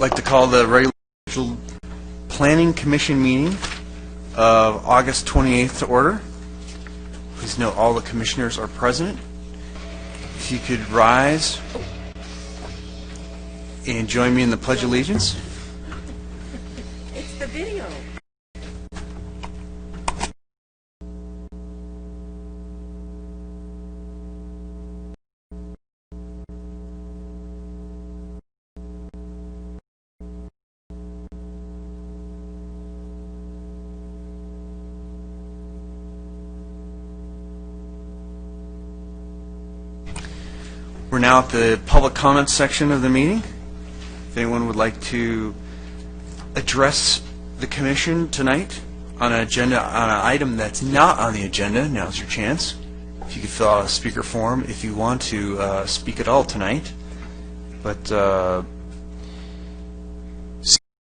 like to call the regular Planning Commission meeting of August 28th to order. Please note all the commissioners are present. If you could rise and join me in the Pledge of Allegiance. It's the video. We're now at the public comments section of the meeting. If anyone would like to address the commission tonight on an item that's not on the agenda, now's your chance. If you could fill out a speaker form if you want to speak at all tonight. But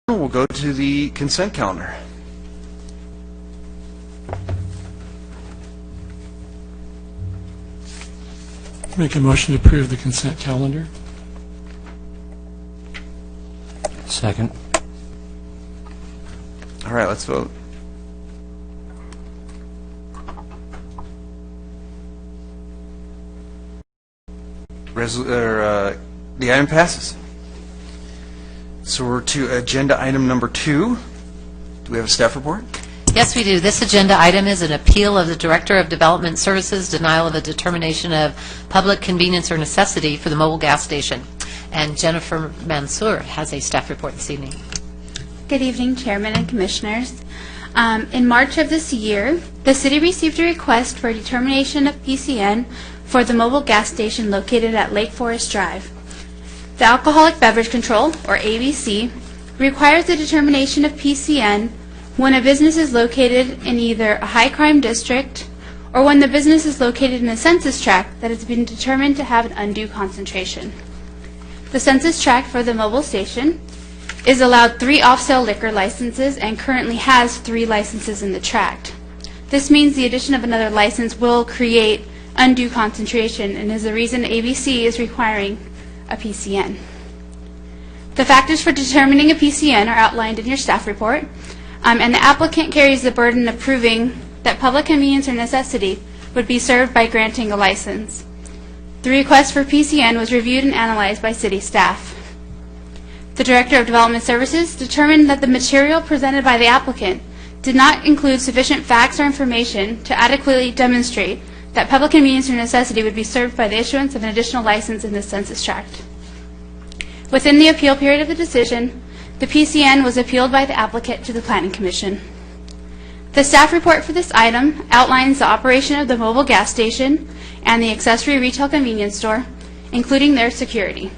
we'll go to the consent calendar. Make a motion to approve the consent calendar. Second. All right, let's vote. The item passes. So we're to agenda item number 2. Do we have a staff report? Yes, we do. This agenda item is an appeal of the Director of Development Services denial of a determination of public convenience or necessity for the mobile gas station. And Jennifer Mansour has a staff report this evening. Good evening, Chairman and Commissioners. In March of this year, the City received a request for a determination of PCN for the mobile gas station located at Lake Forest Drive. The Alcoholic Beverage Control, or ABC, requires the determination of PCN when a business is located in either a high-crime district or when the business is located in a census tract that has been determined to have an undue concentration. The census tract for the mobile station is allowed 3 off-sale liquor licenses and currently has 3 licenses in the tract. This means the addition of another license will create undue concentration and is the reason ABC is requiring a PCN. The factors for determining a PCN are outlined in your staff report. And the applicant carries the burden of proving that public convenience or necessity would be served by granting a license. The request for PCN was reviewed and analyzed by City staff. The Director of Development Services determined that the material presented by the applicant did not include sufficient facts or information to adequately demonstrate that public convenience or necessity would be served by the issuance of an additional license in this census tract. Within the appeal period of the decision, the PCN was appealed by the applicant to the Planning Commission. The staff report for this item outlines the operation of the mobile gas station and the accessory retail convenience store, including their security.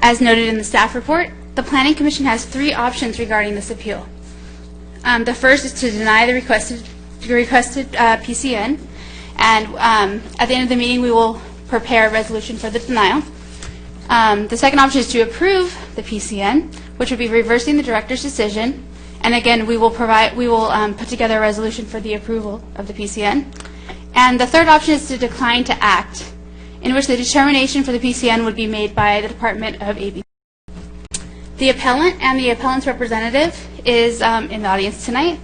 As noted in the staff report, the Planning Commission has 3 options regarding this appeal. The first is to deny the requested PCN, and at the end of the meeting we will prepare a resolution for the denial. The second option is to approve the PCN, which would be reversing the director's decision, and again we will put together a resolution for the approval of the PCN. And the third option is to decline to act, in which the determination for the PCN would be made by the Department of ABC. The appellant and the appellant's representative is in the audience tonight,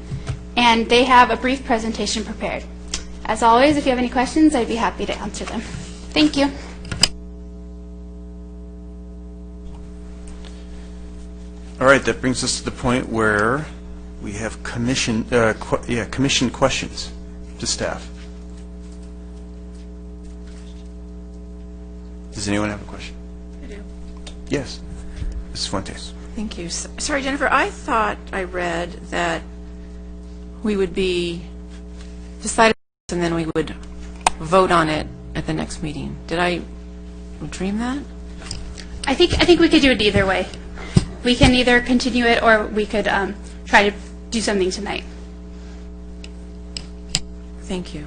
and they have a brief presentation prepared. As always, if you have any questions, I'd be happy to answer them. Thank you. All right, that brings us to the point where we have commission questions to staff. Does anyone have a question? I do. Yes, Mrs. Fuentes. Thank you. Sorry, Jennifer, I thought I read that we would be decided and then we would vote on it at the next meeting. Did I dream that? I think we could do it either way. We can either continue it or we could try to do something tonight. Thank you.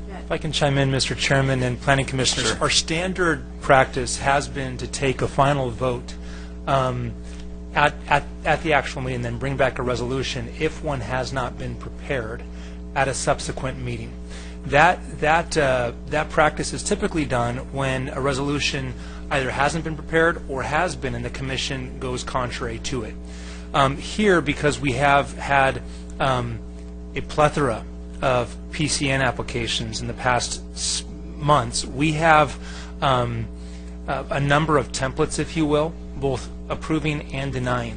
If I can chime in, Mr. Chairman and Planning Commissioners, Sure. Our standard practice has been to take a final vote at the actual meeting and then bring back a resolution if one has not been prepared at a subsequent meeting. That practice is typically done when a resolution either hasn't been prepared or has been, and the commission goes contrary to it. Here, because we have had a plethora of PCN applications in the past months, we have a number of templates, if you will, both approving and denying,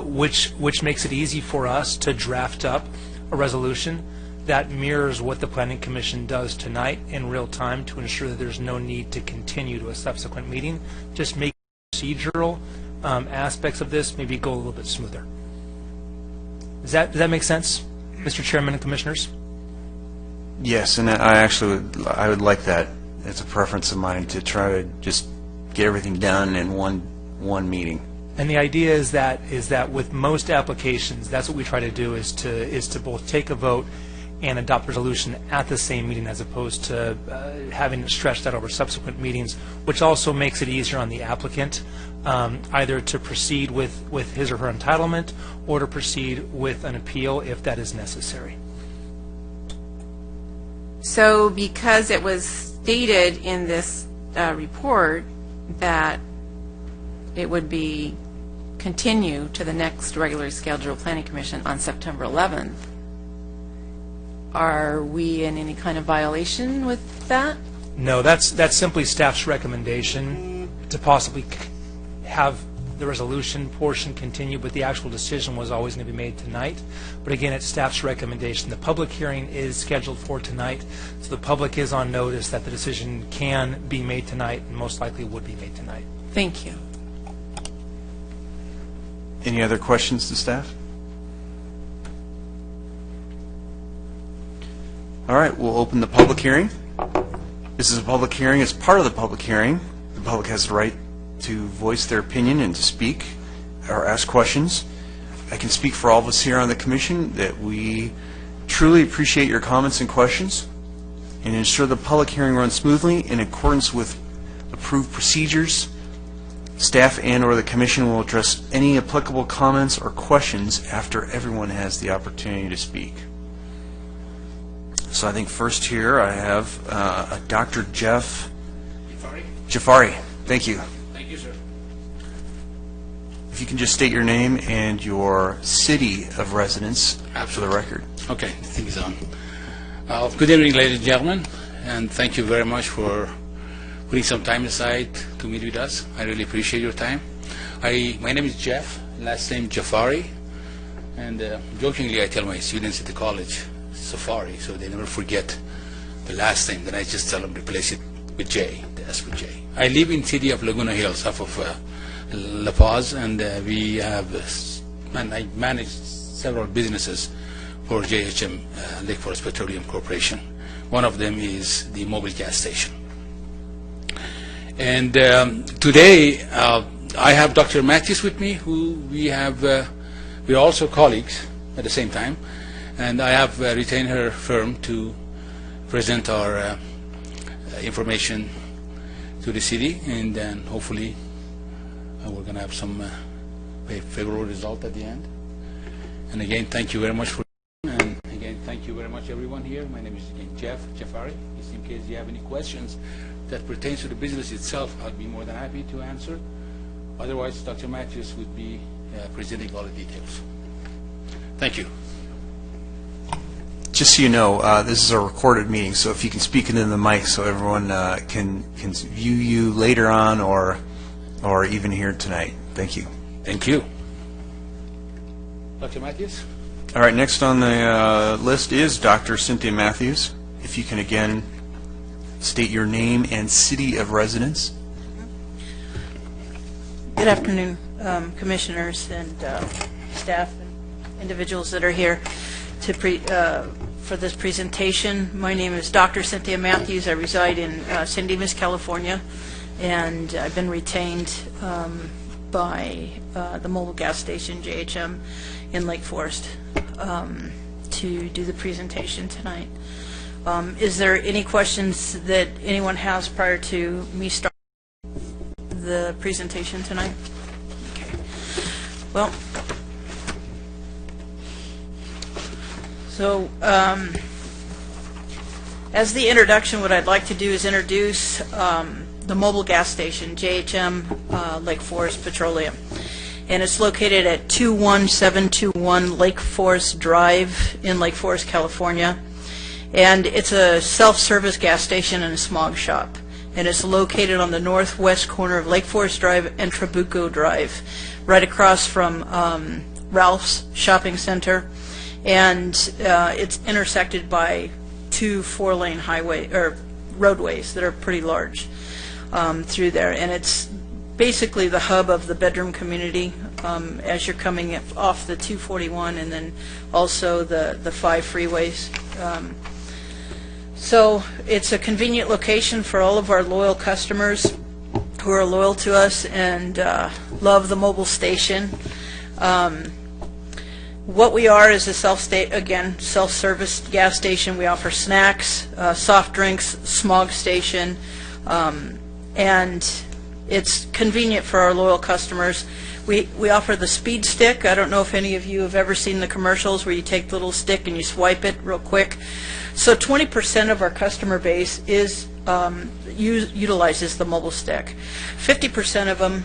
which makes it easy for us to draft up a resolution that mirrors what the Planning Commission does tonight in real time to ensure that there's no need to continue to a subsequent meeting. Just make procedural aspects of this maybe go a little bit smoother. Does that make sense, Mr. Chairman and Commissioners? Yes, and I would like that. It's a preference of mine to try to just get everything done in one meeting. And the idea is that with most applications, that's what we try to do, is to both take a vote and adopt a resolution at the same meeting, as opposed to having it stretched out over subsequent meetings, which also makes it easier on the applicant, either to proceed with his or her entitlement or to proceed with an appeal if that is necessary. So because it was stated in this report that it would be continue to the next regularly scheduled Planning Commission on September 11th, are we in any kind of violation with that? No, that's simply staff's recommendation to possibly have the resolution portion continue, but the actual decision was always going to be made tonight. But again, it's staff's recommendation. The public hearing is scheduled for tonight, so the public is on notice that the decision can be made tonight and most likely would be made tonight. Thank you. Any other questions to staff? All right, we'll open the public hearing. This is a public hearing. As part of the public hearing, the public has the right to voice their opinion and to speak or ask questions. I can speak for all of us here on the commission that we truly appreciate your comments and questions and ensure the public hearing runs smoothly in accordance with approved procedures. Staff and/or the commission will address any applicable comments or questions after everyone has the opportunity to speak. So I think first here I have a Dr. Jeff Jafari. Thank you. Thank you, sir. If you can just state your name and your city of residence for the record. Okay, things on. Good evening, ladies and gentlemen, and thank you very much for putting some time aside to meet with us. I really appreciate your time. My name is Jeff, last name Jafari, and jokingly I tell my students at the college, Safari, so they never forget the last name. Then I just tell them to replace it with J, the S with J. I live in city of Laguna Hills, off of La Paz, and I manage several businesses for JHM, Lake Forest Petroleum Corporation. One of them is the mobile gas station. And today I have Dr. Matthews with me, who we're also colleagues at the same time, and I have retained her firm to present our information to the city, and then hopefully we're going to have some favorable result at the end. And again, thank you very much for and again, thank you very much everyone here. My name is again Jeff Jafari. Just in case you have any questions that pertains to the business itself, I'd be more than happy to answer. Otherwise, Dr. Matthews would be presenting all the details. Thank you. Just so you know, this is a recorded meeting, so if you can speak into the mic so everyone can view you later on or even here tonight. Thank you. Thank you. Dr. Matthews? All right, next on the list is Dr. Cynthia Matthews. If you can again state your name and city of residence. Good afternoon, commissioners and staff and individuals that are here for this presentation. My name is Dr. Cynthia Matthews. I reside in San Dimas, California, and I've been retained by the mobile gas station, JHM, in Lake Forest to do the presentation tonight. Is there any questions that anyone has prior to me starting the presentation tonight? Okay. Well, so As the introduction, what I'd like to do is introduce the mobile gas station, JHM Lake Forest Petroleum. And it's located at 21721 Lake Forest Drive in Lake Forest, California. And it's a self-service gas station and a smog shop. And it's located on the northwest corner of Lake Forest Drive and Trabuco Drive, right across from Ralph's Shopping Center. And it's intersected by two four-lane roadways that are pretty large through there. And it's basically the hub of the bedroom community as you're coming off the 241 and then also the 5 freeways. So it's a convenient location for all of our loyal customers who are loyal to us and love the mobile station. What we are is a self-service gas station. We offer snacks, soft drinks, smog station, and it's convenient for our loyal customers. We offer the speed stick. I don't know if any of you have ever seen the commercials where you take the little stick and you swipe it real quick. So 20% of our customer base is utilizes the mobile stick. 50% of them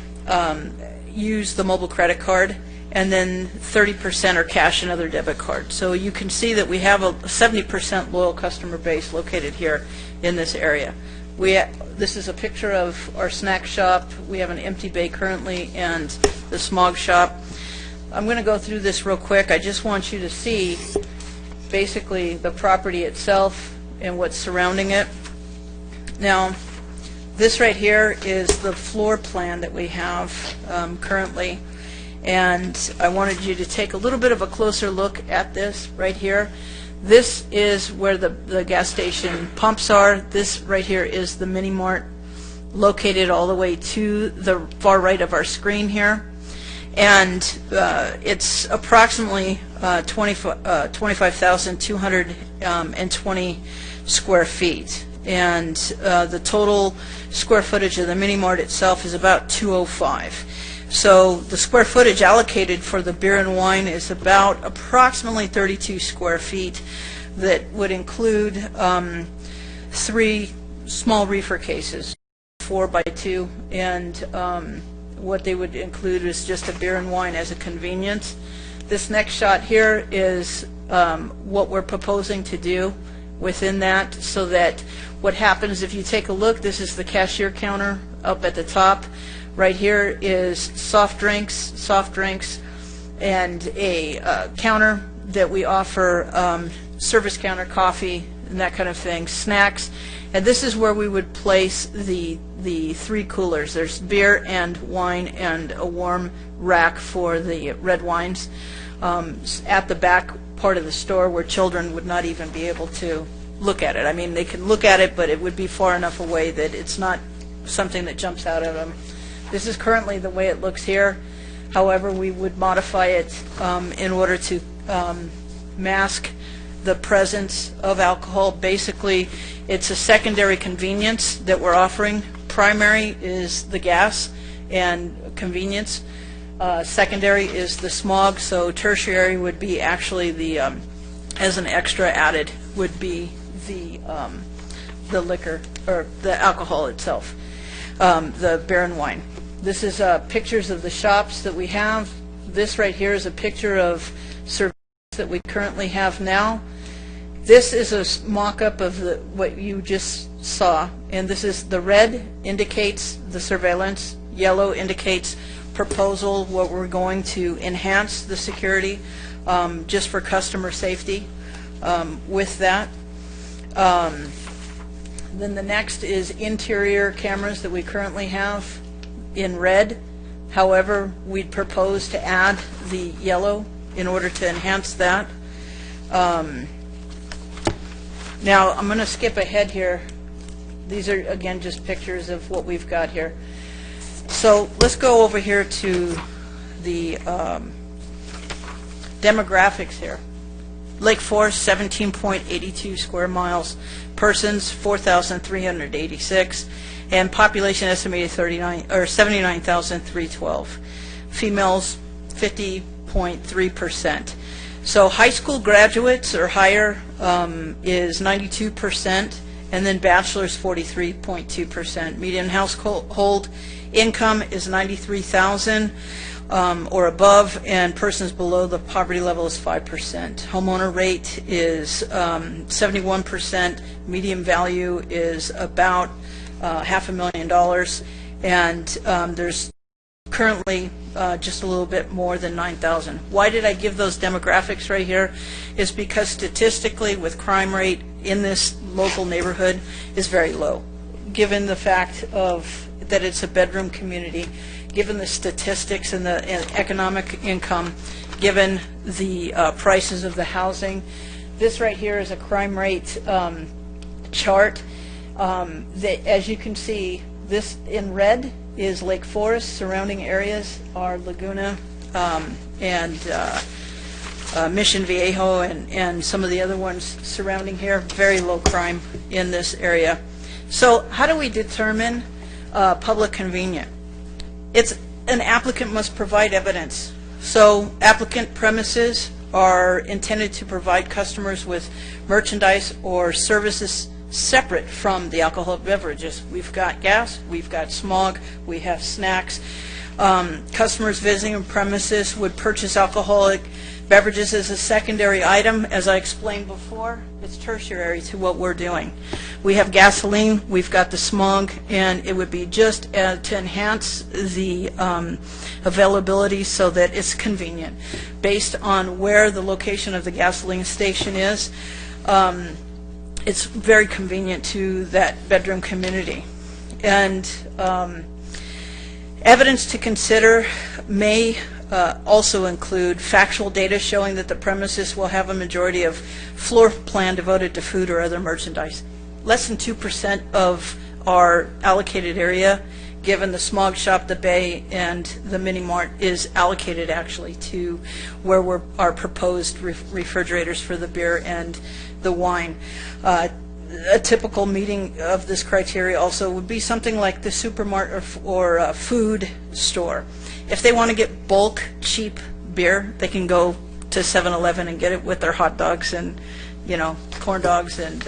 use the mobile credit card, and then 30% are cash and other debit cards. So you can see that we have a 70% loyal customer base located here in this area. This is a picture of our snack shop. We have an empty bay currently, and the smog shop. I'm going to go through this real quick. I just want you to see basically the property itself and what's surrounding it. Now, this right here is the floor plan that we have currently, and I wanted you to take a little bit of a closer look at this right here. This is where the gas station pumps are. This right here is the mini mart located all the way to the far right of our screen here. And it's approximately 25,220 square feet. And the total square footage of the mini mart itself is about 205. So the square footage allocated for the beer and wine is about approximately 32 square feet. That would include 3 small reefer cases, 4x2, and what they would include is just a beer and wine as a convenience. This next shot here is what we're proposing to do within that, so that what happens if you take a look, this is the cashier counter up at the top. Right here is soft drinks, and a counter that we offer service counter, coffee, and that kind of thing, snacks. And this is where we would place the 3 coolers. There's beer and wine and a warm rack for the red wines at the back part of the store where children would not even be able to look at it. I mean, they can look at it, but it would be far enough away that it's not something that jumps out at them. This is currently the way it looks here. However, we would modify it in order to mask the presence of alcohol. Basically, it's a secondary convenience that we're offering. Primary is the gas and convenience. Secondary is the smog, so tertiary would be actually the, as an extra added, would be the liquor, or the alcohol itself, the beer and wine. This is pictures of the shops that we have. This right here is a picture of surveillance that we currently have now. This is a mock-up of what you just saw, and this is the red indicates the surveillance, yellow indicates proposal, what we're going to enhance the security just for customer safety with that. Then the next is interior cameras that we currently have in red. However, we'd propose to add the yellow in order to enhance that. Now, I'm going to skip ahead here. These are, again, just pictures of what we've got here. So let's go over here to the demographics here. Lake Forest, 17.82 square miles. Persons, 4,386. And population estimated 79,312. Females, 50.3%. So high school graduates or higher is 92%, and then bachelor's 43.2%. Median household income is 93,000 or above, and persons below the poverty level is 5%. Homeowner rate is 71%. Median value is about $500,000, and there's currently just a little bit more than 9,000. Why did I give those demographics right here? Is because statistically, with crime rate in this local neighborhood is very low, given the fact of that it's a bedroom community, given the statistics and the economic income, given the prices of the housing. This right here is a crime rate chart. That, as you can see, this in red is Lake Forest. Surrounding areas are Laguna and Mission Viejo and some of the other ones surrounding here. Very low crime in this area. So how do we determine public convenient? It's an applicant must provide evidence. So applicant premises are intended to provide customers with merchandise or services separate from the alcoholic beverages. We've got gas, we've got smog, we have snacks. Customers visiting premises would purchase alcoholic beverages as a secondary item. As I explained before, it's tertiary to what we're doing. We have gasoline, we've got the smog, and it would be just to enhance the availability so that it's convenient. Based on where the location of the gasoline station is, it's very convenient to that bedroom community. And evidence to consider may also include factual data showing that the premises will have a majority of floor plan devoted to food or other merchandise. Less than 2% of our allocated area, given the smog shop, the bay, and the mini mart, is allocated actually to where our proposed refrigerators for the beer and the wine. A typical meeting of this criteria also would be something like the supermarket or a food store. If they want to get bulk, cheap beer, they can go to 7-Eleven and get it with their hot dogs and, you know, corn dogs and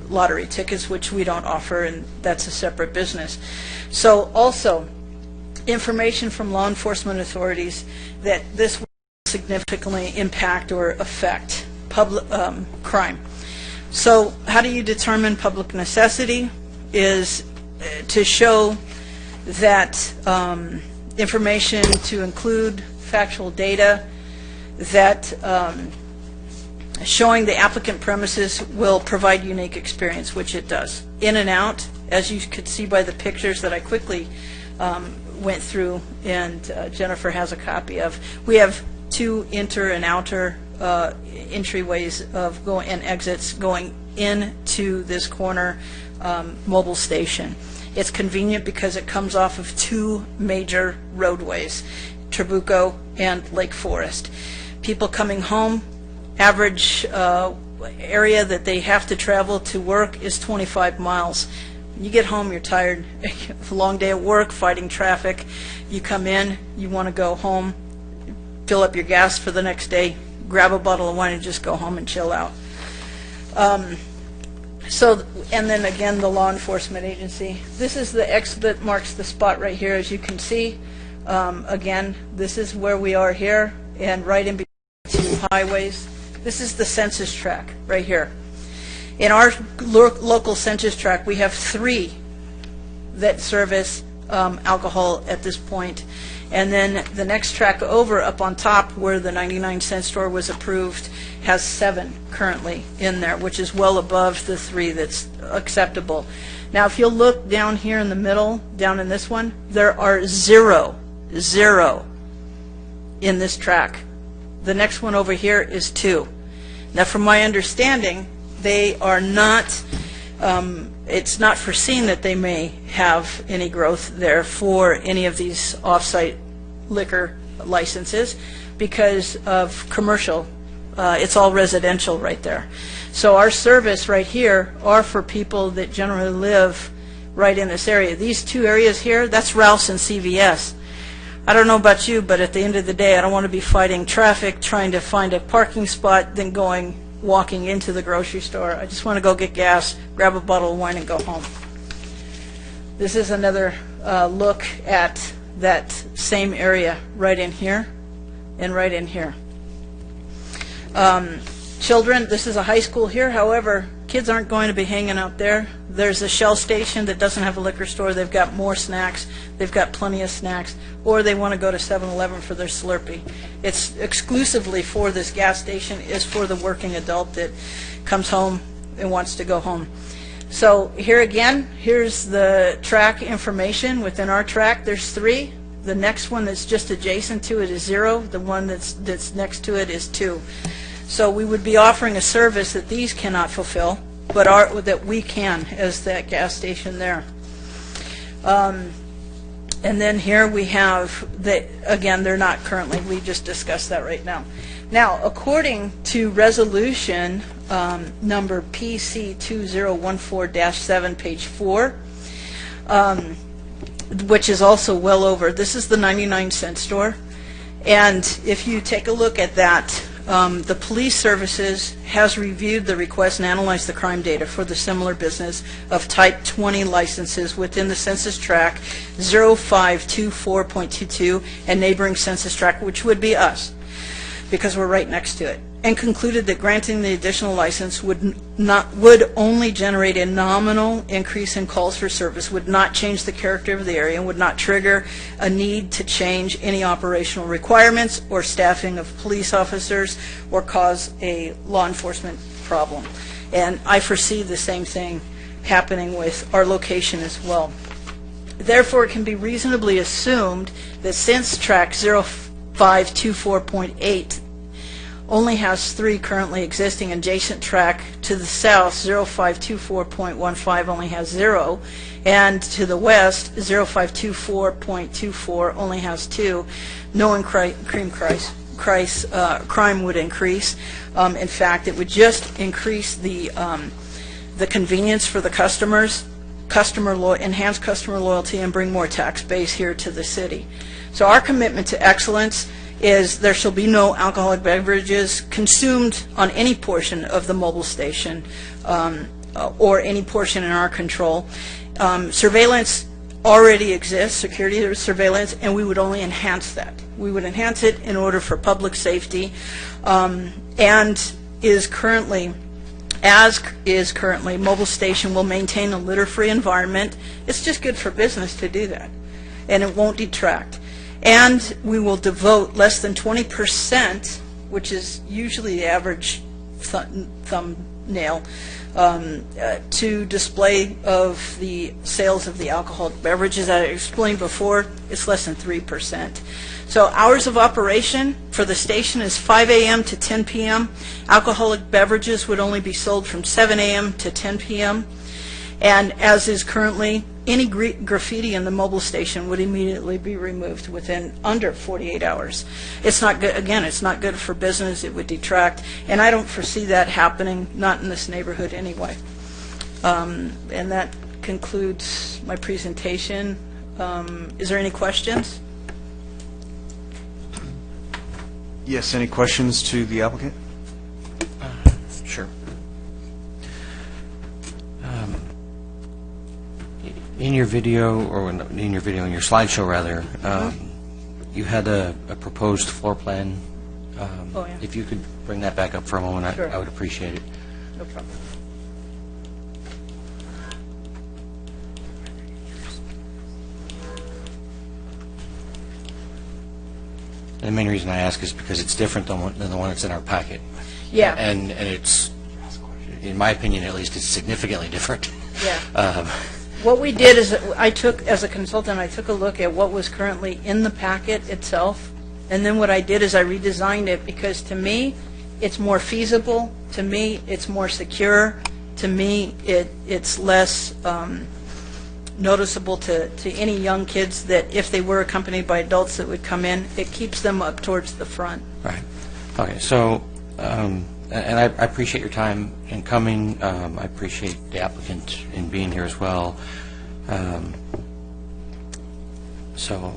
lottery tickets, which we don't offer, and that's a separate business. So also, information from law enforcement authorities that this will significantly impact or affect public crime. So how do you determine public necessity? Is to show that information to include factual data that showing the applicant premises will provide unique experience, which it does. In and out, as you could see by the pictures that I quickly went through, and Jennifer has a copy of. We have two inter and outer entryways of and exits going into this corner mobile station. It's convenient because it comes off of two major roadways, Trabuco and Lake Forest. People coming home, average area that they have to travel to work is 25 miles. You get home, you're tired, a long day at work, fighting traffic. You come in, you want to go home, fill up your gas for the next day, grab a bottle of wine and just go home and chill out. And then again, the law enforcement agency. This is the X that marks the spot right here, as you can see. Again, this is where we are here, and right in between two highways. This is the census tract right here. In our local census tract, we have 3 that service alcohol at this point. And then the next track over, up on top, where the 99-cent store was approved, has 7 currently in there, which is well above the 3 that's acceptable. Now, if you'll look down here in the middle, down in this one, there are 0 in this track. The next one over here is 2. Now, from my understanding, they are not, it's not foreseen that they may have any growth there for any of these off-site liquor licenses because of commercial. It's all residential right there. So our service right here are for people that generally live right in this area. These 2 areas here, that's Ralph's and CVS. I don't know about you, but at the end of the day, I don't want to be fighting traffic, trying to find a parking spot, then walking into the grocery store. I just want to go get gas, grab a bottle of wine, and go home. This is another look at that same area right in here and right in here. Children, this is a high school here. However, kids aren't going to be hanging out there. There's a Shell station that doesn't have a liquor store. They've got more snacks. They've got plenty of snacks. Or they want to go to 7-Eleven for their Slurpee. It's exclusively for this gas station, is for the working adult that comes home and wants to go home. So here again, here's the track information. Within our track, there's 3. The next one that's just adjacent to it is 0. The one that's next to it is 2. So we would be offering a service that these cannot fulfill, but that we can as that gas station there. And then here we have, again, they're not currently, we just discussed that right now. Now, according to resolution number PC2014-7, page 4, which is also well over, this is the 99-cent store. And if you take a look at that, the police services has reviewed the request and analyzed the crime data for the similar business of type 20 licenses within the census tract 0524.22 and neighboring census tract, which would be us, because we're right next to it, and concluded that granting the additional license would only generate a nominal increase in calls for service, would not change the character of the area, and would not trigger a need to change any operational requirements or staffing of police officers or cause a law enforcement problem. And I foresee the same thing happening with our location as well. Therefore, it can be reasonably assumed that since tract 0524.8 only has 3 currently existing, adjacent track to the south 0524.15 only has 0, and to the west 0524.24 only has 2. No crime would increase. In fact, it would just increase the convenience for the customers, enhance customer loyalty, and bring more tax base here to the city. So our commitment to excellence is there shall be no alcoholic beverages consumed on any portion of the mobile station or any portion in our control. Surveillance already exists, security surveillance, and we would only enhance that. We would enhance it in order for public safety, and is currently, mobile station will maintain a litter-free environment. It's just good for business to do that, and it won't detract. And we will devote less than 20%, which is usually the average thumbnail, to display of the sales of the alcoholic beverages. As I explained before, it's less than 3%. So hours of operation for the station is 5 a.m. to 10 p.m. Alcoholic beverages would only be sold from 7 a.m. to 10 p.m. And as is currently, any graffiti in the mobile station would immediately be removed within under 48 hours. It's not good. Again, it's not good for business. It would detract, and I don't foresee that happening, not in this neighborhood anyway. And that concludes my presentation. Is there any questions? Yes, any questions to the applicant? Sure. In your video, or in your slideshow rather, you had a proposed floor plan. Oh, yeah. If you could bring that back up for a moment, Sure. I would appreciate it. No problem. And the main reason I ask is because it's different than the one that's in our packet. Yeah. And it's, in my opinion at least, it's significantly different. Yeah. What we did is, as a consultant, I took a look at what was currently in the packet itself, and then what I did is I redesigned it, because to me, it's more feasible, to me, it's more secure, to me, it's less noticeable to any young kids that if they were accompanied by adults that would come in, it keeps them up towards the front. Right. Okay, so, and I appreciate your time in coming. I appreciate the applicant in being here as well. So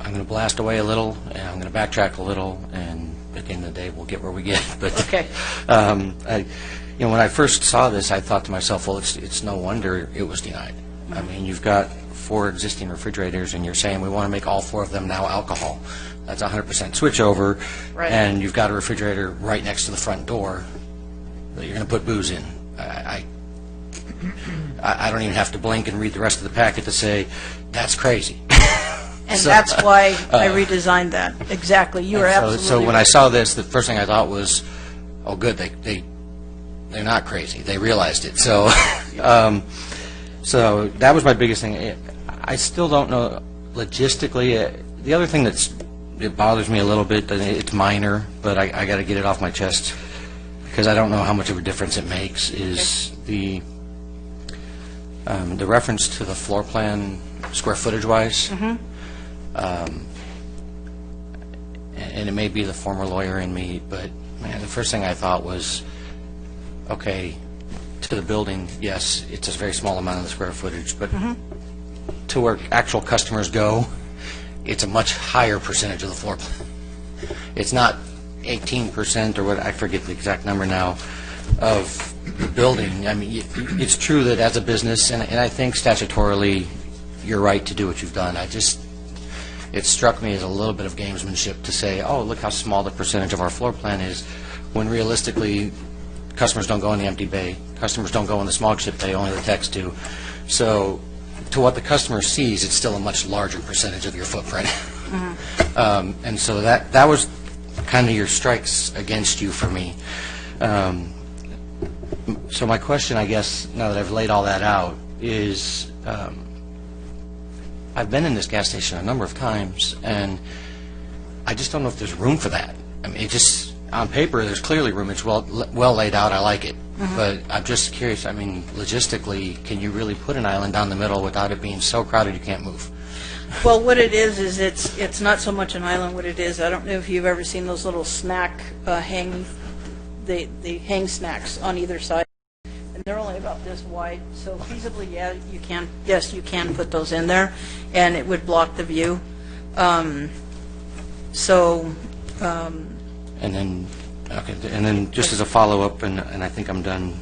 I'm going to blast away a little, and I'm going to backtrack a little, and at the end of the day, we'll get where we get. But Okay. when I first saw this, I thought to myself, well, it's no wonder it was denied. I mean, you've got 4 existing refrigerators, and you're saying we want to make all 4 of them now alcohol. That's 100% switch over, Right. and you've got a refrigerator right next to the front door that you're going to put booze in. I don't even have to blink and read the rest of the packet to say, that's crazy. And that's why I redesigned that. Exactly. You are absolutely So when right. I saw this, the first thing I thought was, oh, good, they're not crazy. They realized it. So, so that was my biggest thing. I still don't know logistically. The other thing it bothers me a little bit, and it's minor, but I got to get it off my chest because I don't know how much of a difference it makes, is the reference to the floor plan square footage-wise. And it may be the former lawyer in me, but, man, the first thing I thought was, okay, to the building, yes, it's a very small amount of the square footage, but to where actual customers go, it's a much higher percentage of the floor plan. It's not 18% or what, I forget the exact number now, of the building. I mean, it's true that as a business, and I think statutorily, you're right to do what you've done. It struck me as a little bit of gamesmanship to say, oh, look how small the percentage of our floor plan is, when realistically, customers don't go in the empty bay. Customers don't go in the small chip bay, only the techs do. So to what the customer sees, it's still a much larger percentage of your footprint. And so that was kind of your strikes against you for me. So my question, I guess, now that I've laid all that out, is I've been in this gas station a number of times, and I just don't know if there's room for that. I mean, it just, on paper, there's clearly room. It's well laid out. I like it. But I'm just curious, I mean, logistically, can you really put an island down the middle without it being so crowded you can't move? Well, what it is it's not so much an island. What it is, I don't know if you've ever seen those little snack hang snacks on either side, and they're only about this wide. So feasibly, yeah, you can put those in there, and it would block the view. And then just as a follow-up, and I think I'm done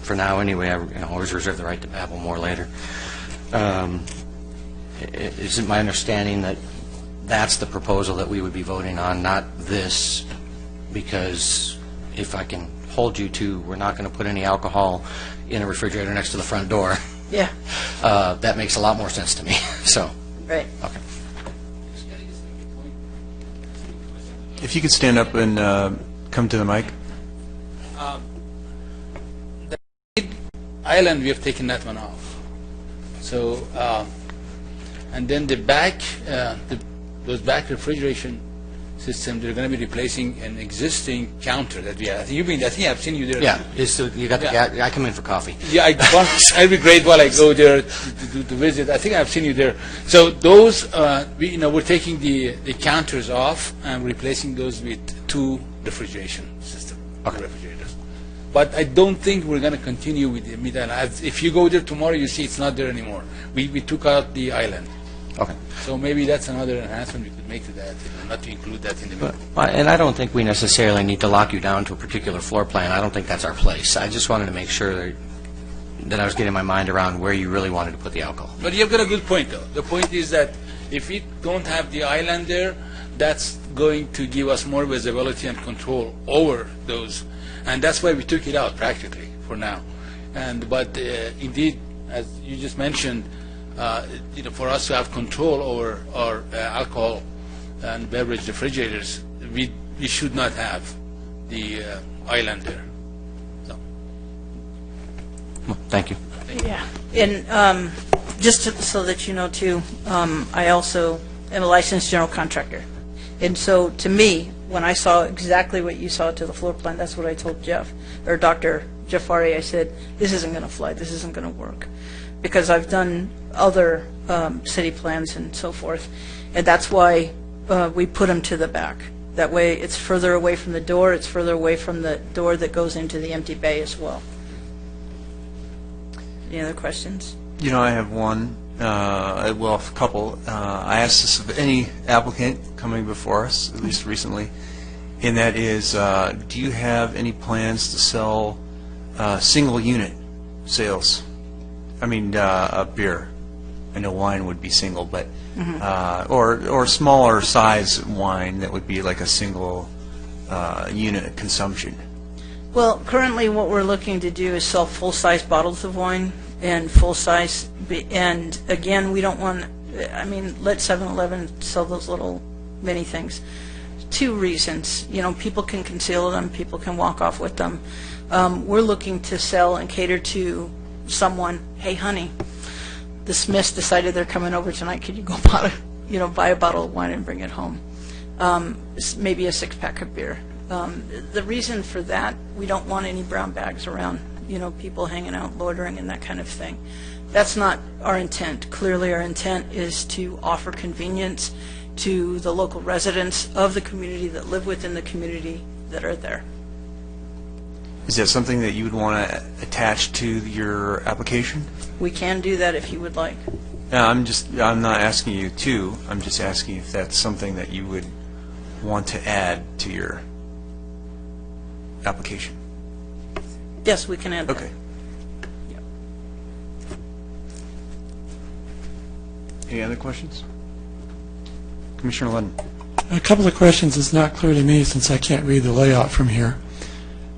for now anyway, I always reserve the right to babble more later. Is it my understanding that that's the proposal that we would be voting on, not this, because if I can hold you to, we're not going to put any alcohol in a refrigerator next to the front door, Yeah, that makes a lot more sense to me. So, right. okay. If you could stand up and come to the mic. The island, we have taken that one off. So, and then the back, those back refrigeration systems, they're going to be replacing an existing counter that we have. I think I've seen you there. Yeah, you got the gas. I come in for coffee. Yeah, I'll be great while I go there to visit. I think I've seen you there. So those, we're taking the counters off and replacing those with 2 refrigeration system refrigerators. But I don't think we're going to continue with the mid-island. If you go there tomorrow, you see it's not there anymore. We took out the island. Okay. So maybe that's another enhancement we could make to that, not to include that in the middle. And I don't think we necessarily need to lock you down to a particular floor plan. I don't think that's our place. I just wanted to make sure that I was getting my mind around where you really wanted to put the alcohol. But you've got a good point, though. The point is that if we don't have the island there, that's going to give us more visibility and control over those. And that's why we took it out, practically, for now. But indeed, as you just mentioned, for us to have control over our alcohol and beverage refrigerators, we should not have the island there. So. Well, thank you. Yeah, and so that you know, too, I also am a licensed general contractor. And so, to me, when I saw exactly what you saw to the floor plan, that's what I told Jeff, or Dr. Jafari. I said, this isn't going to fly, this isn't going to work. Because I've done other city plans and so forth, and that's why we put them to the back. That way, it's further away from the door, it's further away from the door that goes into the empty bay as well. Any other questions? I have one. well, a couple. I asked this of any applicant coming before us, at least recently, and that is, do you have any plans to sell single unit sales? I mean, beer. I know wine would be single, but or smaller size wine that would be like a single unit consumption. Well, currently what we're looking to do is sell full-size bottles of wine and full-size, and again, we don't want, I mean, let 7-Eleven sell those little mini things. 2 reasons. You know, people can conceal them, people can walk off with them. We're looking to sell and cater to someone, hey, honey, the Smiths decided they're coming over tonight, could you go buy a bottle of wine and bring it home? Maybe a 6-pack of beer. The reason for that, we don't want any brown bags around, you know, people hanging out, loitering, and that kind of thing. That's not our intent. Clearly, our intent is to offer convenience to the local residents of the community that live within the community that are there. Is that something that you would want to attach to your application? We can do that if you would like. I'm not asking you to, I'm just asking if that's something that you would want to add to your application. Yes, we can add that. Okay. Yep. Any other questions? Commissioner Ludden. A couple of questions. It's not clear to me since I can't read the layout from here.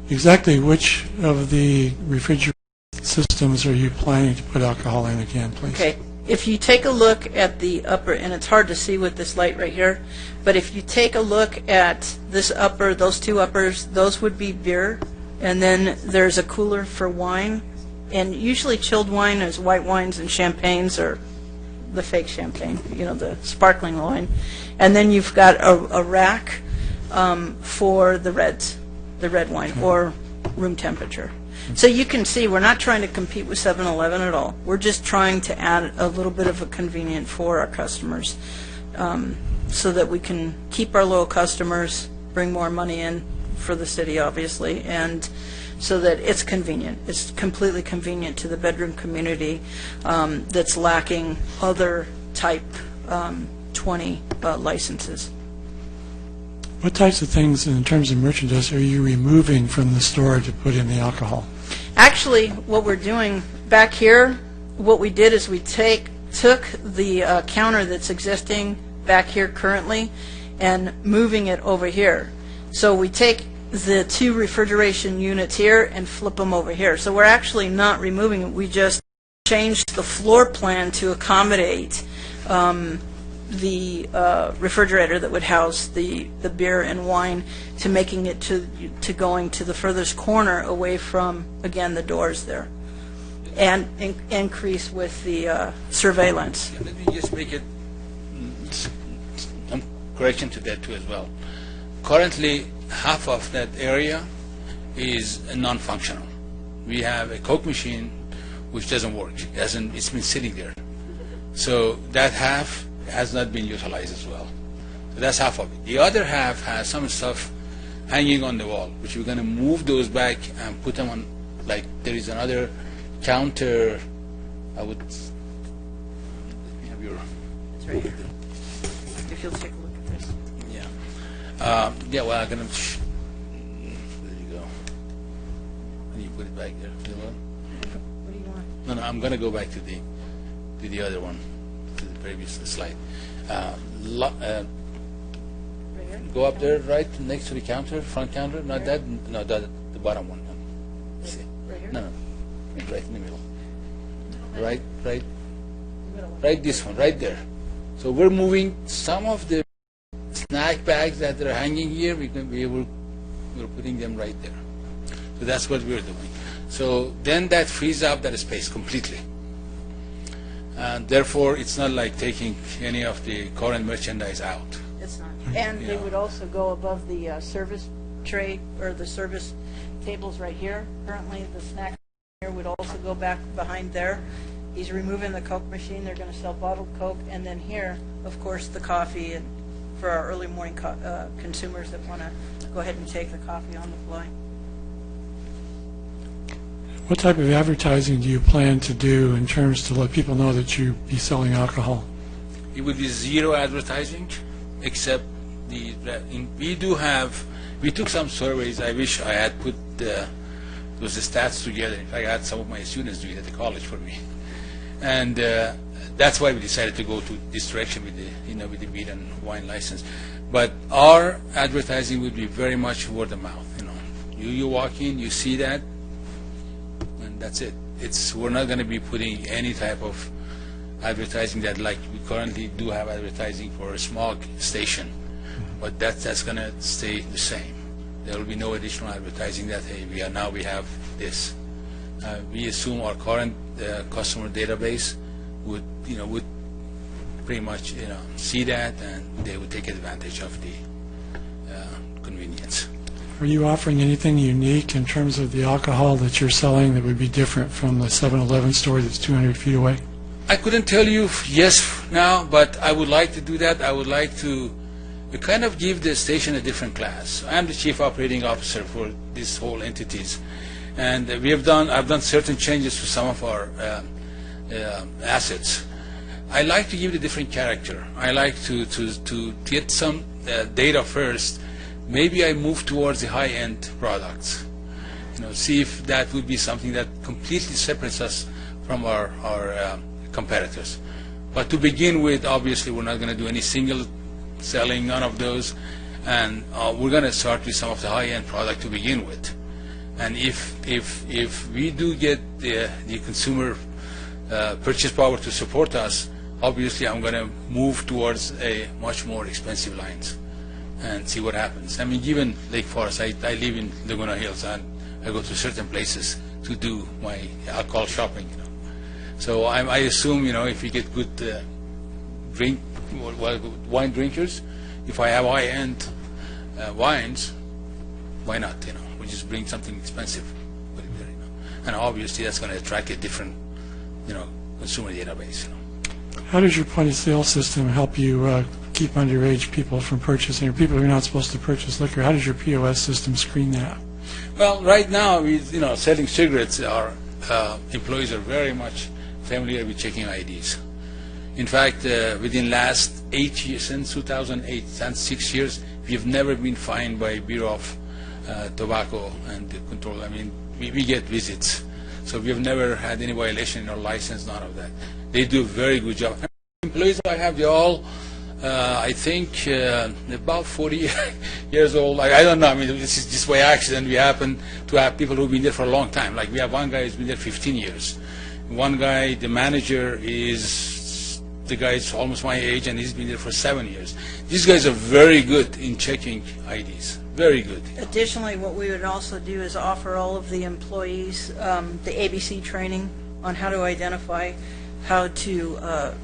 Exactly which of the refrigerator systems are you planning to put alcohol in again, please? Okay. If you take a look at the upper, and it's hard to see with this light right here, but if you take a look at this upper, those 2 uppers, those would be beer, and then there's a cooler for wine, and usually chilled wine is white wines and champagnes, or the fake champagne, you know, the sparkling wine, and then you've got a rack for the reds, the red wine, or room temperature. So you can see we're not trying to compete with 7-Eleven at all. We're just trying to add a little bit of a convenience for our customers so that we can keep our loyal customers, bring more money in for the city, obviously, and so that it's convenient. It's completely convenient to the bedroom community that's lacking other type 20 licenses. What types of things in terms of merchandise are you removing from the store to put in the alcohol? Actually, what we're doing back here, what we did is we took the counter that's existing back here currently and moving it over here. So we take the 2 refrigeration units here and flip them over here. So we're actually not removing it. We just changed the floor plan to accommodate the refrigerator that would house the beer and wine, to making it to going to the furthest corner away from, again, the doors there, and increase with the surveillance. Let me just make it some correction to that too as well. Currently, half of that area is non-functional. We have a Coke machine which doesn't work. It's been sitting there. So that half has not been utilized as well. So that's half of it. The other half has some stuff hanging on the wall, which we're going to move those back and put them on, like there is another counter. I would, let me have your, It's right here. If you'll take a look at this. yeah. Yeah, well, I'm going to, there you go. And you put it back there. You know what? What do you want? No, I'm going to go back to the other one, to the previous slide. Right here? Go up there, right next to the counter, front counter. Not that, no, the bottom one. See. Right here? No, right in the middle. Right this one, right there. So we're moving some of the snack bags that are hanging here. We're putting them right there. So that's what we're doing. So then that frees up that space completely. And therefore, it's not like taking any of the current merchandise out. It's not. And they would also go above the service tray, or the service tables right here. Currently, the snack here would also go back behind there. He's removing the Coke machine. They're going to sell bottled Coke. And then here, of course, the coffee, and for our early morning consumers that want to go ahead and take the coffee on the fly. What type of advertising do you plan to do in terms to let people know that you be selling alcohol? It would be zero advertising, except we took some surveys. I wish I had put those stats together. In fact, I had some of my students do it at the college for me. And that's why we decided to go to this direction with the beer and wine license. But our advertising would be very much word of mouth. You walk in, you see that, and that's it. We're not going to be putting any type of advertising that, like we currently do have advertising for a smog station, but that's going to stay the same. There will be no additional advertising that, hey, we have this. We assume our current customer database would pretty much see that, and they would take advantage of the convenience. Are you offering anything unique in terms of the alcohol that you're selling that would be different from the 7-Eleven store that's 200 feet away? I couldn't tell you yes now, but I would like to do that. I would like to kind of give the station a different class. I'm the chief operating officer for these whole entities, and I've done certain changes to some of our assets. I like to give it a different character. I like to get some data first. Maybe I move towards the high-end products. See if that would be something that completely separates us from our competitors. But to begin with, obviously, we're not going to do any single selling, none of those, and we're going to start with some of the high-end product to begin with. And if we do get the consumer purchase power to support us, obviously, I'm going to move towards a much more expensive lines and see what happens. I mean, given Lake Forest, I live in Laguna Hills, and I go to certain places to do my alcohol shopping. So I assume, if you get good wine drinkers, if I have high-end wines, why not? We just bring something expensive, and obviously that's going to attract a different, consumer database. How does your point-of-sale system help you keep underage people from purchasing, or people who are not supposed to purchase liquor? How does your POS system screen that? Well, right now, selling cigarettes, our employees are very much familiar with checking IDs. In fact, within last 8 years, since 2008, since 6 years, we have never been fined by Bureau of Tobacco and Control. I mean, we get visits. So we have never had any violation in our license, none of that. They do a very good job. And the employees I have, they're all, I think, about 40 years old. I don't know. I mean, this is just by accident. We happen to have people who've been there for a long time. Like we have one guy who's been there 15 years. One guy, the manager, the guy is almost my age, and he's been there for 7 years. These guys are very good in checking IDs. Very good. Additionally, what we would also do is offer all of the employees the ABC training on how to identify, how to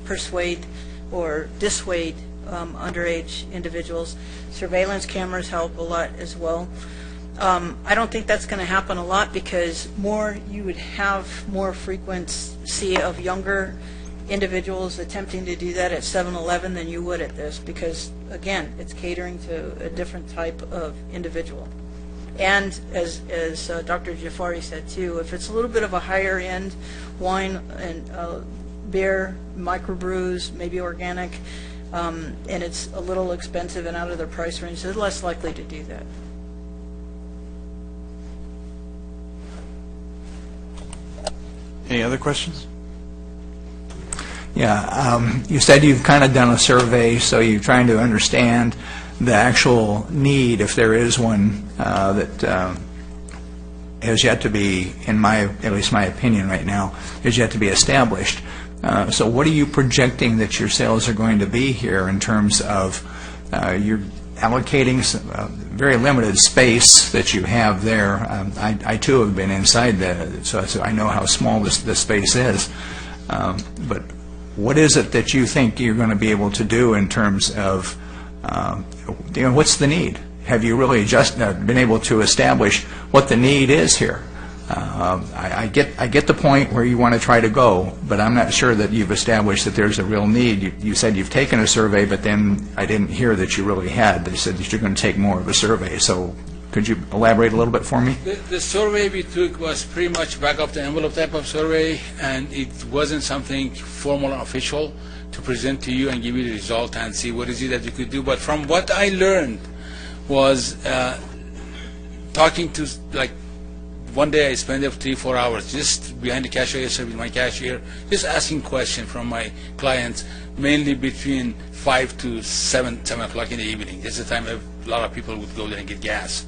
persuade or dissuade underage individuals. Surveillance cameras help a lot as well. I don't think that's going to happen a lot, because you would have more frequency of younger individuals attempting to do that at 7-Eleven than you would at this, because, again, it's catering to a different type of individual. And as Dr. Jafari said, too, if it's a little bit of a higher-end wine and beer, microbrews, maybe organic, and it's a little expensive and out of their price range, they're less likely to do that. Any other questions? Yeah, you said you've kind of done a survey, so you're trying to understand the actual need, if there is one, that has yet to be, at least my opinion right now, has yet to be established. So what are you projecting that your sales are going to be here in terms of you're allocating some, very limited space that you have there? I too have been inside so I know how small this space is. But what is it that you think you're going to be able to do in terms of, what's the need? Have you really just been able to establish what the need is here? I get the point where you want to try to go, but I'm not sure that you've established that there's a real need. You said you've taken a survey, but then I didn't hear that you really had. They said that you're going to take more of a survey. So Could you elaborate a little bit for me? The survey we took was pretty much back of the envelope type of survey, and it wasn't something formal and official to present to you and give you the result and see what is it that you could do. But from what I learned was talking to, like, one day I spent there for 3-4 hours just behind the cash register with my cashier, just asking questions from my clients, mainly between 5 to 7 o'clock in the evening. That's the time a lot of people would go there and get gas.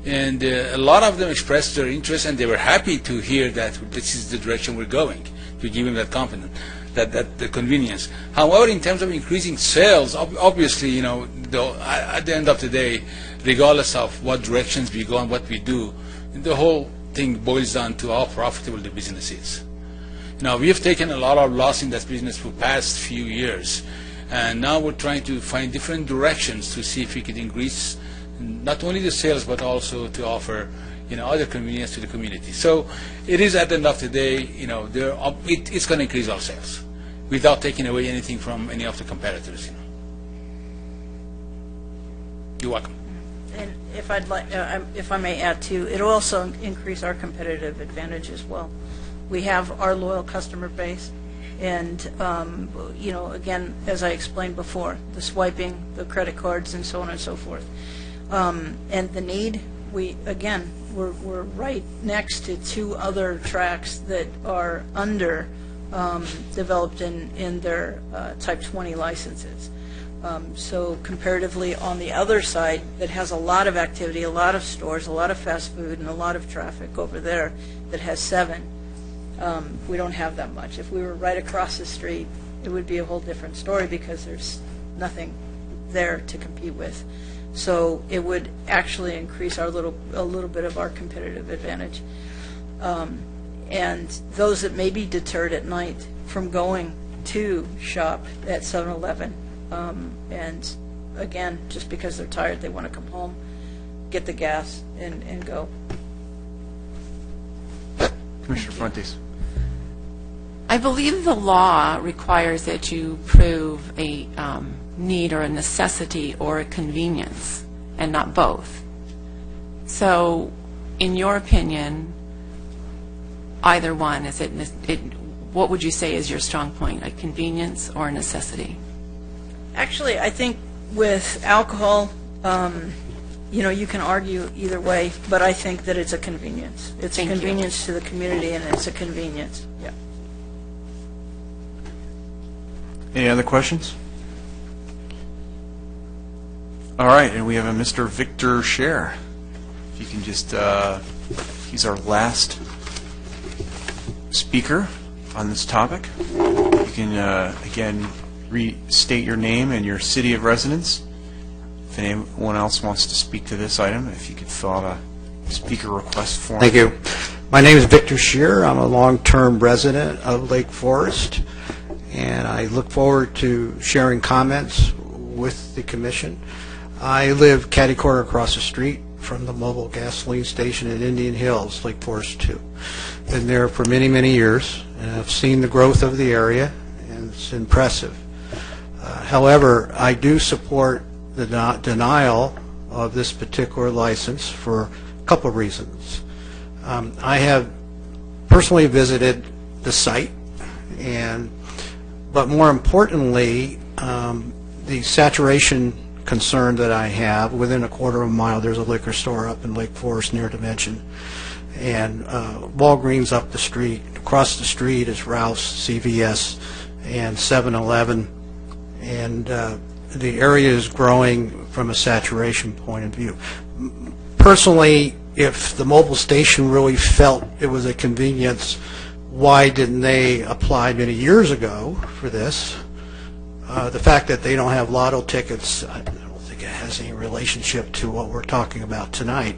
And a lot of them expressed their interest, and they were happy to hear that this is the direction we're going, to give them that confidence, that the convenience. However, in terms of increasing sales, obviously, you know, at the end of the day, regardless of what directions we go and what we do, the whole thing boils down to how profitable the business is. Now, we have taken a lot of loss in that business for the past few years, and now we're trying to find different directions to see if we could increase not only the sales, but also to offer, you know, other convenience to the community. So it is, at the end of the day, you know, it's going to increase our sales without taking away anything from any of the competitors. You know. You're welcome. And if I may add too, it'll also increase our competitive advantage as well. We have our loyal customer base, and you know, again, as I explained before, the swiping, the credit cards, and so on and so forth, and the need. We're right next to 2 other tracks that are under developed in their Type 20 licenses. So comparatively, on the other side, that has a lot of activity, a lot of stores, a lot of fast food, and a lot of traffic over there that has 7, we don't have that much. If we were right across the street, it would be a whole different story because there's nothing there to compete with. So it would actually increase a little bit of our competitive advantage. And those that may be deterred at night from going to shop at 7-Eleven, and again, just because they're tired, they want to come home, get the gas, and go. Commissioner Fuentes. I believe the law requires that you prove a need or a necessity or a convenience, and not both. So, in your opinion, either one, what would you say is your strong point, a convenience or a necessity? Actually, I think with alcohol, you know, you can argue either way, but I think that it's a convenience. It's a convenience to the community, and it's a convenience. Yeah. Any other questions? All right, and we have a Mr. Victor Scher. If you can just, he's our last speaker on this topic. You can, again, restate your name and your city of residence. If anyone else wants to speak to this item, if you could fill out a speaker request form. Thank you. My name is Victor Scher. I'm a long-term resident of Lake Forest, and I look forward to sharing comments with the Commission. I live catty-corner across the street from the mobile gasoline station in Indian Hills, Lake Forest 2. Been there for many, many years, and I've seen the growth of the area, and it's impressive. However, I do support the denial of this particular license for a couple of reasons. I have personally visited the site, but more importantly, the saturation concern that I have. Within a quarter of a mile, there's a liquor store up in Lake Forest near Dimension, and Walgreens up the street. Across the street is Ralph's, CVS, and 7-Eleven, and the area is growing from a saturation point of view. Personally, if the mobile station really felt it was a convenience, why didn't they apply many years ago for this? The fact that they don't have lotto tickets, I don't think it has any relationship to what we're talking about tonight.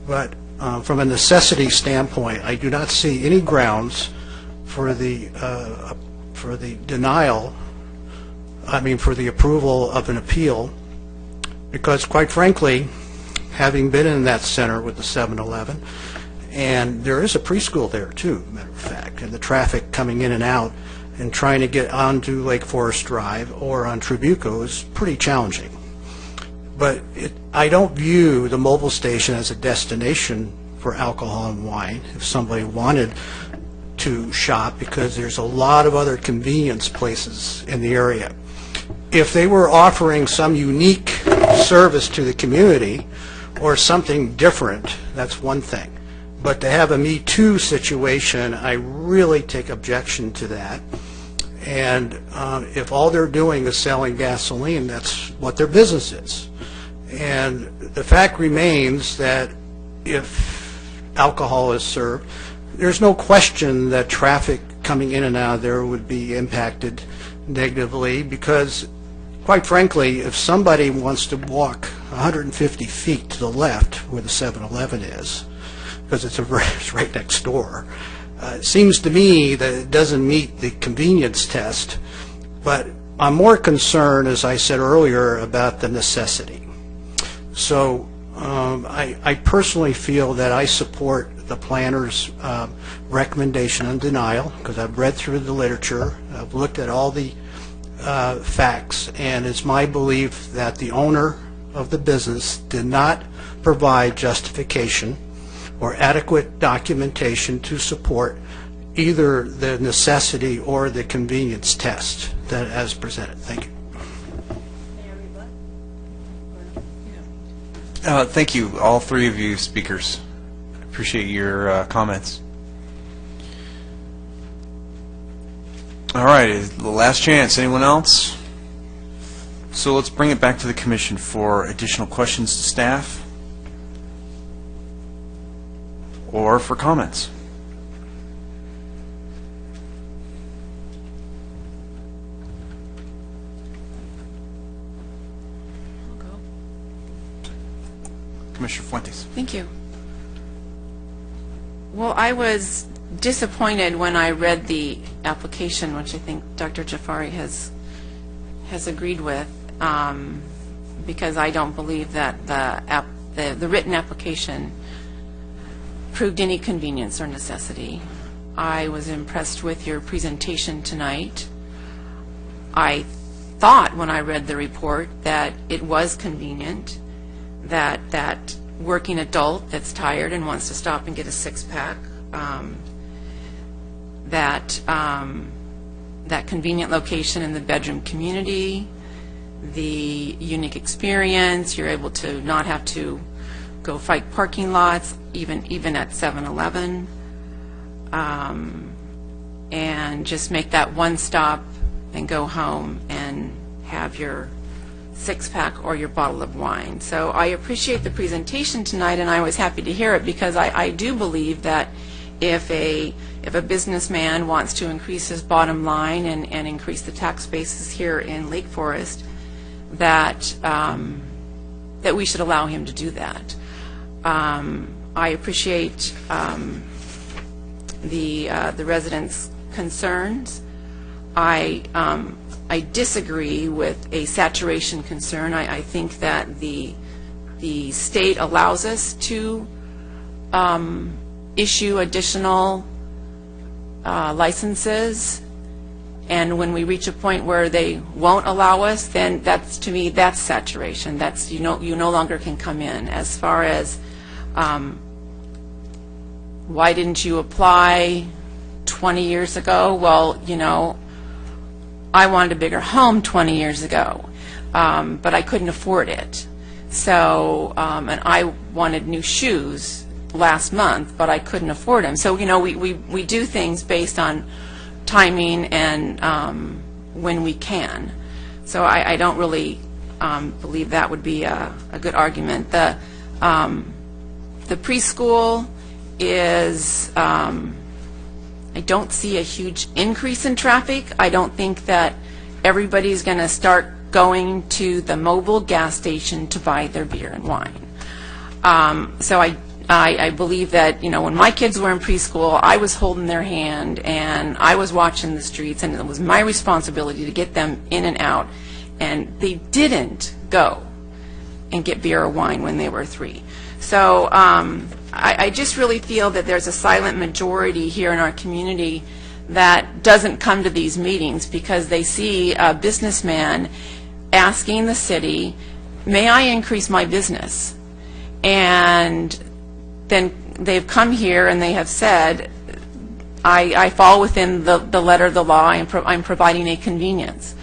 But from a necessity standpoint, I do not see any grounds for the denial, for the approval of an appeal, because quite frankly, having been in that center with the 7-Eleven, and there is a preschool there too, matter of fact, and the traffic coming in and out and trying to get onto Lake Forest Drive or on Trabuco is pretty challenging. But I don't view the mobile station as a destination for alcohol and wine if somebody wanted to shop, because there's a lot of other convenience places in the area. If they were offering some unique service to the community or something different, that's one thing. But to have a Me Too situation, I really take objection to that. And if all they're doing is selling gasoline, that's what their business is. And the fact remains that if alcohol is served, there's no question that traffic coming in and out of there would be impacted negatively, because, quite frankly, if somebody wants to walk 150 feet to the left where the 7-Eleven is, because it's right next door, it seems to me that it doesn't meet the convenience test. But I'm more concerned, as I said earlier, about the necessity. So I personally feel that I support the planner's recommendation on denial, because I've read through the literature, I've looked at all the facts, and it's my belief that the owner of the business did not provide justification or adequate documentation to support either the necessity or the convenience test that as presented. Thank you. Thank you, all three of you speakers. I appreciate your comments. All right, the last chance. Anyone else? So let's bring it back to the commission for additional questions to staff or for comments. Commissioner Fuentes. Thank you. Well, I was disappointed when I read the application, which I think Dr. Jafari has agreed with, because I don't believe that the written application proved any convenience or necessity. I was impressed with your presentation tonight. I thought when I read the report that it was convenient, that working adult that's tired and wants to stop and get a six-pack, that convenient location in the bedroom community, the unique experience, you're able to not have to go fight parking lots, even at 7-Eleven, and just make that one stop and go home and have your six-pack or your bottle of wine. So I appreciate the presentation tonight, and I was happy to hear it, because I do believe that if a businessman wants to increase his bottom line and increase the tax basis here in Lake Forest, that we should allow him to do that. I appreciate the residents' concerns. I disagree with a saturation concern. I think that the state allows us to issue additional licenses, and when we reach a point where they won't allow us, then that's, to me, that's saturation. That's, you no longer can come in. As far as why didn't you apply 20 years ago? Well, I wanted a bigger home 20 years ago, but I couldn't afford it. So, and I wanted new shoes last month, but I couldn't afford them. So, we do things based on timing and when we can. So I don't really believe that would be a good argument. The preschool is, I don't see a huge increase in traffic. I don't think that everybody's going to start going to the mobile gas station to buy their beer and wine. So I believe that, when my kids were in preschool, I was holding their hand and I was watching the streets, and it was my responsibility to get them in and out, and they didn't go and get beer or wine when they were 3. So I just really feel that there's a silent majority here in our community that doesn't come to these meetings because they see a businessman asking the city may I increase my business? And then they've come here and they have said, I fall within the letter of the law. I'm providing a convenience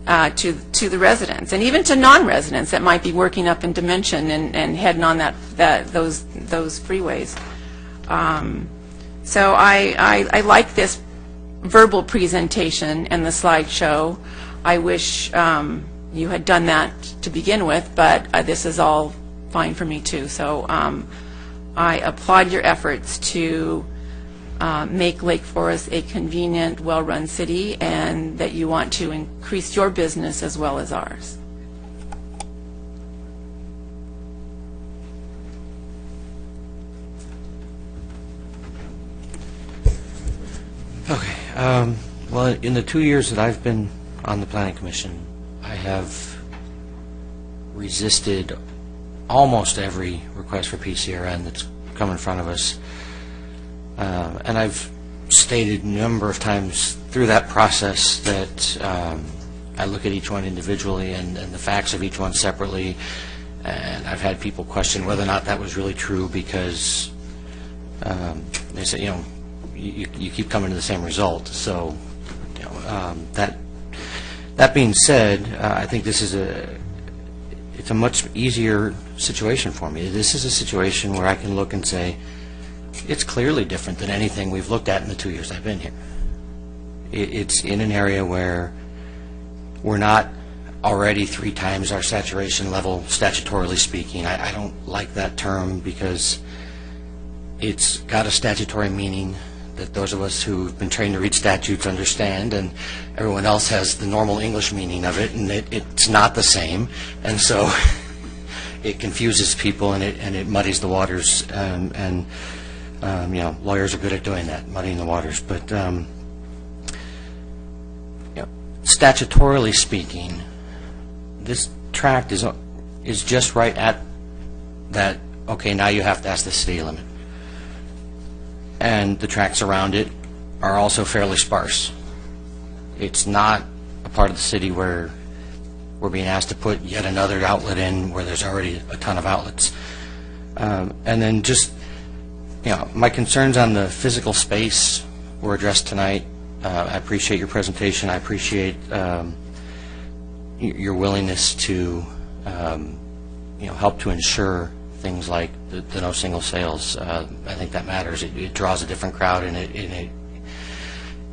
to the residents, and even to non-residents that might be working up in Dimension and heading on those freeways. So I like this verbal presentation and the slideshow. I wish you had done that to begin with, but this is all fine for me too. So I applaud your efforts to make Lake Forest a convenient, well-run city, and that you want to increase your business as well as ours. Okay. Well, in the 2 years that I've been on the Planning Commission, I have resisted almost every request for PCRN that's come in front of us. And I've stated a number of times through that process that I look at each one individually and the facts of each one separately, and I've had people question whether or not that was really true because they say, you keep coming to the same result. So, that being said, I think this is it's a much easier situation for me. This is a situation where I can look and say, it's clearly different than anything we've looked at in the 2 years I've been here. It's in an area where we're not already 3 times our saturation level, statutorily speaking. I don't like that term because it's got a statutory meaning that those of us who've been trained to read statutes understand, and everyone else has the normal English meaning of it, and it's not the same, and so it confuses people and it muddies the waters, and lawyers are good at doing that, muddying the waters. But statutorily speaking, this tract is just right at that. Okay, now you have to ask the city limit, and the tracts around it are also fairly sparse. It's not a part of the city where we're being asked to put yet another outlet in where there's already a ton of outlets, and then just. My concerns on the physical space were addressed tonight. I appreciate your presentation. I appreciate your willingness to, help to ensure things like the no single sales. I think that matters. It draws a different crowd, and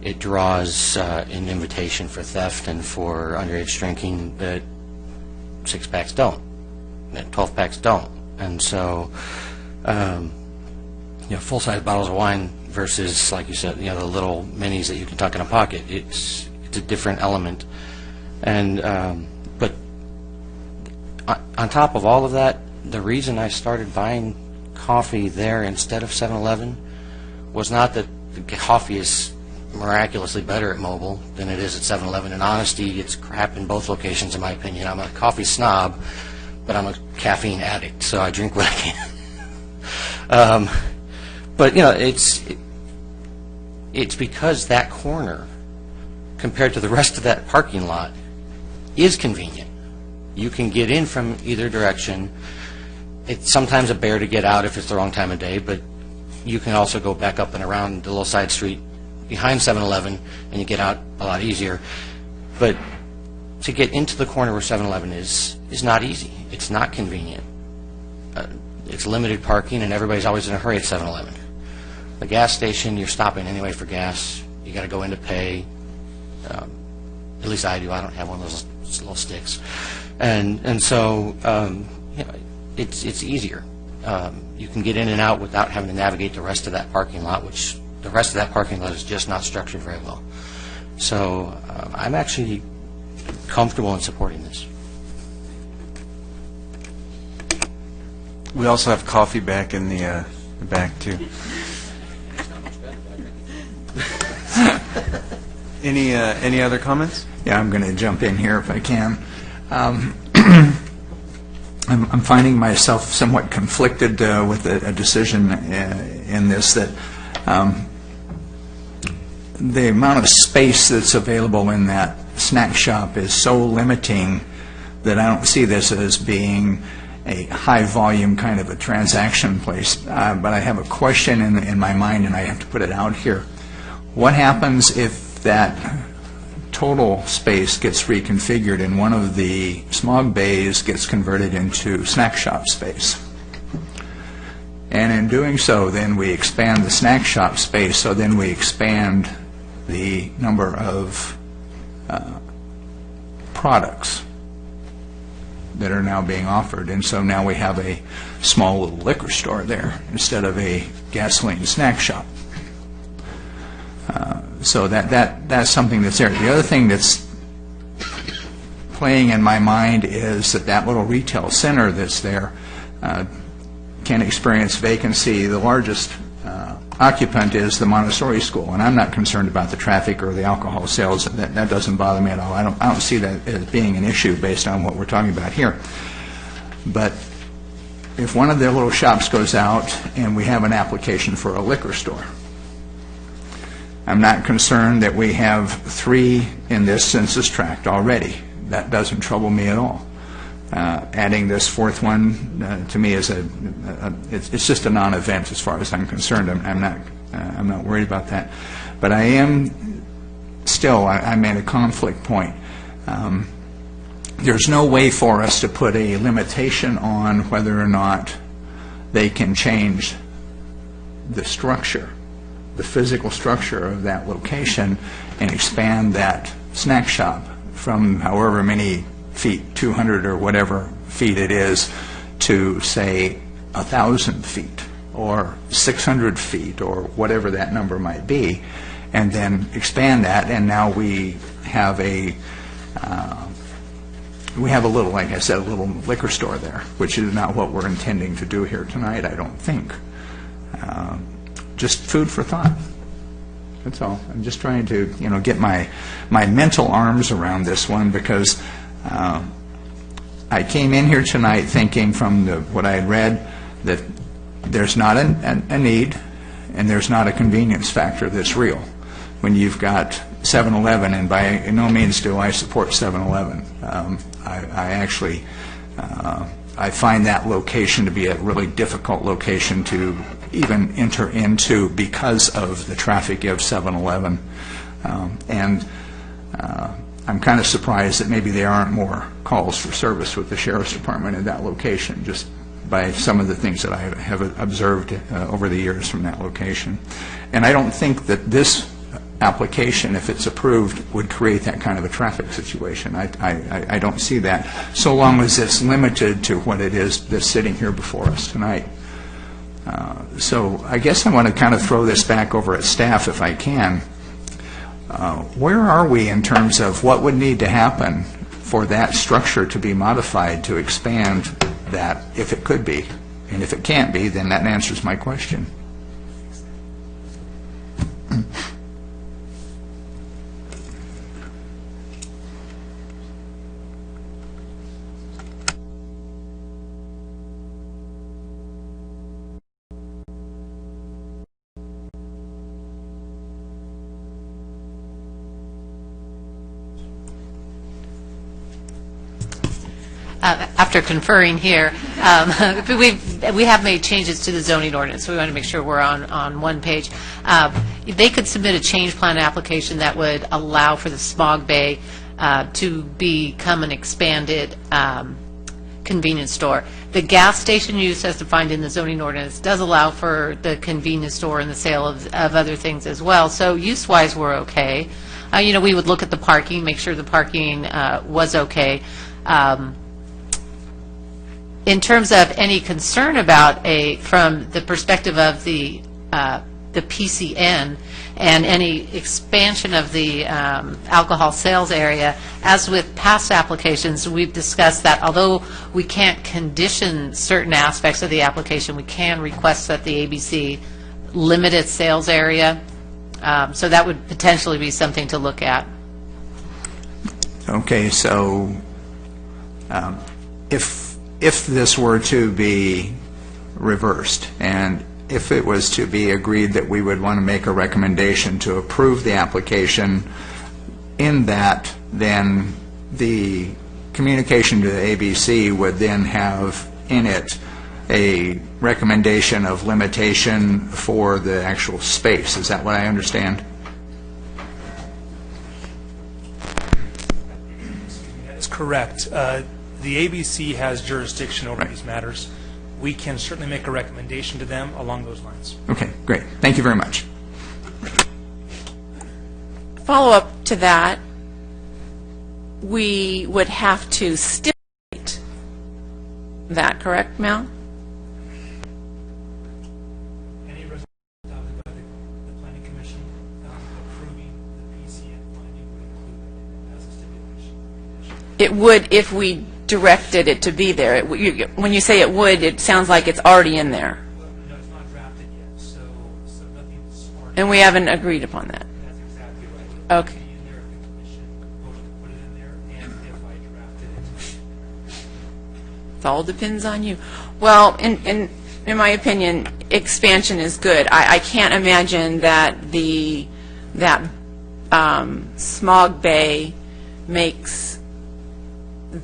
it draws an invitation for theft and for underage drinking that 6-packs don't, that 12-packs don't, and so. Full-size bottles of wine versus, like you said, the little minis that you can tuck in a pocket. It's a different element, and but on top of all of that, the reason I started buying coffee there instead of 7-Eleven was not that the coffee is miraculously better at Mobile than it is at 7-Eleven. In honesty, it's crap in both locations, in my opinion. I'm a coffee snob, but I'm a caffeine addict, so I drink what I can. But it's because that corner, compared to the rest of that parking lot, is convenient. You can get in from either direction. It's sometimes a bear to get out if it's the wrong time of day, but you can also go back up and around the little side street behind 7-Eleven, and you get out a lot easier. But to get into the corner where 7-Eleven is not easy. It's not convenient. It's limited parking, and everybody's always in a hurry at 7-Eleven. The gas station, you're stopping anyway for gas. You got to go in to pay. At least I do. I don't have one of those little sticks, and so it's easier. You can get in and out without having to navigate the rest of that parking lot, which the rest of that parking lot is just not structured very well. So I'm actually comfortable in supporting this. We also have coffee back in the back, too. Any other comments? Yeah, I'm going to jump in here if I can. I'm finding myself somewhat conflicted with a decision in this, that the amount of space that's available in that snack shop is so limiting that I don't see this as being a high-volume kind of a transaction place, but I have a question in my mind, and I have to put it out here. What happens if that total space gets reconfigured and one of the smog bays gets converted into snack shop space? And in doing so, then we expand the snack shop space, so then we expand the number of products that are now being offered. And so now we have a small little liquor store there instead of a gasoline snack shop. So that's something that's there. The other thing that's playing in my mind is that little retail center that's there can experience vacancy. The largest occupant is the Montessori school, and I'm not concerned about the traffic or the alcohol sales. That doesn't bother me at all. I don't see that as being an issue based on what we're talking about here. But if one of their little shops goes out and we have an application for a liquor store, I'm not concerned that we have 3 in this census tract already. That doesn't trouble me at all. Adding this 4th one to me is it's just a non-event as far as I'm concerned. I'm not worried about that. But I am still, I'm at a conflict point. There's no way for us to put a limitation on whether or not they can change the structure, the physical structure of that location, and expand that snack shop from however many feet, 200 or whatever feet it is, to say 1,000 feet or 600 feet or whatever that number might be, and then expand that. And now we have a little, like I said, a little liquor store there, which is not what we're intending to do here tonight, I don't think. Just food for thought. That's all. I'm just trying to, get my mental arms around this one, because I came in here tonight thinking from what I had read that there's not a need and there's not a convenience factor that's real when you've got 7-Eleven, and by no means do I support 7-Eleven. I actually I find that location to be a really difficult location to even enter into because of the traffic of 7-Eleven. And I'm kind of surprised that maybe there aren't more calls for service with the Sheriff's Department at that location, just by some of the things that I have observed over the years from that location. And I don't think that this application, if it's approved, would create that kind of a traffic situation. I don't see that, so long as it's limited to what it is that's sitting here before us tonight. So I guess I want to kind of throw this back over at staff if I can. Where are we in terms of what would need to happen for that structure to be modified to expand that, if it could be? And if it can't be, then that answers my question. After conferring here, we have made changes to the zoning ordinance, so we want to make sure we're on one page. They could submit a change plan application that would allow for the smog bay to become an expanded convenience store. The gas station use, as defined in the zoning ordinance, does allow for the convenience store and the sale of other things as well. So use-wise, we're okay. We would look at the parking, make sure the parking was okay. In terms of any concern about from the perspective of the PCN and any expansion of the alcohol sales area, as with past applications, we've discussed that although we can't condition certain aspects of the application, we can request that the ABC limit its sales area. So that would potentially be something to look at. Okay, so if this were to be reversed, and if it was to be agreed that we would want to make a recommendation to approve the application, in that then the communication to the ABC would then have in it a recommendation of limitation for the actual space. Is that what I understand? That's correct. The ABC has jurisdiction over these matters. We can certainly make a recommendation to them along those lines. Okay, great. Thank you very much. Follow-up to that, we would have to stipulate that, correct, Mel? Any resolution adopted by the Planning Commission approving the PCN finding would include that as a stipulation. It would if we directed it to be there. When you say it would, it sounds like it's already in there. No, it's not drafted yet, so nothing's already. And we haven't agreed upon that. That's exactly right. Okay. It would be in there if the commission voted to put it in there, and if I drafted it. It all depends on you. Well, in my opinion, expansion is good. I can't imagine that that smog bay makes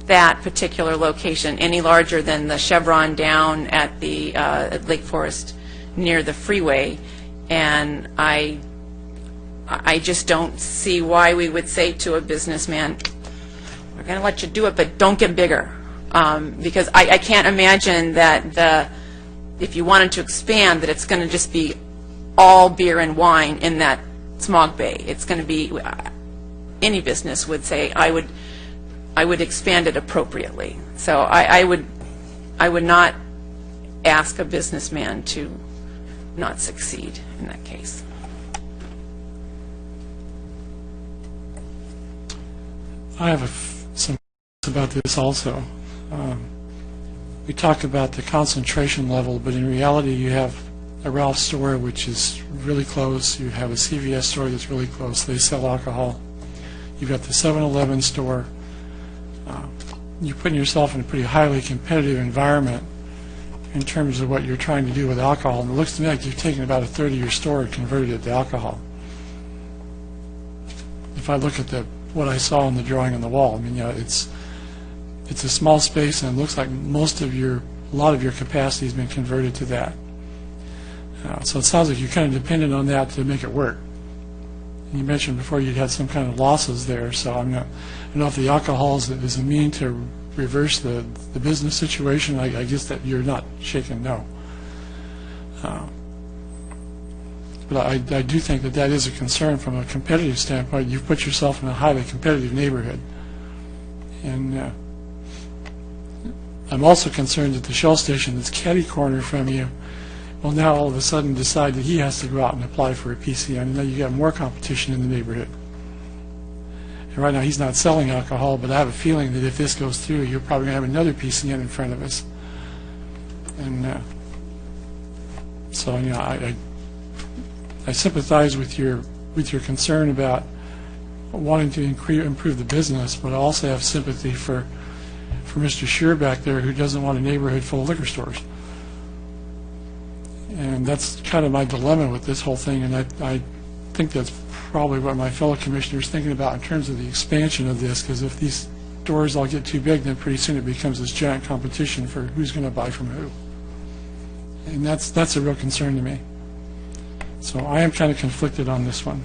that particular location any larger than the chevron down at the at Lake Forest near the freeway, and I just don't see why we would say to a businessman, we're going to let you do it, but don't get bigger. Because I can't imagine that if you wanted to expand, that it's going to just be all beer and wine in that smog bay. It's going to be, any business would say, I would expand it appropriately. So I would not ask a businessman to not succeed in that case. I have some about this also. We talked about the concentration level, but in reality you have a Ralph's store which is really close. You have a CVS store that's really close. They sell alcohol. You've got the 7-Eleven store. You're putting yourself in a pretty highly competitive environment in terms of what you're trying to do with alcohol. And it looks to me like you've taken about a third of your store and converted it to alcohol. If I look at what I saw on the drawing on the wall, I mean, it's a small space, and it looks like a lot of your capacity has been converted to that. So it sounds like you're kind of dependent on that to make it work. And you mentioned before you'd had some kind of losses there, so I don't know if the alcohol is a mean to reverse the business situation. I guess that you're not shaking no. But I do think that is a concern from a competitive standpoint. You've put yourself in a highly competitive neighborhood. And I'm also concerned that the Shell station that's catty corner from you will now all of a sudden decide that he has to go out and apply for a PCN, and now you've got more competition in the neighborhood. And right now he's not selling alcohol, but I have a feeling that if this goes through, you're probably going to have another PCN in front of us. And so, I sympathize with your concern about wanting to improve the business, but I also have sympathy for Mr. Scheer back there, who doesn't want a neighborhood full of liquor stores. And that's kind of my dilemma with this whole thing, and I think that's probably what my fellow commissioners are thinking about in terms of the expansion of this, because if these stores all get too big, then pretty soon it becomes this giant competition for who's going to buy from who. And that's a real concern to me. So I am kind of conflicted on this one.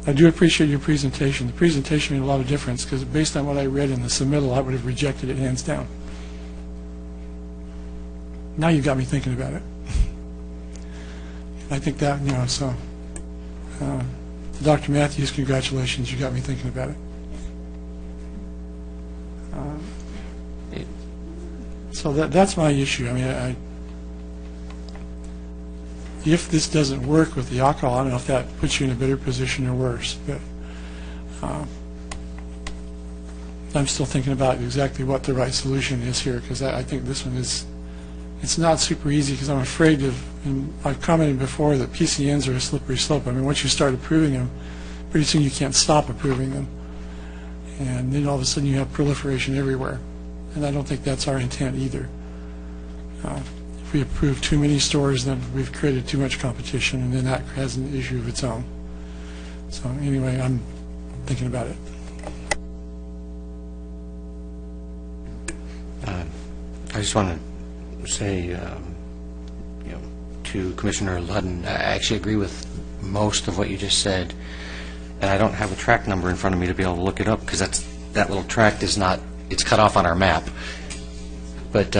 I do appreciate your presentation. The presentation made a lot of difference, because based on what I read in the submittal, I would have rejected it hands down. Now you've got me thinking about it. I think that, so Dr. Matthews, congratulations, you got me thinking about it. So that's my issue. I mean, if this doesn't work with the alcohol, I don't know if that puts you in a better position or worse, but I'm still thinking about exactly what the right solution is here, because I think this one it's not super easy, because I'm afraid and I've commented before that PCNs are a slippery slope. I mean, once you start approving them, pretty soon you can't stop approving them. And then all of a sudden you have proliferation everywhere. And I don't think that's our intent either. If we approve too many stores, then we've created too much competition, and then that has an issue of its own. So anyway, I'm thinking about it. I just want to say, to Commissioner Ludden, I actually agree with most of what you just said, and I don't have a tract number in front of me to be able to look it up, because that little tract is not, it's cut off on our map. But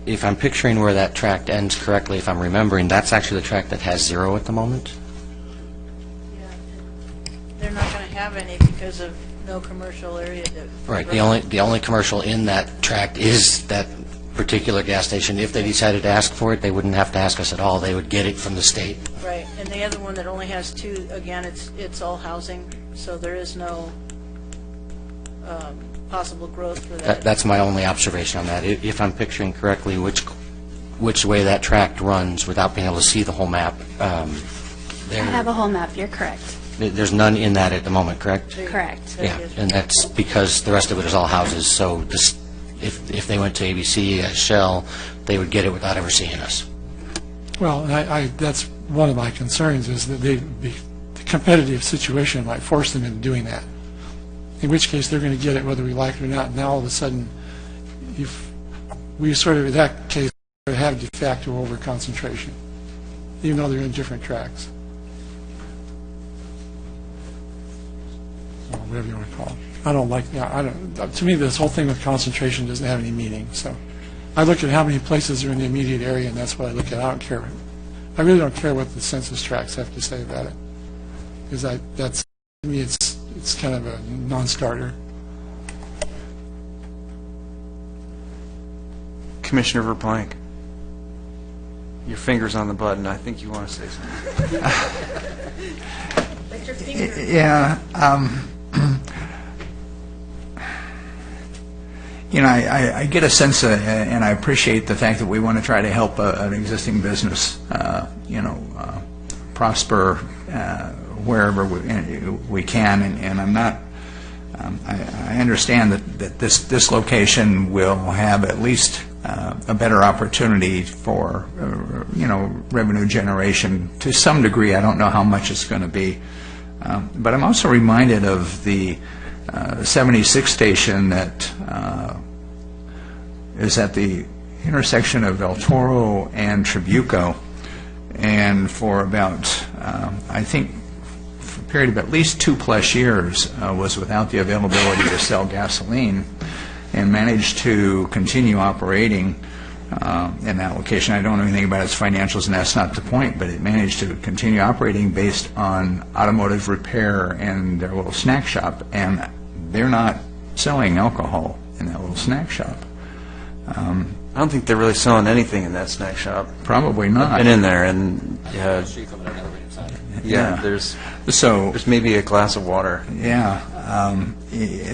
if I'm picturing where that tract ends correctly, if I'm remembering, that's actually the tract that has 0 at the moment? They're not going to have any because of no commercial area. Right, the only commercial in that tract is that particular gas station. If they decided to ask for it, they wouldn't have to ask us at all. They would get it from the state. Right, and the other one that only has 2, again, it's all housing, so there is no possible growth for that. That's my only observation on that. If I'm picturing correctly which way that tract runs without being able to see the whole map, I have a whole map, you're correct. there's none in that at the moment, correct? Correct. Yeah, and that's because the rest of it is all houses, so this, if they went to ABC, Shell, they would get it without ever seeing us. Well, and that's one of my concerns, is that the competitive situation might force them into doing that, in which case they're going to get it whether we like it or not. Now all of a sudden, we sort of, in that case, have de facto overconcentration, even though they're in different tracks. Or whatever you want to call it. I don't like, to me, this whole thing with concentration doesn't have any meaning. So I look at how many places are in the immediate area, and that's what I look at. I don't care. I really don't care what the census tracts have to say about it, because that's, to me, it's kind of a non-starter. Commissioner Verplank, your finger's on the button. I think you want to say something. Put your finger. Yeah. I get a sense, and I appreciate the fact that we want to try to help an existing business, prosper wherever we can, and I'm not. I understand that this location will have at least a better opportunity for revenue generation to some degree. I don't know how much it's going to be, but I'm also reminded of the 76 station that is at the intersection of El Toro and Trabuco, and for about I think for a period of at least 2+ years was without the availability to sell gasoline, and managed to continue operating in that location. I don't know anything about its financials, and that's not the point, but it managed to continue operating based on automotive repair and their little snack shop, and they're not selling alcohol in that little snack shop. I don't think they're really selling anything in that snack shop. Probably not. I've been in there, and there's maybe a glass of water. Yeah.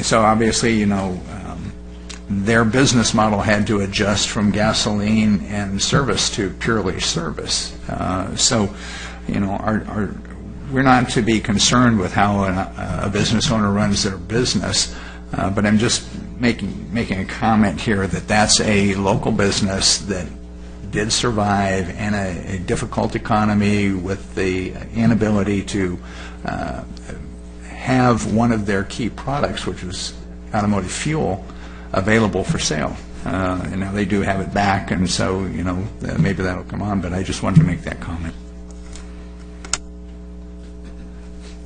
So obviously, their business model had to adjust from gasoline and service to purely service. We're not to be concerned with how a business owner runs their business, but I'm just making a comment here that that's a local business that did survive in a difficult economy with the inability to have one of their key products, which was automotive fuel, available for sale. And now they do have it back, and so, maybe that'll come on, but I just wanted to make that comment.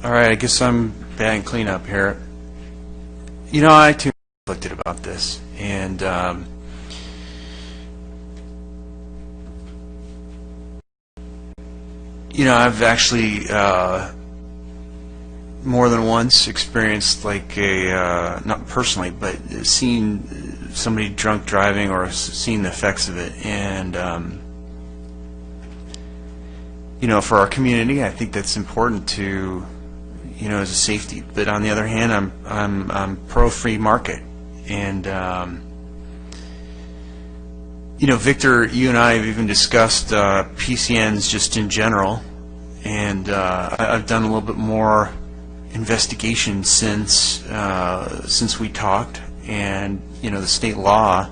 All right, I guess I'm batting cleanup here. I too conflicted about this, and I've actually more than once experienced not personally, but seen somebody drunk driving or seen the effects of it, and for our community, I think that's important to. As a safety. But on the other hand, I'm pro free market, and Victor, you and I have even discussed PCNs just in general, and I've done a little bit more investigation since we talked, and the state law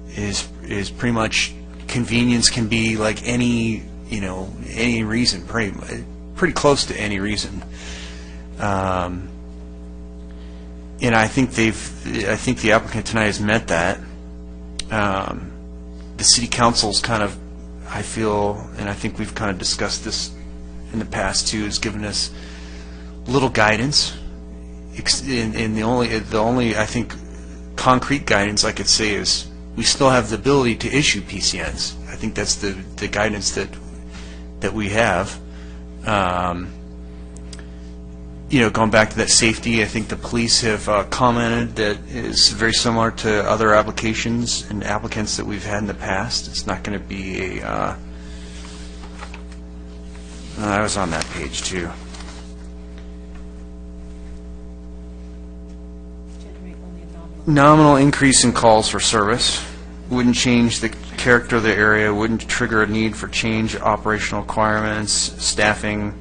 is pretty much convenience can be like any reason, pretty close to any reason. And I think the applicant tonight has met that. The city council's kind of, I feel, and I think we've kind of discussed this in the past too, has given us little guidance. And the only I think concrete guidance I could say is we still have the ability to issue PCNs. I think that's the guidance that we have. Going back to that safety, I think the police have commented that is very similar to other applications and applicants that we've had in the past. It's not going to be a. I was on that page too. Nominal increase in calls for service wouldn't change the character of the area, wouldn't trigger a need for change operational requirements, staffing,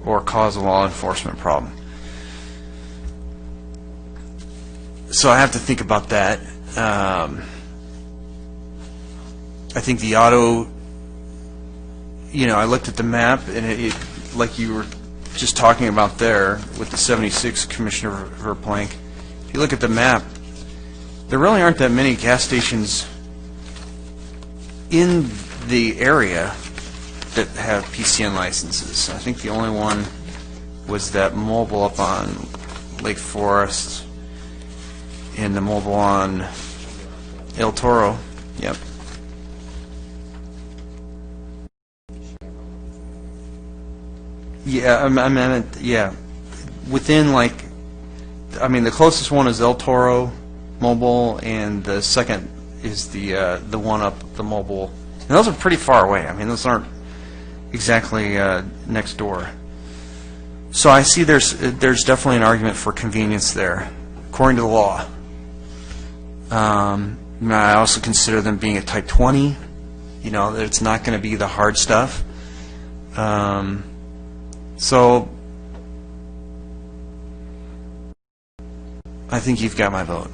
or cause a law enforcement problem. So I have to think about that. I think the auto, I looked at the map, and it like you were just talking about there with the 76, Commissioner Verplank, if you look at the map, there really aren't that many gas stations in the area that have PCN licenses. I think the only one was that mobile up on Lake Forest and the mobile on El Toro. Yep. Yeah, I meant, yeah. Within the closest one is El Toro mobile, and the second is the one up the mobile. And those are pretty far away. I mean, those aren't exactly next door. So I see there's definitely an argument for convenience there, according to the law. I also consider them being a Type 20. That it's not going to be the hard stuff. So I think you've got my vote.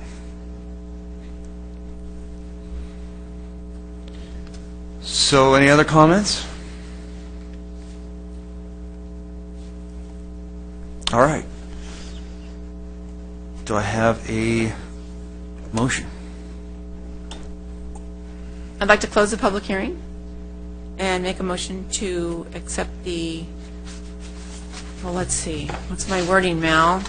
So any other comments? All right. Do I have a motion? I'd like to close the public hearing and make a motion to accept the, well, let's see, what's my wording, Mal?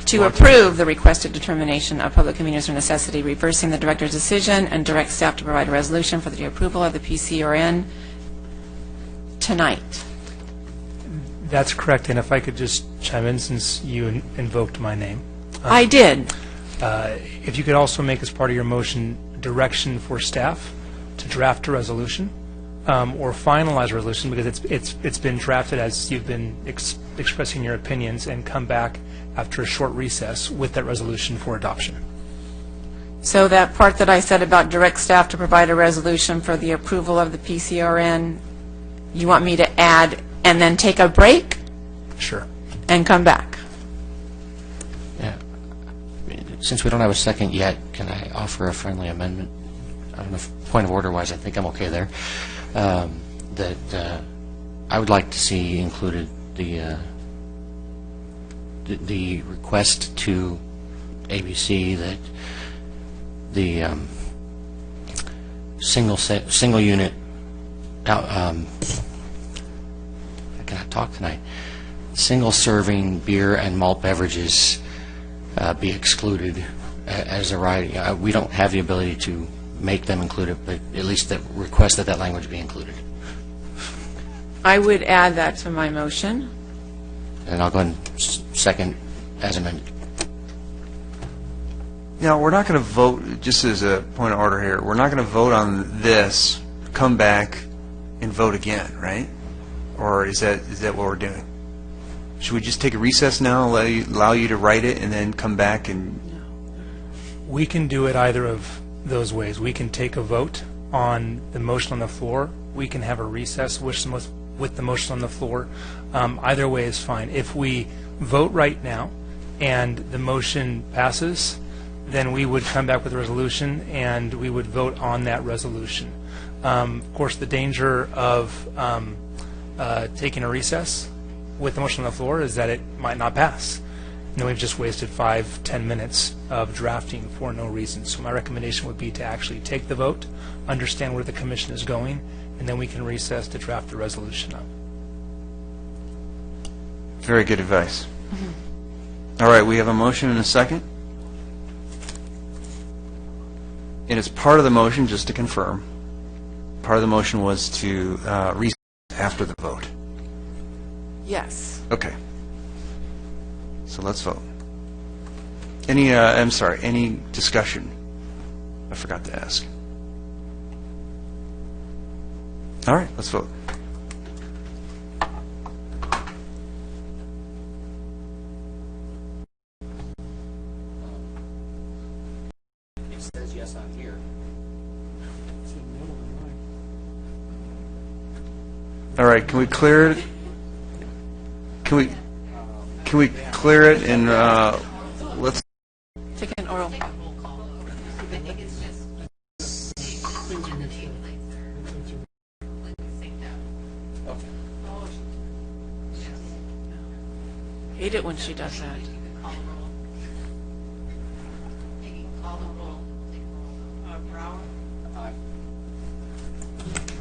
To approve the requested determination of public convenience or necessity, reversing the director's decision, and direct staff to provide a resolution for the approval of the PCRN tonight. That's correct, and if I could just chime in since you invoked my name. I did. If you could also make as part of your motion direction for staff to draft a resolution or finalize a resolution, because it's been drafted as you've been expressing your opinions, and come back after a short recess with that resolution for adoption. So that part that I said about direct staff to provide a resolution for the approval of the PCRN, you want me to add and then take a break? Sure. And come back? Yeah. Since we don't have a second yet, can I offer a friendly amendment? I don't know if point of order-wise, I think I'm okay there. That I would like to see included the request to ABC that the single unit I cannot talk tonight. Single serving beer and malt beverages be excluded as a right. We don't have the ability to make them included, but at least that request that language be included. I would add that to my motion. And I'll go ahead and second as amended. Now, we're not going to vote, just as a point of order here, we're not going to vote on this, come back, and vote again, right? Or is that what we're doing? Should we just take a recess now, allow you to write it, and then come back and... We can do it either of those ways. We can take a vote on the motion on the floor. We can have a recess with the motion on the floor. Either way is fine. If we vote right now and the motion passes, then we would come back with a resolution and we would vote on that resolution. Of course, the danger of taking a recess with the motion on the floor is that it might not pass. And then we've just wasted 5-10 minutes of drafting for no reason. So my recommendation would be to actually take the vote, understand where the commission is going, and then we can recess to draft the resolution up. Very good advice. All right, we have a motion and a second. And as part of the motion, just to confirm, part of the motion was to recess after the vote. Yes. Okay. So let's vote. Any discussion? I forgot to ask. All right, let's vote. It says yes on here. All right, can we clear it? Can we clear it and let's Take an oral. Hate it when she does that.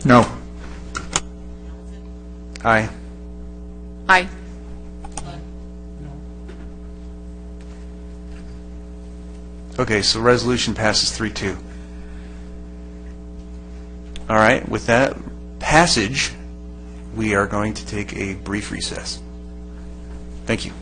No. aye. Aye. Okay, so resolution passes 3-2. All right, with that passage, we are going to take a brief recess. Thank you.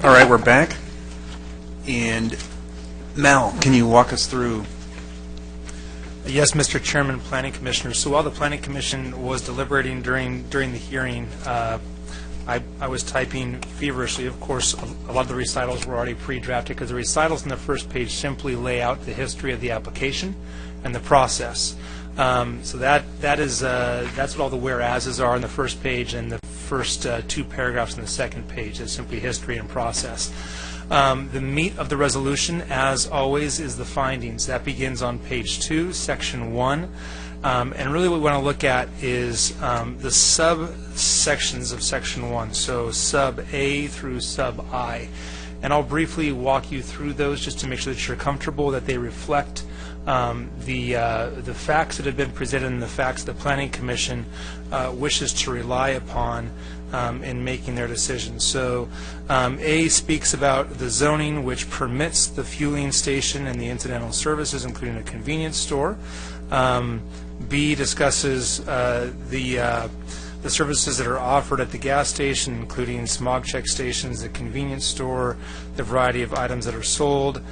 All right, we're back. And Mal, can you walk us through? Yes, Mr. Chairman, Planning Commissioners. So while the Planning Commission was deliberating during the hearing, I was typing feverishly. Of course, a lot of the recitals were already pre-drafted because the recitals on the first page simply lay out the history of the application and the process. So that's what all the whereases are on the first page, and the first two paragraphs on the second page is simply history and process. The meat of the resolution, as always, is the findings. That begins on page 2, section 1. And really what we want to look at is the subsections of section 1, so sub A through sub I. And I'll briefly walk you through those just to make sure that you're comfortable that they reflect the facts that have been presented and the facts the Planning Commission wishes to rely upon in making their decisions. So A speaks about the zoning which permits the fueling station and the incidental services, including a convenience store. B discusses the services that are offered at the gas station, including smog check stations, the convenience store, the variety of items that are sold.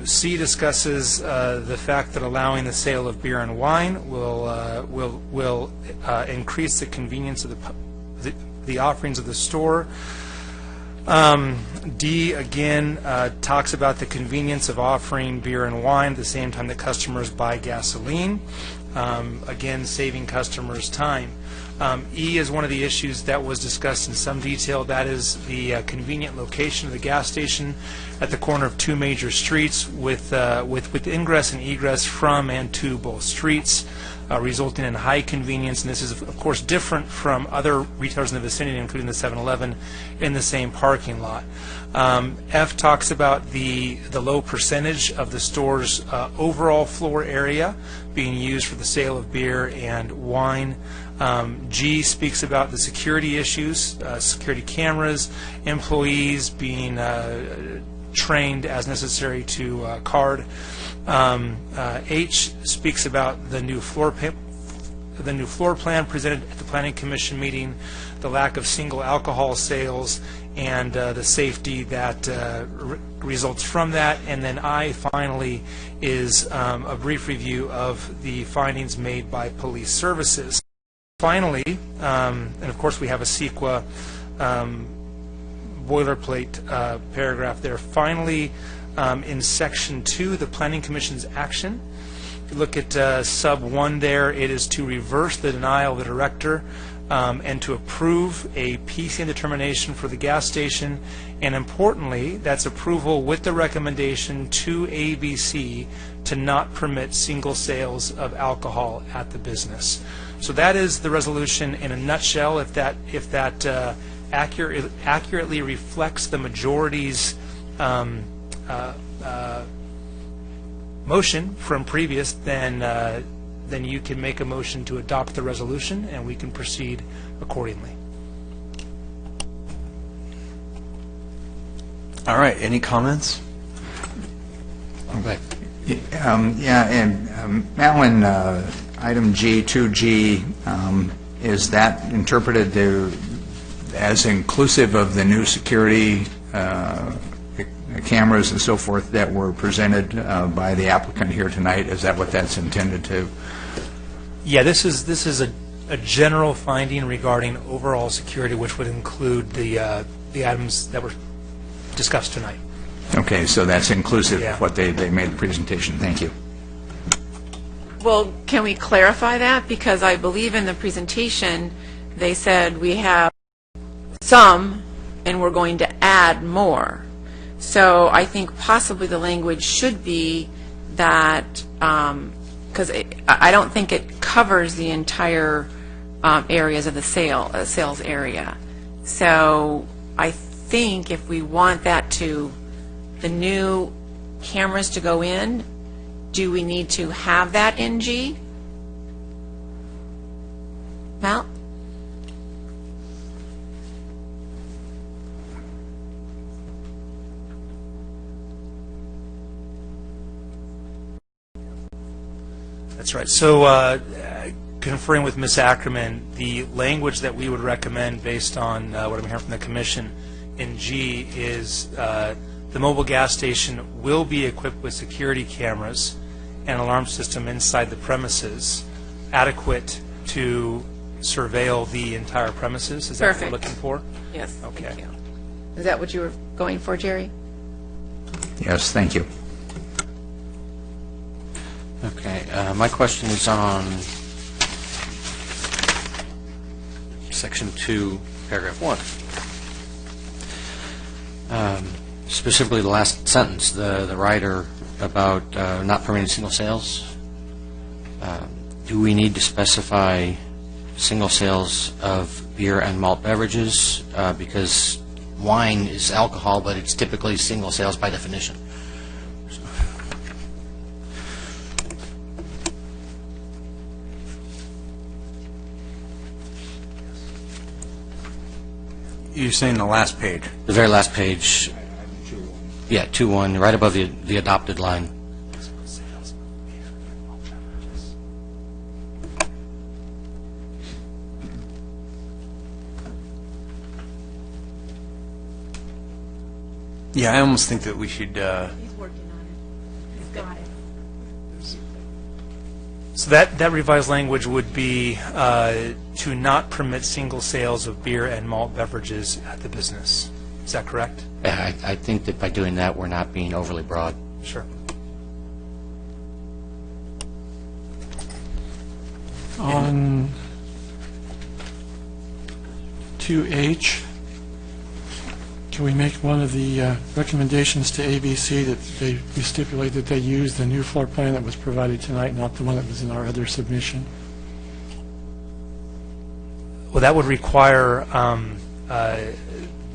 C discusses the fact that allowing the sale of beer and wine will increase the convenience of the offerings of the store. D, again, talks about the convenience of offering beer and wine at the same time that customers buy gasoline, again, saving customers time. E is one of the issues that was discussed in some detail. That is the convenient location of the gas station at the corner of two major streets with ingress and egress from and to both streets, resulting in high convenience. And this is, of course, different from other retailers in the vicinity, including the 7-Eleven, in the same parking lot. F talks about the low percentage of the store's overall floor area being used for the sale of beer and wine. G speaks about the security issues, security cameras, employees being trained as necessary to card. H speaks about the new floor plan presented at the Planning Commission meeting, the lack of single alcohol sales, and the safety that results from that. And then I, finally, is a brief review of the findings made by police services. Finally, and of course we have a CEQA boilerplate paragraph there. Finally, in section 2, the Planning Commission's action. If you look at sub 1 there, it is to reverse the denial of the director and to approve a PCN determination for the gas station, and importantly, that's approval with the recommendation to ABC to not permit single sales of alcohol at the business. So that is the resolution in a nutshell. If that accurately reflects the majority's motion from previous, then you can make a motion to adopt the resolution, and we can proceed accordingly. All right, any comments? Okay. Yeah, and Madeline, item G, 2G, is that interpreted as inclusive of the new security cameras and so forth that were presented by the applicant here tonight? Is that what that's intended to? Yeah, this is a general finding regarding overall security, which would include the items that were discussed tonight. Okay, so that's inclusive Yeah. of what they made the presentation. Thank you. Well, can we clarify that? Because I believe in the presentation, they said we have some, and we're going to add more. So I think possibly the language should be that, because I don't think it covers the entire areas of the sales area. So I think if we want that the new cameras to go in, do we need to have that in G? Mal? That's right. So conferring with Ms. Ackerman, the language that we would recommend based on what I'm hearing from the Commission in G is the mobile gas station will be equipped with security cameras and alarm system inside the premises, adequate to surveil the entire premises? Is that what we're Perfect. looking for? Yes. Okay. Thank you. Is that what you were going for, Jerry? Yes, thank you. Okay, my question is on Section 2, Paragraph 1. Specifically, the last sentence, the writer about not permitting single sales. Do we need to specify single sales of beer and malt beverages? Because wine is alcohol, but it's typically single sales by definition. You're saying the last page. The very last page, yeah, 2.1, right above the adopted line. Yeah, I almost think that we should, He's working on it. He's got it. So that revised language would be to not permit single sales of beer and malt beverages at the business. Is that correct? Yeah, I think that by doing that, we're not being overly broad. Sure. On 2H, can we make one of the recommendations to ABC that we stipulate that they use the new floor plan that was provided tonight, not the one that was in our other submission? Well, that would require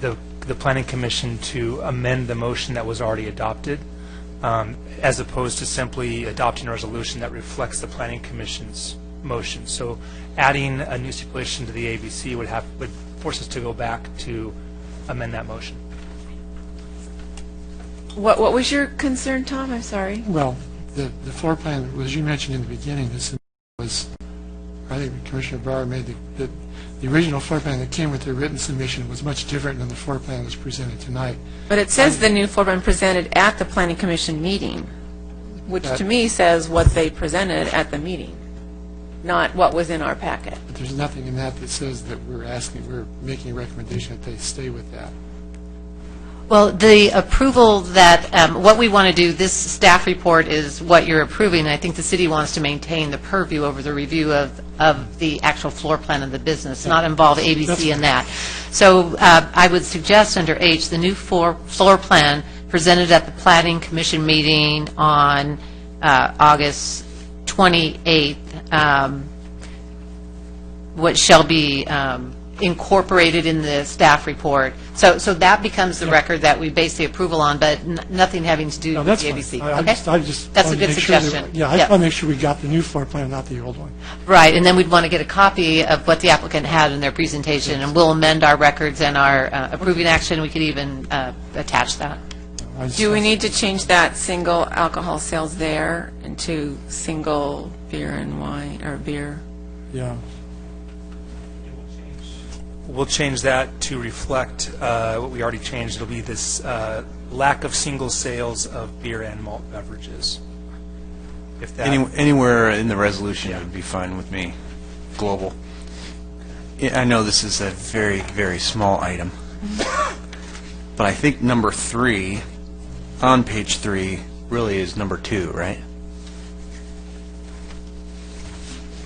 the Planning Commission to amend the motion that was already adopted, as opposed to simply adopting a resolution that reflects the Planning Commission's motion. So adding a new stipulation to the ABC would force us to go back to amend that motion. What was your concern, Tom? I'm sorry. Well, the floor plan, as you mentioned in the beginning, this was, I think Commissioner Bauer made the original floor plan that came with the written submission was much different than the floor plan that was presented tonight. But it says the new floor plan presented at the Planning Commission meeting, which to me says what they presented at the meeting, not what was in our packet. But there's nothing in that that says that we're making a recommendation that they stay with that. Well, the approval that, what we want to do, this staff report is what you're approving. I think the city wants to maintain the purview over the review of the actual floor plan of the business, not involve ABC in that. So I would suggest under H, the new floor plan presented at the Planning Commission meeting on August 28th, what shall be incorporated in the staff report. So that becomes the record that we base the approval on, but nothing having to do No, with that's the fine. ABC. I Okay? just That's a wanted to good make sure that- suggestion. Yeah, I just want to make sure we got the new floor plan, not the old one. Right, and then we'd want to get a copy of what the applicant had in their presentation, and we'll amend our records and our approving action. We could even attach that. Do we need to change that single alcohol sales there into single beer and wine, or beer? Yeah. We'll change that to reflect what we already changed. It'll be this lack of single sales of beer and malt beverages. If that, anywhere in the resolution would be fine with me. Global. I know this is a very, very small item, but I think number 3 on page 3 really is number 2, right?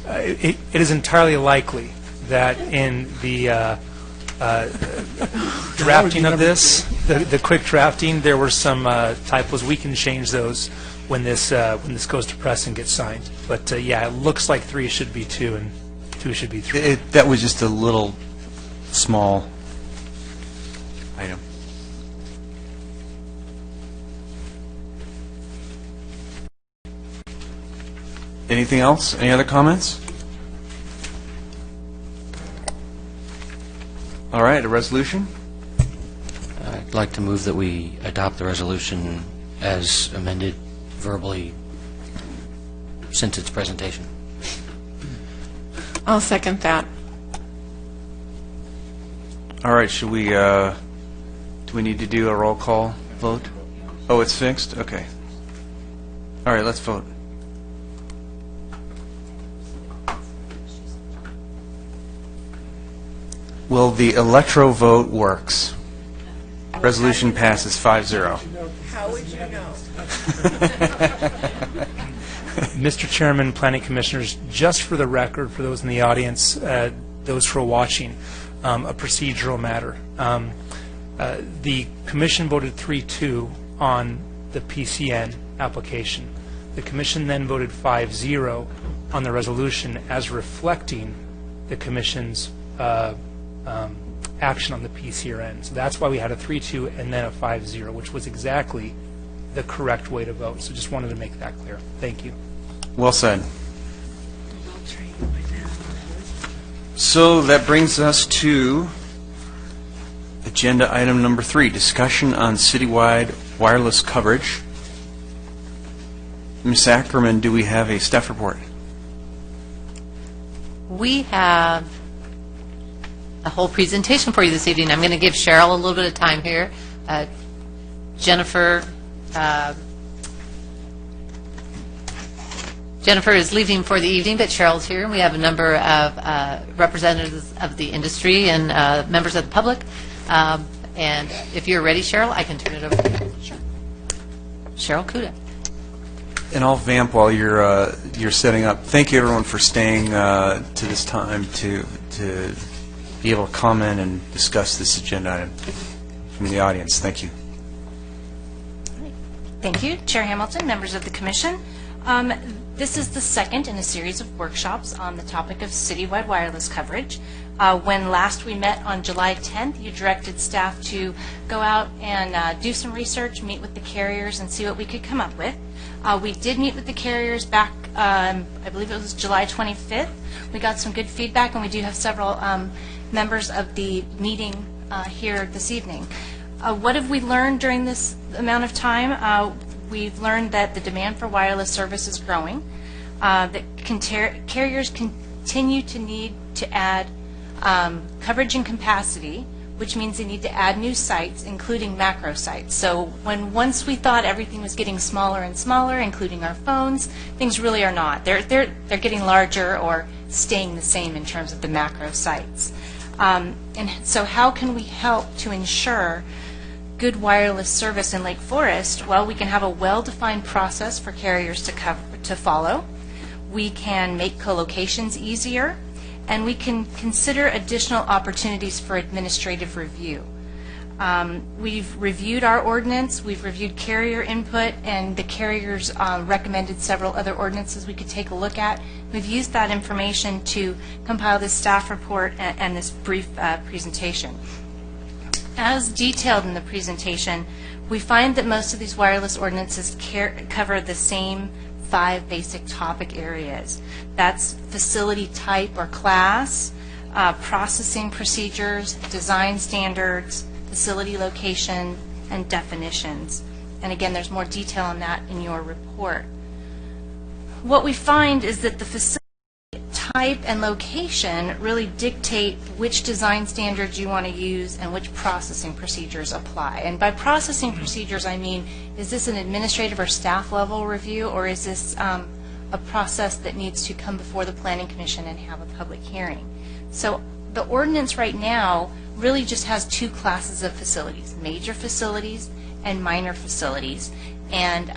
it is entirely likely that in the drafting of this, the quick drafting, there were some typos. We can change those when this goes to press and gets signed. But yeah, it looks like 3 should be 2 and 2 should be 3. That was just a little small item. Anything else? Any other comments? All right, a resolution? I'd like to move that we adopt the resolution as amended verbally since its presentation. I'll second that. All right, should we we need to do a roll call vote? Oh, it's fixed? Okay. All right, let's vote. Well, the electro vote works. Resolution passes 5-0. Mr. Chairman, Planning Commissioners, just for the record, for those in the audience, those who are watching, a procedural matter. The Commission voted 3-2 on the PCN application. The Commission then voted 5-0 on the resolution as reflecting the Commission's action on the PCRN. So that's why we had a 3-2 and then a 5-0, which was exactly the correct way to vote. So just wanted to make that clear. Thank you. Well said. So that brings us to agenda item number 3, discussion on citywide wireless coverage. Ms. Ackerman, do we have a staff report? We have a whole presentation for you this evening. I'm going to give Cheryl a little bit of time here. Jennifer is leaving for the evening, but Cheryl's here, and we have a number of representatives of the industry and members of the public. And if you're ready, Cheryl, I can turn it over to you. Sure. Cheryl Kuda. And I'll vamp while you're setting up. Thank you, everyone, for staying to this time to be able to comment and discuss this agenda item from the audience. Thank you. Thank you, Chair Hamilton, members of the Commission. This is the second in a series of workshops on the topic of citywide wireless coverage. When last we met on July 10th, you directed staff to go out and do some research, meet with the carriers, and see what we could come up with. We did meet with the carriers back, I believe it was July 25th. We got some good feedback, and we do have several members of the meeting here this evening. What have we learned during this amount of time? We've learned that the demand for wireless service is growing, that carriers continue to need to add coverage and capacity, which means they need to add new sites, including macro sites. So once we thought everything was getting smaller and smaller, including our phones, things really are not. They're getting larger or staying the same in terms of the macro sites. And so how can we help to ensure good wireless service in Lake Forest? Well, we can have a well-defined process for carriers to follow. We can make co-locations easier, and we can consider additional opportunities for administrative review. We've reviewed our ordinance, we've reviewed carrier input, and the carriers recommended several other ordinances we could take a look at. We've used that information to compile this staff report and this brief presentation. As detailed in the presentation, we find that most of these wireless ordinances cover the same 5 basic topic areas. That's facility type or class, processing procedures, design standards, facility location, and definitions. And again, there's more detail on that in your report. What we find is that the facility type and location really dictate which design standards you want to use and which processing procedures apply. And by processing procedures, I mean, is this an administrative or staff level review, or is this a process that needs to come before the Planning Commission and have a public hearing? So the ordinance right now really just has 2 classes of facilities, major facilities and minor facilities. And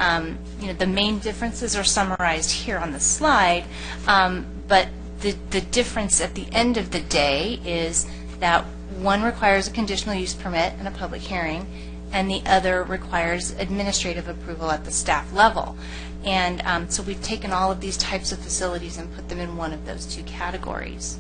the main differences are summarized here on the slide, but the difference at the end of the day is that one requires a conditional use permit and a public hearing, and the other requires administrative approval at the staff level. And so we've taken all of these types of facilities and put them in one of those 2 categories.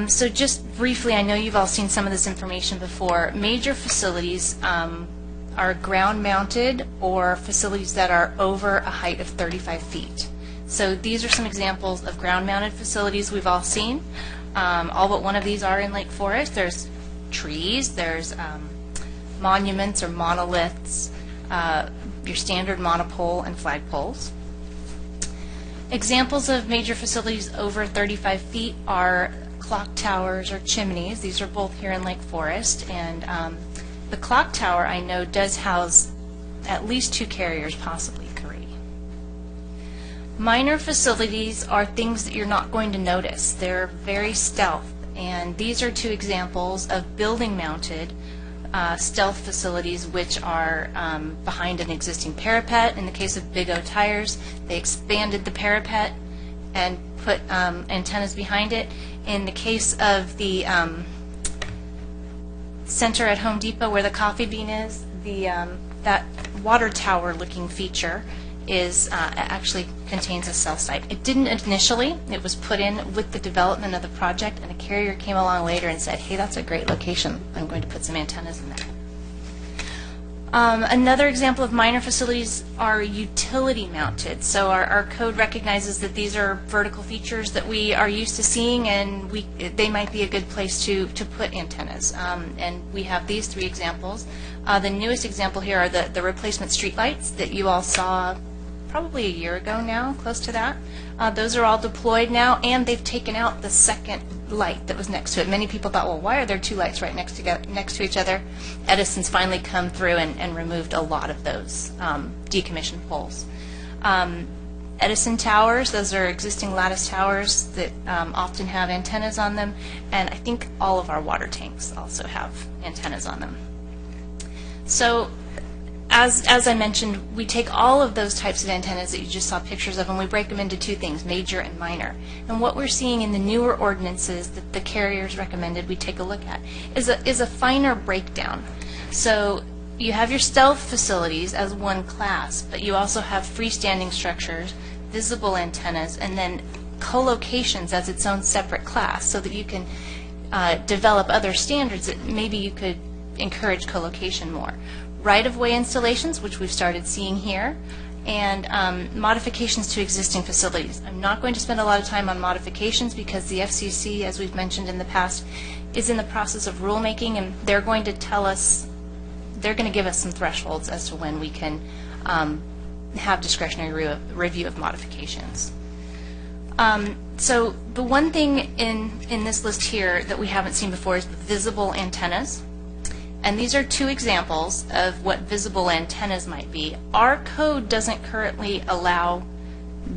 So just briefly, I know you've all seen some of this information before. Major facilities are ground-mounted or facilities that are over a height of 35 feet. So these are some examples of ground-mounted facilities we've all seen. All but one of these are in Lake Forest. There's trees, there's monuments or monoliths, your standard monopole and flagpoles. Examples of major facilities over 35 feet are clock towers or chimneys. These are both here in Lake Forest, and The clock tower, I know, does house at least 2 carriers, possibly 3. Minor facilities are things that you're not going to notice. They're very stealth, and these are 2 examples of building-mounted stealth facilities, which are behind an existing parapet. In the case of Big O Tires, they expanded the parapet and put antennas behind it. In the case of the center at Home Depot, where the Coffee Bean is, that water tower-looking feature actually contains a cell site. It didn't initially. It was put in with the development of the project, and a carrier came along later and said, hey, that's a great location. I'm going to put some antennas in there. Another example of minor facilities are utility mounted. So our code recognizes that these are vertical features that we are used to seeing, and they might be a good place to put antennas. And we have these 3 examples. The newest example here are the replacement streetlights that you all saw probably a year ago now, close to that. Those are all deployed now, and they've taken out the second light that was next to it. Many people thought, well, why are there 2 lights right next to each other? Edison's finally come through and removed a lot of those decommissioned poles. Edison towers, those are existing lattice towers that often have antennas on them, and I think all of our water tanks also have antennas on them. So as I mentioned, we take all of those types of antennas that you just saw pictures of, and we break them into 2 things, major and minor. And what we're seeing in the newer ordinances that the carriers recommended we take a look at is a finer breakdown. So you have your stealth facilities as one class, but you also have freestanding structures, visible antennas, and then co-locations as its own separate class, so that you can develop other standards that maybe you could encourage co-location more. Right-of-way installations, which we've started seeing here, and modifications to existing facilities. I'm not going to spend a lot of time on modifications because the FCC, as we've mentioned in the past, is in the process of rulemaking, and they're going to tell us, they're going to give us some thresholds as to when we can have discretionary review of modifications. So the one thing in this list here that we haven't seen before is the visible antennas. And these are 2 examples of what visible antennas might be. Our code doesn't currently allow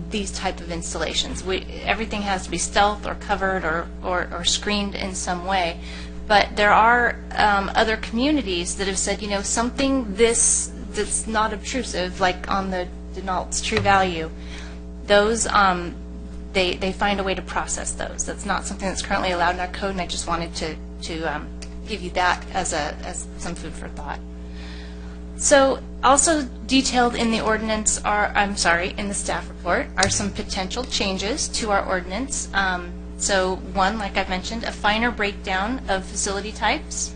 these type of installations. Everything has to be stealth or covered or screened in some way. But there are other communities that have said, you know, something that's not obtrusive, like on the denotes true value, those they find a way to process those. That's not something that's currently allowed in our code, and I just wanted to give you that as some food for thought. So also detailed in the ordinance in the staff report are some potential changes to our ordinance. So one, like I've mentioned, a finer breakdown of facility types,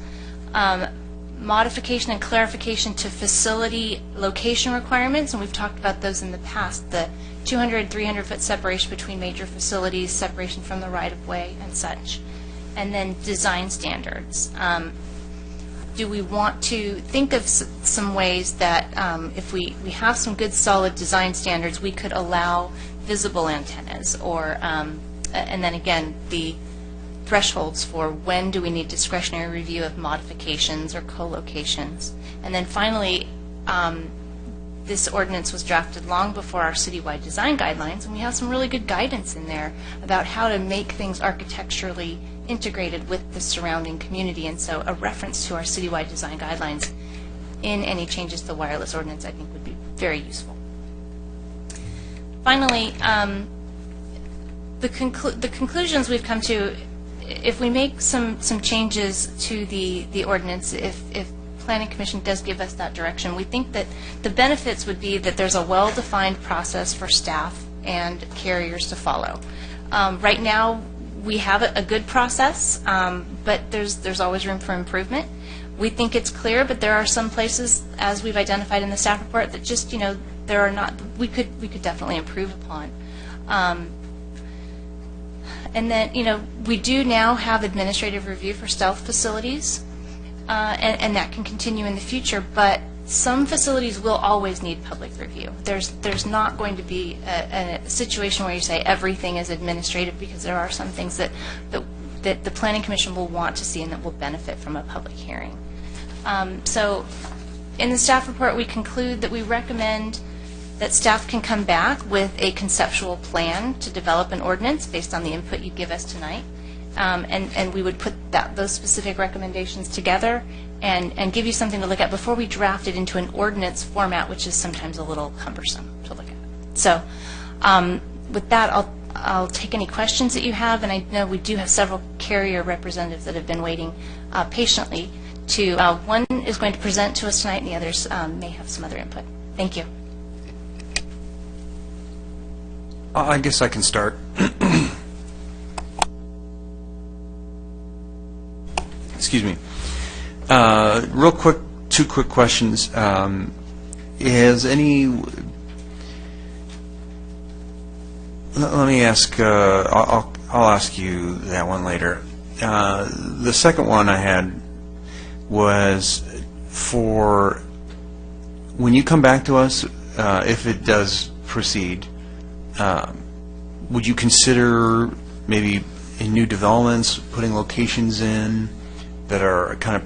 modification and clarification to facility location requirements, and we've talked about those in the past, the 200, 300-foot separation between major facilities, separation from the right-of-way and such. And then design standards. Do we want to think of some ways that if we have some good solid design standards, we could allow visible antennas, or and then again the thresholds for when do we need discretionary review of modifications or co-locations. And then finally, this ordinance was drafted long before our citywide design guidelines, and we have some really good guidance in there about how to make things architecturally integrated with the surrounding community, and so a reference to our citywide design guidelines in any changes to the wireless ordinance I think would be very useful. Finally, the conclusions we've come to, if we make some changes to the ordinance, if Planning Commission does give us that direction, we think that the benefits would be that there's a well-defined process for staff and carriers to follow. Right now, we have a good process, but there's always room for improvement. We think it's clear, but there are some places, as we've identified in the staff report, that just, you know, there are not, we could definitely improve upon. And then, you know, we do now have administrative review for stealth facilities, and that can continue in the future, but some facilities will always need public review. There's not going to be a situation where you say everything is administrative, because there are some things that the Planning Commission will want to see and that will benefit from a public hearing. So in the staff report, we conclude that we recommend that staff can come back with a conceptual plan to develop an ordinance based on the input you give us tonight. And we would put those specific recommendations together and give you something to look at before we draft it into an ordinance format, which is sometimes a little cumbersome to look at. So with that, I'll take any questions that you have, and I know we do have several carrier representatives that have been waiting patiently to, one is going to present to us tonight, and the others may have some other input. Thank you. I guess I can start. Excuse me. Real quick, two quick questions. Is any... Let me ask, I'll ask you that one later. The second one I had was for when you come back to us, if it does proceed, would you consider maybe in new developments putting locations in that are kind of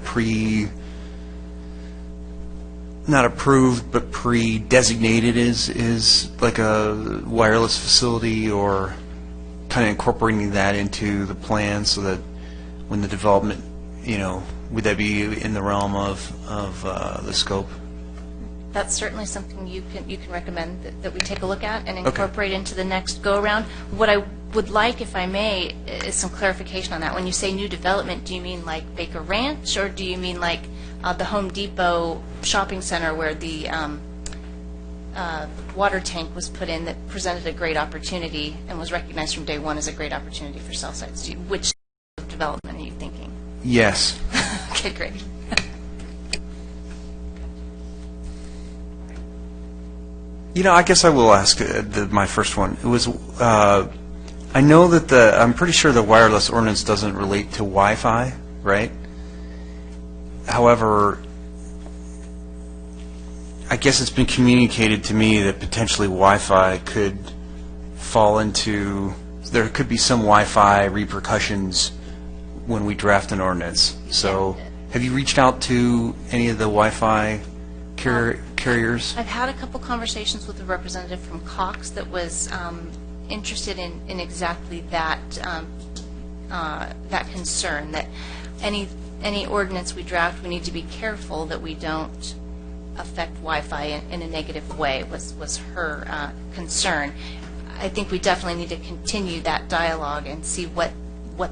not approved, but pre-designated is like a wireless facility, or kind of incorporating that into the plan so that when the development, would that be in the realm of the scope? That's certainly something you can recommend that we take a look at and incorporate into the next go-around. What I would like, if I may, is some clarification on that. When you say new development, do you mean like Baker Ranch, or do you mean like the Home Depot shopping center where the water tank was put in that presented a great opportunity and was recognized from day one as a great opportunity for cell sites? Which development are you thinking? Yes. Okay, great. I guess I will ask my first one. It was, I know that I'm pretty sure the wireless ordinance doesn't relate to Wi-Fi, right? However, I guess it's been communicated to me that potentially Wi-Fi could fall into, there could be some Wi-Fi repercussions when we draft an ordinance. So have you reached out to any of the Wi-Fi carriers? I've had a couple conversations with a representative from Cox that was interested in exactly that that concern, that any ordinance we draft, we need to be careful that we don't affect Wi-Fi in a negative way, was her concern. I think we definitely need to continue that dialogue and see what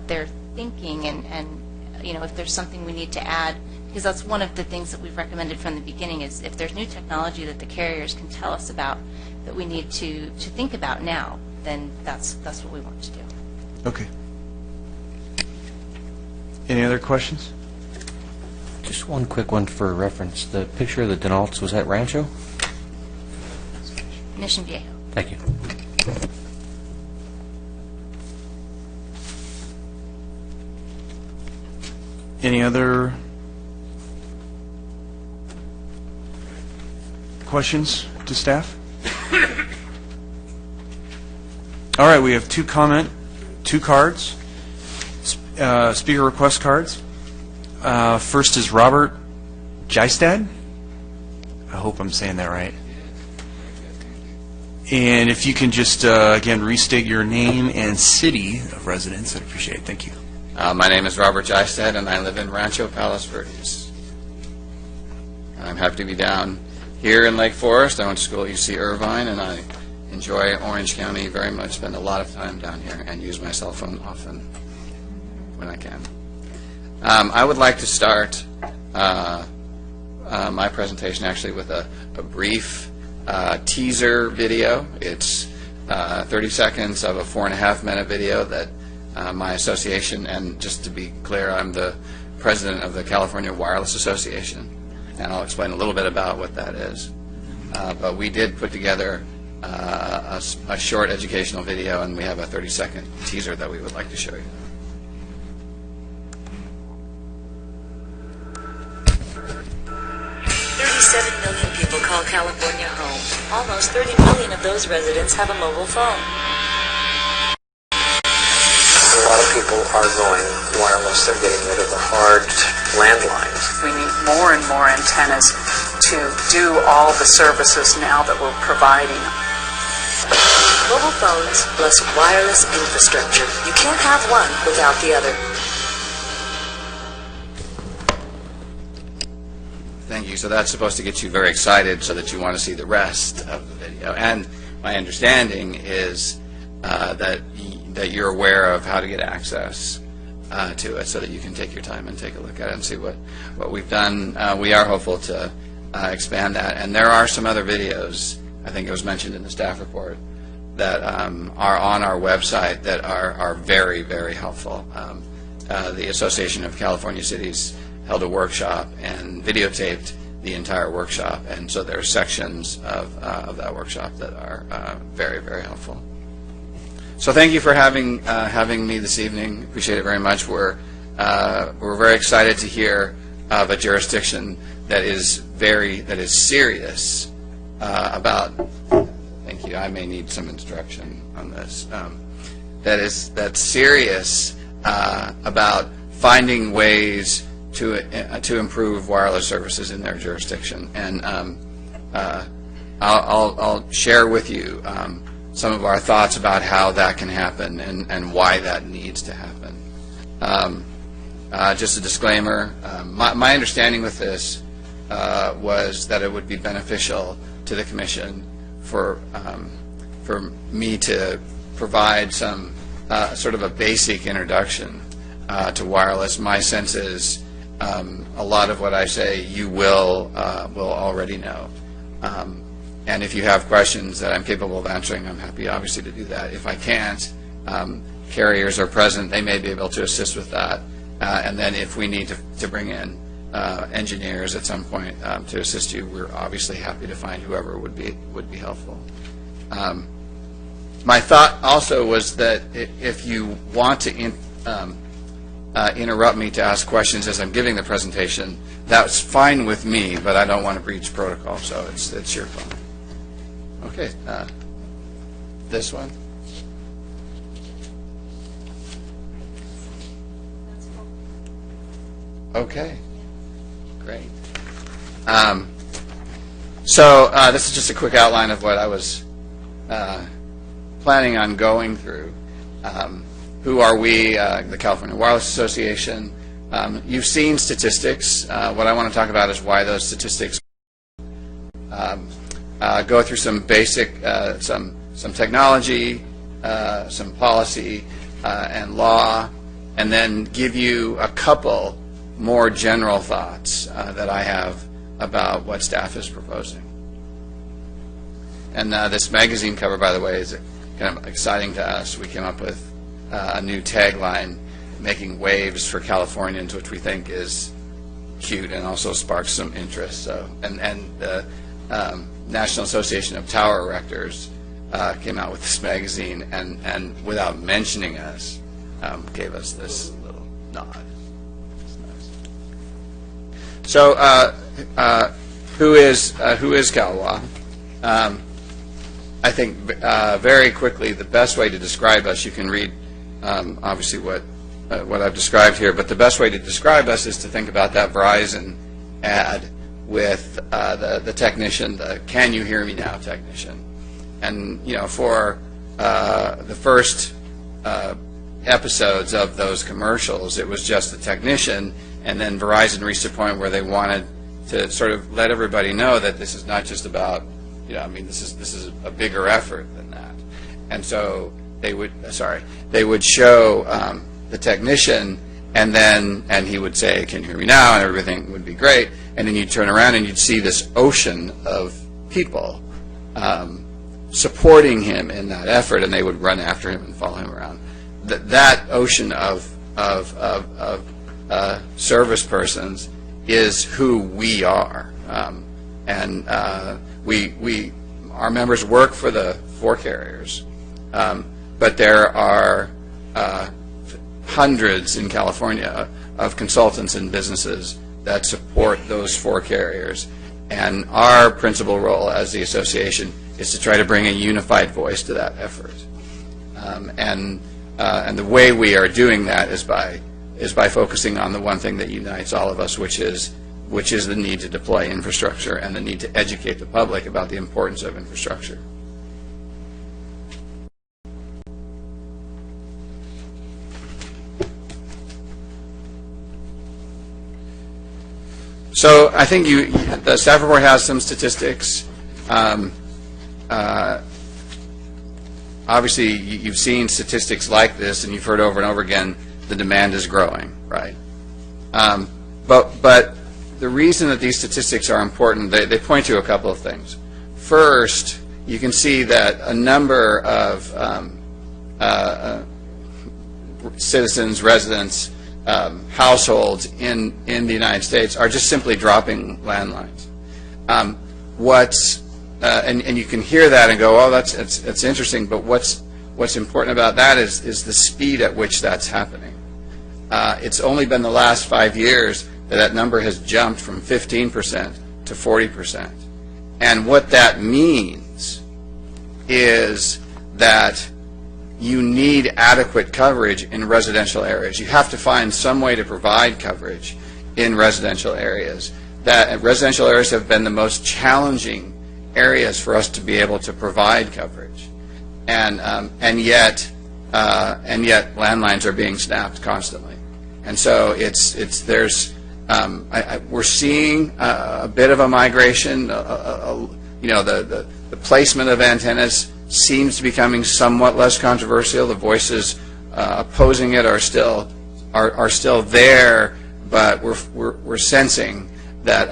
they're thinking, and if there's something we need to add, because that's one of the things that we've recommended from the beginning, is if there's new technology that the carriers can tell us about that we need to think about now, then that's what we want to do. Okay. Any other questions? Just one quick one for reference. The picture of the Denalts, was that Rancho? Mission Viejo. Thank you. Any other questions to staff? All right, we have two cards, speaker request cards. First is Robert Jystad. I hope I'm saying that right. And if you can just, again, restate your name and city of residence, I'd appreciate it. Thank you. My name is Robert Jystad, and I live in Rancho Palos Verdes. I'm happy to be down here in Lake Forest. I went to school at UC Irvine, and I enjoy Orange County very much. Spend a lot of time down here and use my cell phone often when I can. I would like to start my presentation actually with a brief teaser video. It's 30 seconds of a 4.5-minute video that my association, and just to be clear, I'm the president of the California Wireless Association, and I'll explain a little bit about what that is. But we did put together a short educational video, and we have a 30-second teaser that we would like to show you. People call California home. Almost 30 million of those residents have a mobile phone. A lot of people are going wireless. They're getting rid of the hard landlines. We need more and more antennas to do all the services now that we're providing. Mobile phones plus wireless infrastructure. You can't have one without the other. Thank you. So that's supposed to get you very excited so that you want to see the rest of the video. And my understanding is that you're aware of how to get access to it so that you can take your time and take a look at it and see what we've done. We are hopeful to expand that. And there are some other videos, I think it was mentioned in the staff report, that are on our website that are very, very helpful. The Association of California Cities held a workshop and videotaped the entire workshop, and so there are sections of that workshop that are very, very helpful. So thank you for having me this evening. Appreciate it very much. We're very excited to hear of a jurisdiction that is serious about. Thank you. I may need some instruction on this. That's serious about finding ways to improve wireless services in their jurisdiction, and I'll share with you some of our thoughts about how that can happen and why that needs to happen. Just a disclaimer: my understanding with this was that it would be beneficial to the Commission for me to provide some sort of a basic introduction to wireless. My sense is a lot of what I say you will already know. And if you have questions that I'm capable of answering, I'm happy, obviously, to do that. If I can't, carriers are present. They may be able to assist with that. And then if we need to bring in engineers at some point to assist you, we're obviously happy to find whoever would be helpful. My thought also was that if you want to interrupt me to ask questions as I'm giving the presentation, that's fine with me, but I don't want to breach protocol, so it's your phone. Okay, this one. Okay, great. So this is just a quick outline of what I was planning on going through. Who are we? The California Wireless Association. You've seen statistics. What I want to talk about is why those statistics. Go through some basic, some technology, some policy, and law, and then give you a couple more general thoughts that I have about what staff is proposing. And this magazine cover, by the way, is kind of exciting to us. We came up with a new tagline, "Making Waves for Californians," which we think is cute and also sparks some interest. So, and the National Association of Tower Erectors came out with this magazine, and without mentioning us, gave us this little nod. So, who is CalWA? I think very quickly the best way to describe us, you can read obviously what I've described here, but the best way to describe us is to think about that Verizon ad with the technician, the "Can you hear me now" technician. And for the first episodes of those commercials, it was just the technician, and then Verizon reached a point where they wanted to sort of let everybody know that this is not just about, this is a bigger effort than that. And so they would show the technician, and he would say, "Can you hear me now?" and everything would be great. And then you'd turn around and you'd see this ocean of people supporting him in that effort, and they would run after him and follow him around. That ocean of service persons is who we are, and our members work for the four carriers, but there are hundreds in California of consultants and businesses that support those four carriers, and our principal role as the association is to try to bring a unified voice to that effort. And the way we are doing that is by is by focusing on the one thing that unites all of us, which is the need to deploy infrastructure and the need to educate the public about the importance of infrastructure. So I think the staff report has some statistics. Obviously, you've seen statistics like this, and you've heard over and over again the demand is growing, right? But the reason that these statistics are important, they point to a couple of things. First, you can see that a number of citizens, residents, households in the United States are just simply dropping landlines. And you can hear that and go, oh, that's interesting, but what's important about that is the speed at which that's happening. It's only been the last 5 years that number has jumped from 15% to 40%. And what that means is that you need adequate coverage in residential areas. You have to find some way to provide coverage in residential areas. That residential areas have been the most challenging areas for us to be able to provide coverage, and yet landlines are being snapped constantly, and so we're seeing a bit of a migration. The placement of antennas seems to be becoming somewhat less controversial. The voices opposing it are still there, but we're sensing that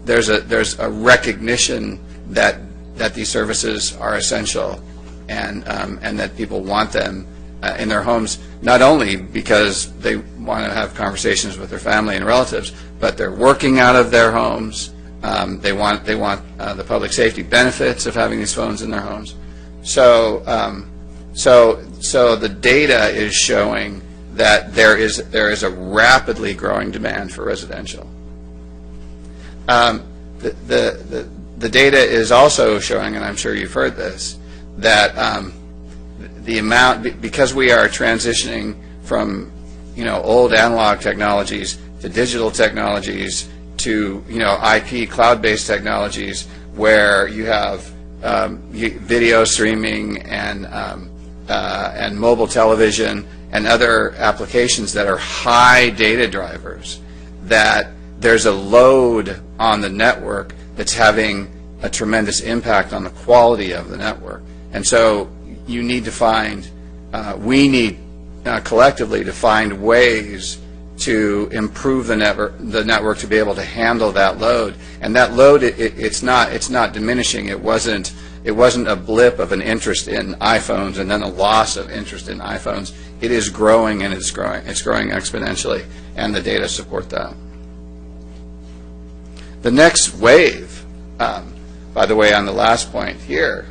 there's a recognition that these services are essential, and that people want them in their homes, not only because they want to have conversations with their family and relatives, but they're working out of their homes. They want the public safety benefits of having these phones in their homes. So the data is showing that there is a rapidly growing demand for residential. The data is also showing, and I'm sure you've heard this, that the amount, because we are transitioning from old analog technologies to digital technologies to IP cloud-based technologies, where you have video streaming and mobile television and other applications that are high data drivers, that there's a load on the network that's having a tremendous impact on the quality of the network. And so you need to find, we need collectively to find ways to improve the network to be able to handle that load. And that load, it's not diminishing. It wasn't a blip of an interest in iPhones and then a loss of interest in iPhones. It is growing, and it's growing exponentially, and the data support that. The next wave, by the way, on the last point here,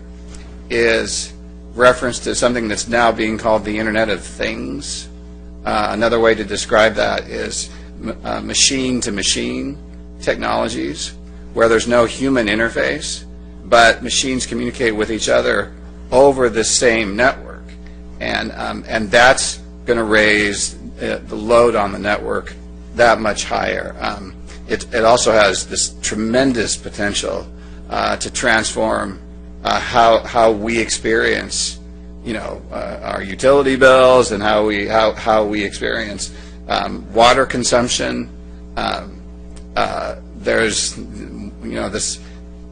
is reference to something that's now being called the Internet of Things. Another way to describe that is machine-to-machine technologies, where there's no human interface, but machines communicate with each other over the same network. And that's going to raise the load on the network that much higher. It also has this tremendous potential to transform how we experience our utility bills and how we experience water consumption. There's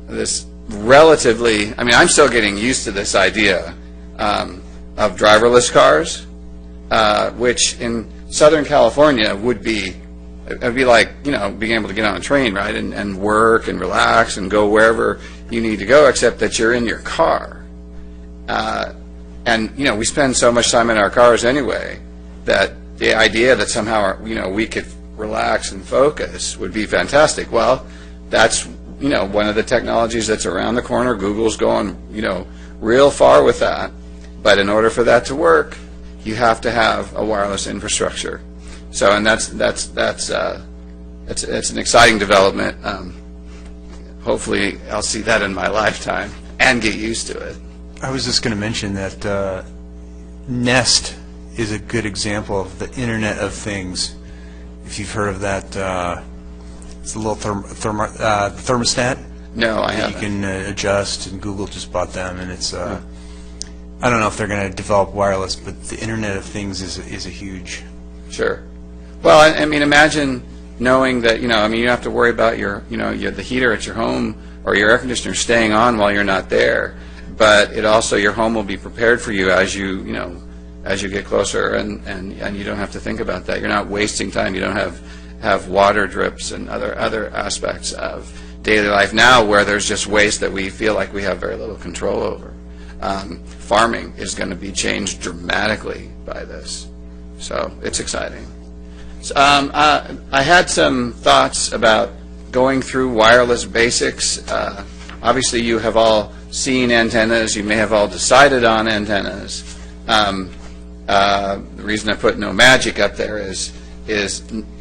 this relatively, I'm still getting used to this idea of driverless cars, which in Southern California would be, it'd be like being able to get on a train, right, and work and relax and go wherever you need to go, except that you're in your car. And we spend so much time in our cars anyway that the idea that somehow we could relax and focus would be fantastic. Well, that's one of the technologies that's around the corner. Google's going real far with that. But in order for that to work, you have to have a wireless infrastructure. So, and it's an exciting development. Hopefully, I'll see that in my lifetime and get used to it. I was just going to mention that Nest is a good example of the Internet of Things. If you've heard of that, it's a little thermostat. No, I that haven't. You can adjust, and Google just bought them, and it's. I don't know if they're going to develop wireless, but the Internet of Things is a huge. Sure. Well, I mean, imagine knowing that, you don't have to worry about the heater at your home or your air conditioner staying on while you're not there, but your home will be prepared for you as you get closer, and you don't have to think about that. You're not wasting time. You don't have water drips and other aspects of daily life now where there's just waste that we feel like we have very little control over. Farming is going to be changed dramatically by this, so it's exciting. So, I had some thoughts about going through wireless basics. Obviously, you have all seen antennas. You may have all decided on antennas. The reason I put no magic up there is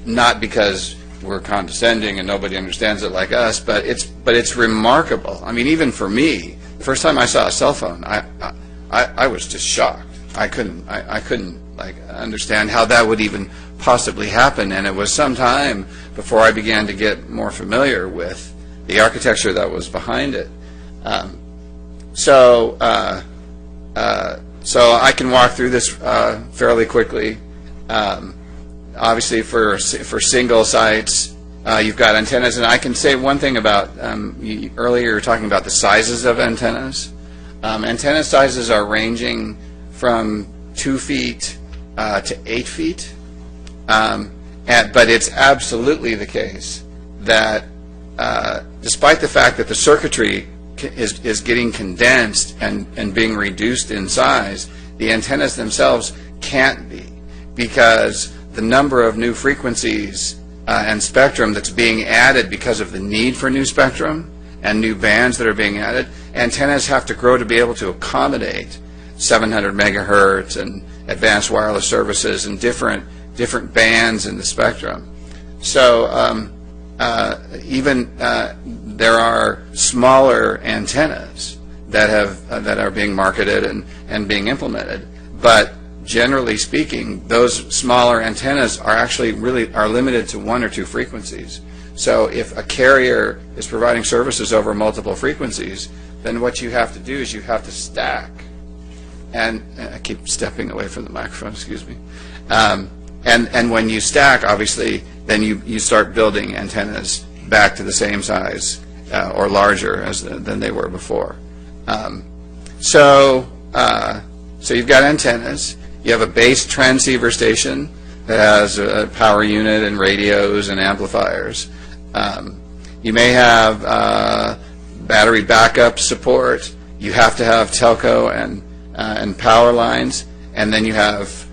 not because we're condescending and nobody understands it like us, but it's remarkable. I mean, even for me, the first time I saw a cell phone, I was just shocked. I couldn't understand how that would even possibly happen, and it was some time before I began to get more familiar with the architecture that was behind it. So I can walk through this fairly quickly. Obviously, for single sites, you've got antennas, and I can say one thing about earlier you were talking about the sizes of antennas. Antenna sizes are ranging from 2 feet to 8 feet, but it's absolutely the case that despite the fact that the circuitry is getting condensed and being reduced in size, the antennas themselves can't be, because the number of new frequencies and spectrum that's being added because of the need for new spectrum and new bands that are being added, antennas have to grow to be able to accommodate 700 megahertz and advanced wireless services and different bands in the spectrum. So even there are smaller antennas that are being marketed and being implemented, but generally speaking, those smaller antennas are limited to 1 or 2 frequencies. So if a carrier is providing services over multiple frequencies, then what you have to do is you have to stack. And I keep stepping away from the microphone, excuse me. And when you stack, obviously, then you start building antennas back to the same size or larger than they were before. So you've got antennas. You have a base transceiver station that has a power unit and radios and amplifiers. You may have battery backup support. You have to have telco and power lines, and then you have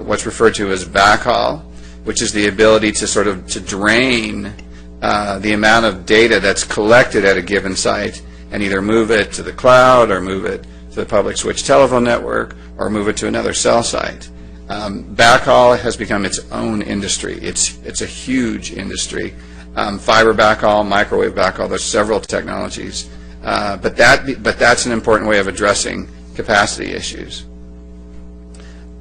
what's referred to as backhaul, which is the ability to drain the amount of data that's collected at a given site and either move it to the cloud or move it to the public switch telephone network or move it to another cell site. Backhaul has become its own industry. It's a huge industry. Fiber backhaul, microwave backhaul, there's several technologies. But that's an important way of addressing capacity issues.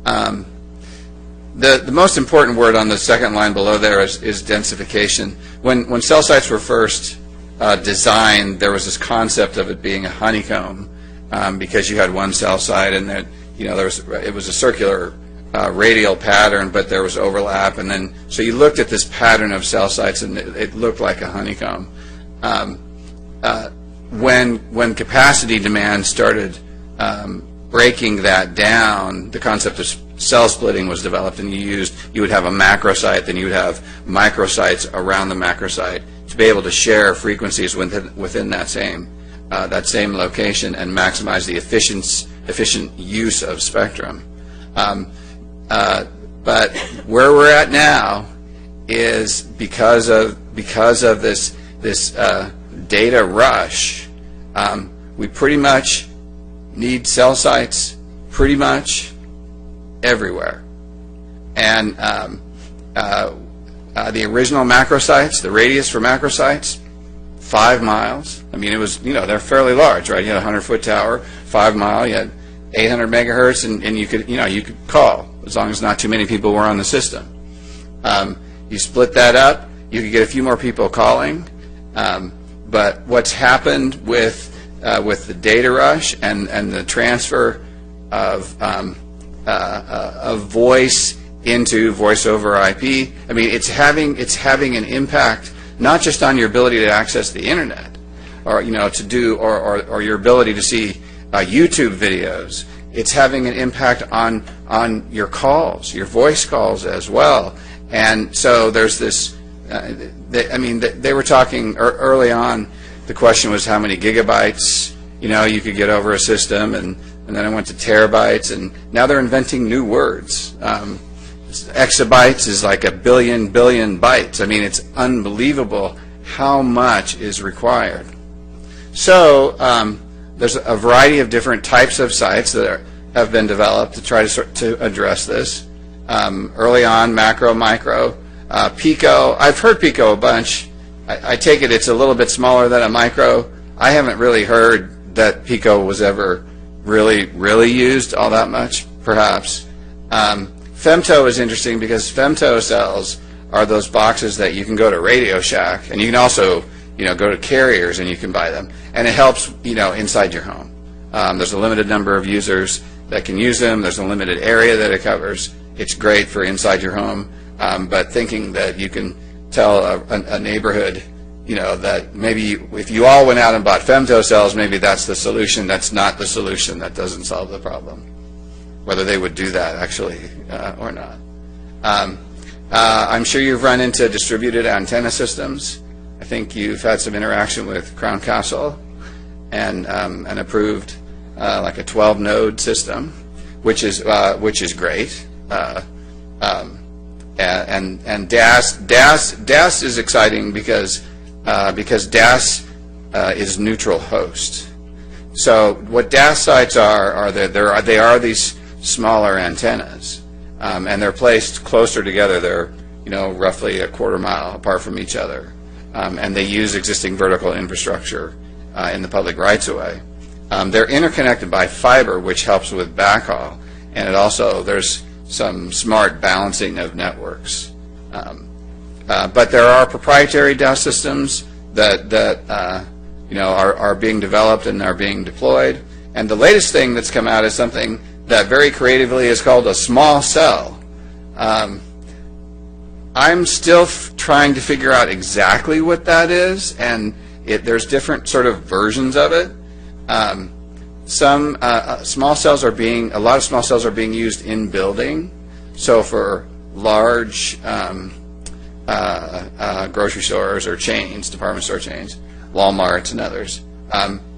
The most important word on the second line below there is densification. When cell sites were first designed, there was this concept of it being a honeycomb because you had one cell site and that it was a circular radial pattern, but there was overlap, and then so you looked at this pattern of cell sites and it looked like a honeycomb. When capacity demand started breaking that down, the concept of cell splitting was developed, and you would have a macro site, then you would have microsites around the macro site to be able to share frequencies within that same location and maximize the efficient use of spectrum. But where we're at now is because of this data rush, we pretty much need cell sites pretty much everywhere. And the original macro sites, the radius for macro sites, 5 miles. I mean, it was, they're fairly large, right? You had a 100-foot tower, 5 mile, you had 800 megahertz, and you could call as long as not too many people were on the system. You split that up, you could get a few more people calling, but what's happened with the data rush and the transfer of voice into voice over IP, I mean, it's having an impact not just on your ability to access the internet, or or your ability to see YouTube videos. It's having an impact on your calls, your voice calls as well. And so there's this. They were talking early on. The question was how many gigabytes you could get over a system, and then it went to terabytes, and now they're inventing new words. Exabytes is like a billion bytes. I mean, it's unbelievable how much is required. So there's a variety of different types of sites that have been developed to try to address this. Early on, macro, micro, pico. I've heard pico a bunch. I take it it's a little bit smaller than a micro. I haven't really heard that pico was ever really used all that much, perhaps. Femto is interesting because femto cells are those boxes that you can go to Radio Shack, and you can also go to carriers and you can buy them, and it helps inside your home. There's a limited number of users that can use them. There's a limited area that it covers. It's great for inside your home, but thinking that you can tell a neighborhood that maybe if you all went out and bought femto cells, maybe that's the solution. That's not the solution. That doesn't solve the problem. Whether they would do that actually or not. I'm sure you've run into distributed antenna systems. I think you've had some interaction with Crown Castle and approved like a 12-node system, which is great. And DAS is exciting because DAS is neutral host. So what DAS sites are they are these smaller antennas, and they're placed closer together. They're roughly a quarter mile apart from each other, and they use existing vertical infrastructure in the public rights-of-way. They're interconnected by fiber, which helps with backhaul, and there's some smart balancing of networks. But there are proprietary DAS systems that are being developed and are being deployed. And the latest thing that's come out is something that very creatively is called a small cell. I'm still trying to figure out exactly what that is, and there's different sort of versions of it. A lot of small cells are being used in building. So for large grocery stores or chains, department store chains, Walmarts and others,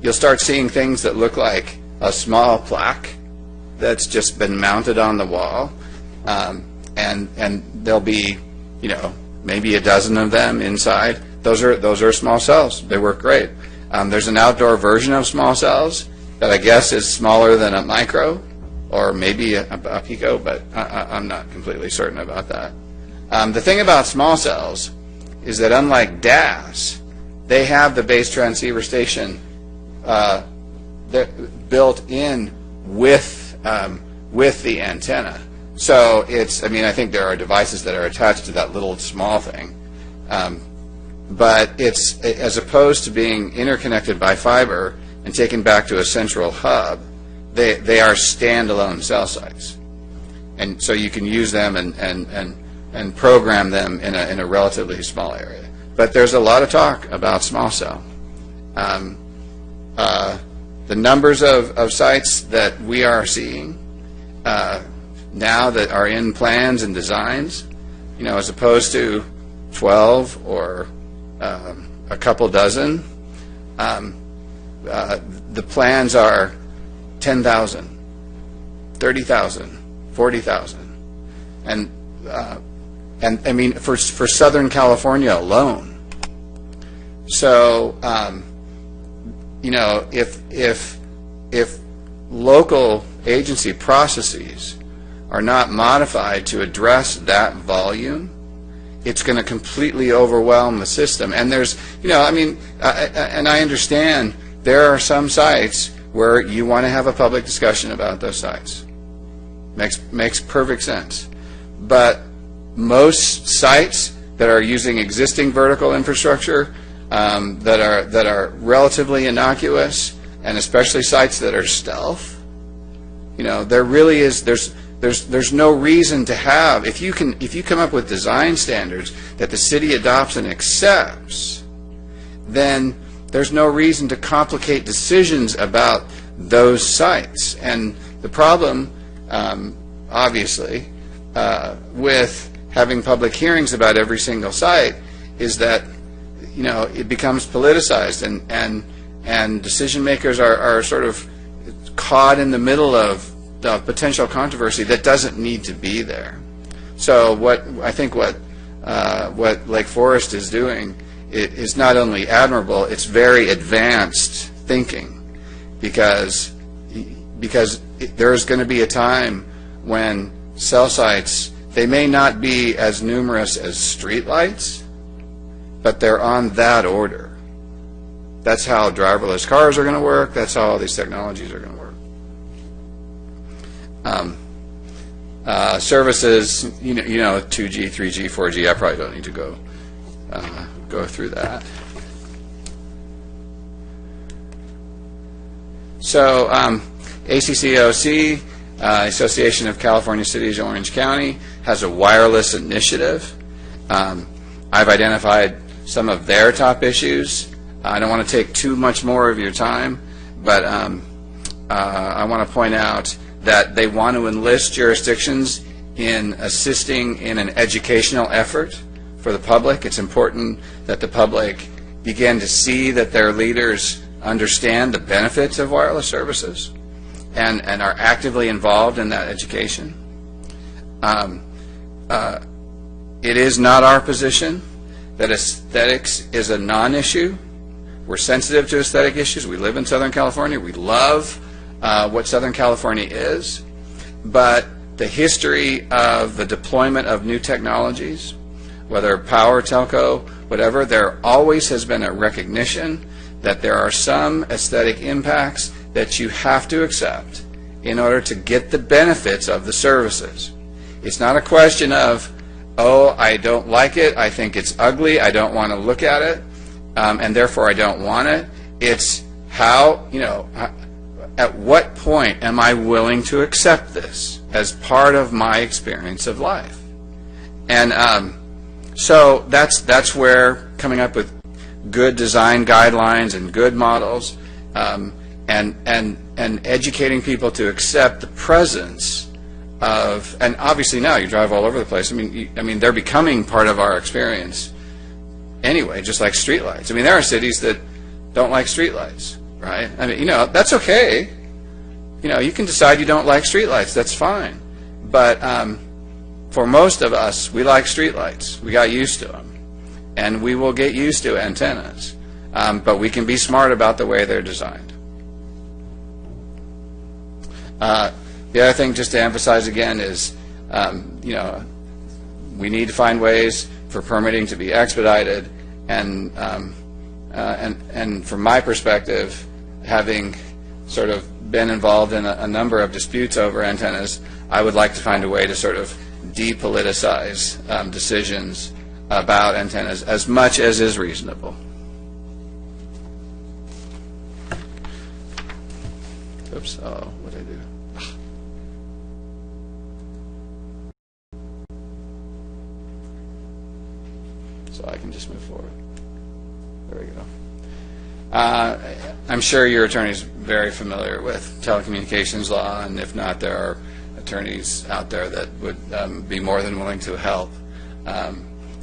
you'll start seeing things that look like a small plaque that's just been mounted on the wall, and there'll be maybe a dozen of them inside. Those are small cells. They work great. There's an outdoor version of small cells that I guess is smaller than a micro, or maybe a pico, but I'm not completely certain about that. The thing about small cells is that unlike DAS, they have the base transceiver station built in with the antenna. So I think there are devices that are attached to that little small thing. But it's, as opposed to being interconnected by fiber and taken back to a central hub, they are standalone cell sites. And so you can use them and program them in a relatively small area. But there's a lot of talk about small cell. The numbers of sites that we are seeing now that are in plans and designs, as opposed to 12 or a couple dozen, the plans are 10,000, 30,000, 40,000, and I mean for Southern California alone. So if local agency processes are not modified to address that volume, it's going to completely overwhelm the system. And there's, and I understand there are some sites where you want to have a public discussion about those sites. Makes perfect sense. But most sites that are using existing vertical infrastructure that are relatively innocuous, and especially sites that are stealth, there really is there's no reason to have, if you come up with design standards that the city adopts and accepts, then there's no reason to complicate decisions about those sites. And the problem, obviously, with having public hearings about every single site is that it becomes politicized, and decision makers are sort of caught in the middle of the potential controversy that doesn't need to be there. So what Lake Forest is doing is not only admirable, it's very advanced thinking, because there's going to be a time when cell sites, they may not be as numerous as streetlights, but they're on that order. That's how driverless cars are going to work. That's how all these technologies are going to work. Services, 2G, 3G, 4G. I probably don't need to go through that. So, ACCOC, Association of California Cities, Orange County, has a wireless initiative. I've identified some of their top issues. I don't want to take too much more of your time, but I want to point out that they want to enlist jurisdictions in assisting in an educational effort for the public. It's important that the public begin to see that their leaders understand the benefits of wireless services and are actively involved in that education. It is not our position that aesthetics is a non-issue. We're sensitive to aesthetic issues. We live in Southern California. We love what Southern California is. But the history of the deployment of new technologies, whether power, telco, whatever, there always has been a recognition that there are some aesthetic impacts that you have to accept in order to get the benefits of the services. It's not a question of, oh, I don't like it, I think it's ugly, I don't want to look at it, and therefore I don't want it. It's how, at what point am I willing to accept this as part of my experience of life? And so that's where coming up with good design guidelines and good models, and educating people to accept the presence of, and obviously now you drive all over the place. I mean they're becoming part of our experience anyway, just like streetlights. I mean, there are cities that don't like streetlights, right? I mean, that's okay. You can decide you don't like streetlights. That's fine. But for most of us, we like streetlights. We got used to them, and we will get used to antennas. But we can be smart about the way they're designed. The other thing, just to emphasize again, is we need to find ways for permitting to be expedited, and from my perspective, having sort of been involved in a number of disputes over antennas, I would like to find a way to sort of depoliticize decisions about antennas as much as is reasonable. Oops, oh, what did I do? So I can just move forward. There we go. I'm sure your attorney's very familiar with telecommunications law, and if not, there are attorneys out there that would be more than willing to help.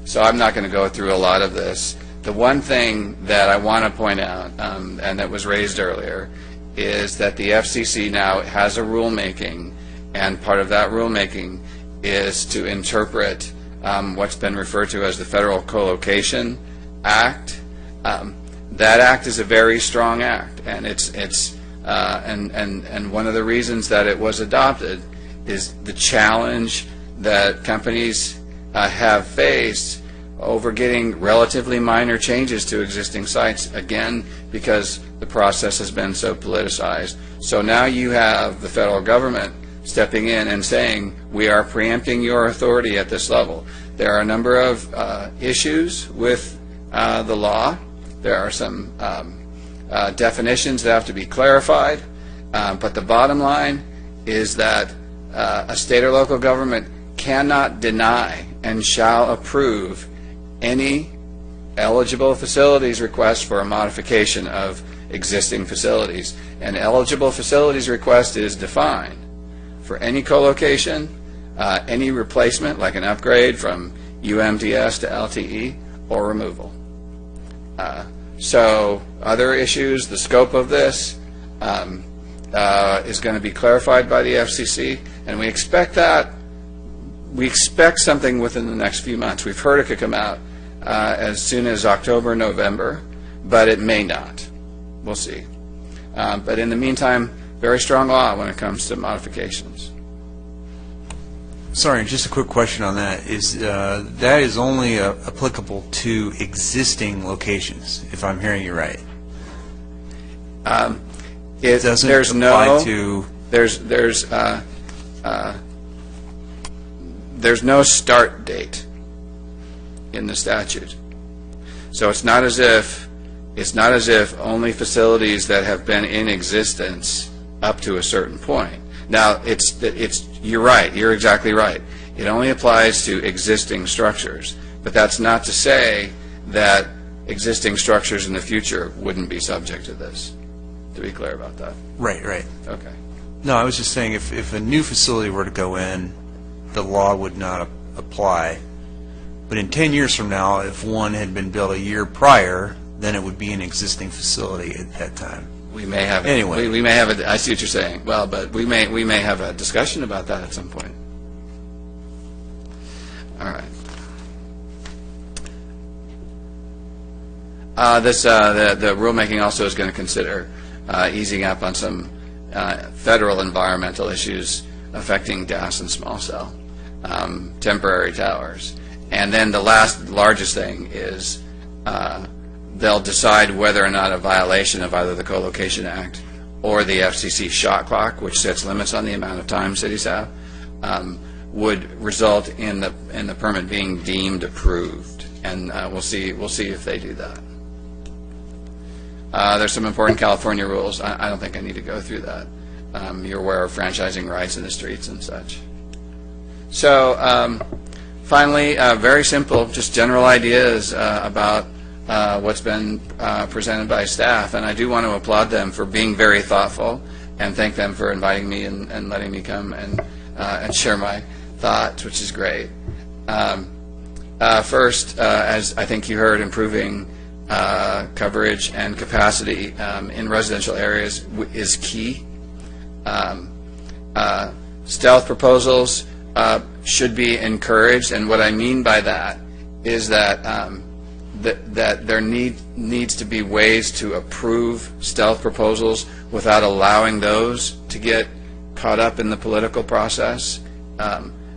So I'm not going to go through a lot of this. The one thing that I want to point out, and that was raised earlier, is that the FCC now has a rulemaking, and part of that rulemaking is to interpret what's been referred to as the Federal Co-Location Act. That act is a very strong act, and and one of the reasons that it was adopted is the challenge that companies have faced over getting relatively minor changes to existing sites, again, because the process has been so politicized. So now you have the federal government stepping in and saying, we are preempting your authority at this level. There are a number of issues with the law. There are some definitions that have to be clarified, but the bottom line is that a state or local government cannot deny and shall approve any eligible facilities request for a modification of existing facilities. An eligible facilities request is defined for any co-location, any replacement, like an upgrade from UMTS to LTE, or removal. So other issues, the scope of this is going to be clarified by the FCC, and we expect something within the next few months. We've heard it could come out as soon as October, November, but it may not. We'll see. But in the meantime, very strong law when it comes to modifications. Sorry, just a quick question on that. That is only applicable to existing locations, if I'm hearing you right? It doesn't there's apply no, to... There's no start date in the statute. So it's not as if only facilities that have been in existence up to a certain point. Now, you're right. You're exactly right. It only applies to existing structures, but that's not to say that existing structures in the future wouldn't be subject to this. To be clear about that. Right. Okay. No, I was just saying if a new facility were to go in, the law would not apply. But in 10 years from now, if one had been built a year prior, then it would be an existing facility at that time. We may have Anyway. we may have a, I see what you're saying. Well, but we may have a discussion about that at some point. All right. The rulemaking also is going to consider easing up on some federal environmental issues affecting DAS and small cell, temporary towers. And then the largest thing is they'll decide whether or not a violation of either the Co-location Act or the FCC shot clock, which sets limits on the amount of time cities have, would result in the permit being deemed approved. And we'll see if they do that. There's some important California rules. I don't think I need to go through that. You're aware of franchising rights in the streets and such. So finally, very simple, just general ideas about what's been presented by staff. And I do want to applaud them for being very thoughtful and thank them for inviting me and letting me come and share my thoughts, which is great. First, as I think you heard, improving coverage and capacity in residential areas is key. Stealth proposals should be encouraged, and what I mean by that is that that there needs to be ways to approve stealth proposals without allowing those to get caught up in the political process.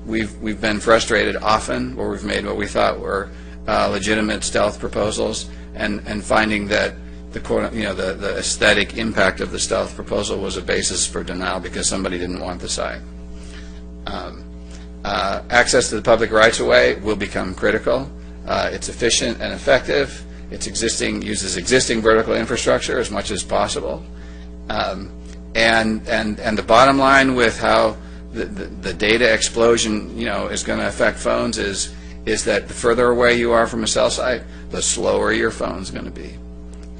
We've been frustrated often where we've made what we thought were legitimate stealth proposals, and finding that the aesthetic impact of the stealth proposal was a basis for denial because somebody didn't want the site. Access to the public rights-of-way will become critical. It's efficient and effective. Uses existing vertical infrastructure as much as possible. And the bottom line with how the data explosion is going to affect phones is that the further away you are from a cell site, the slower your phone's going to be.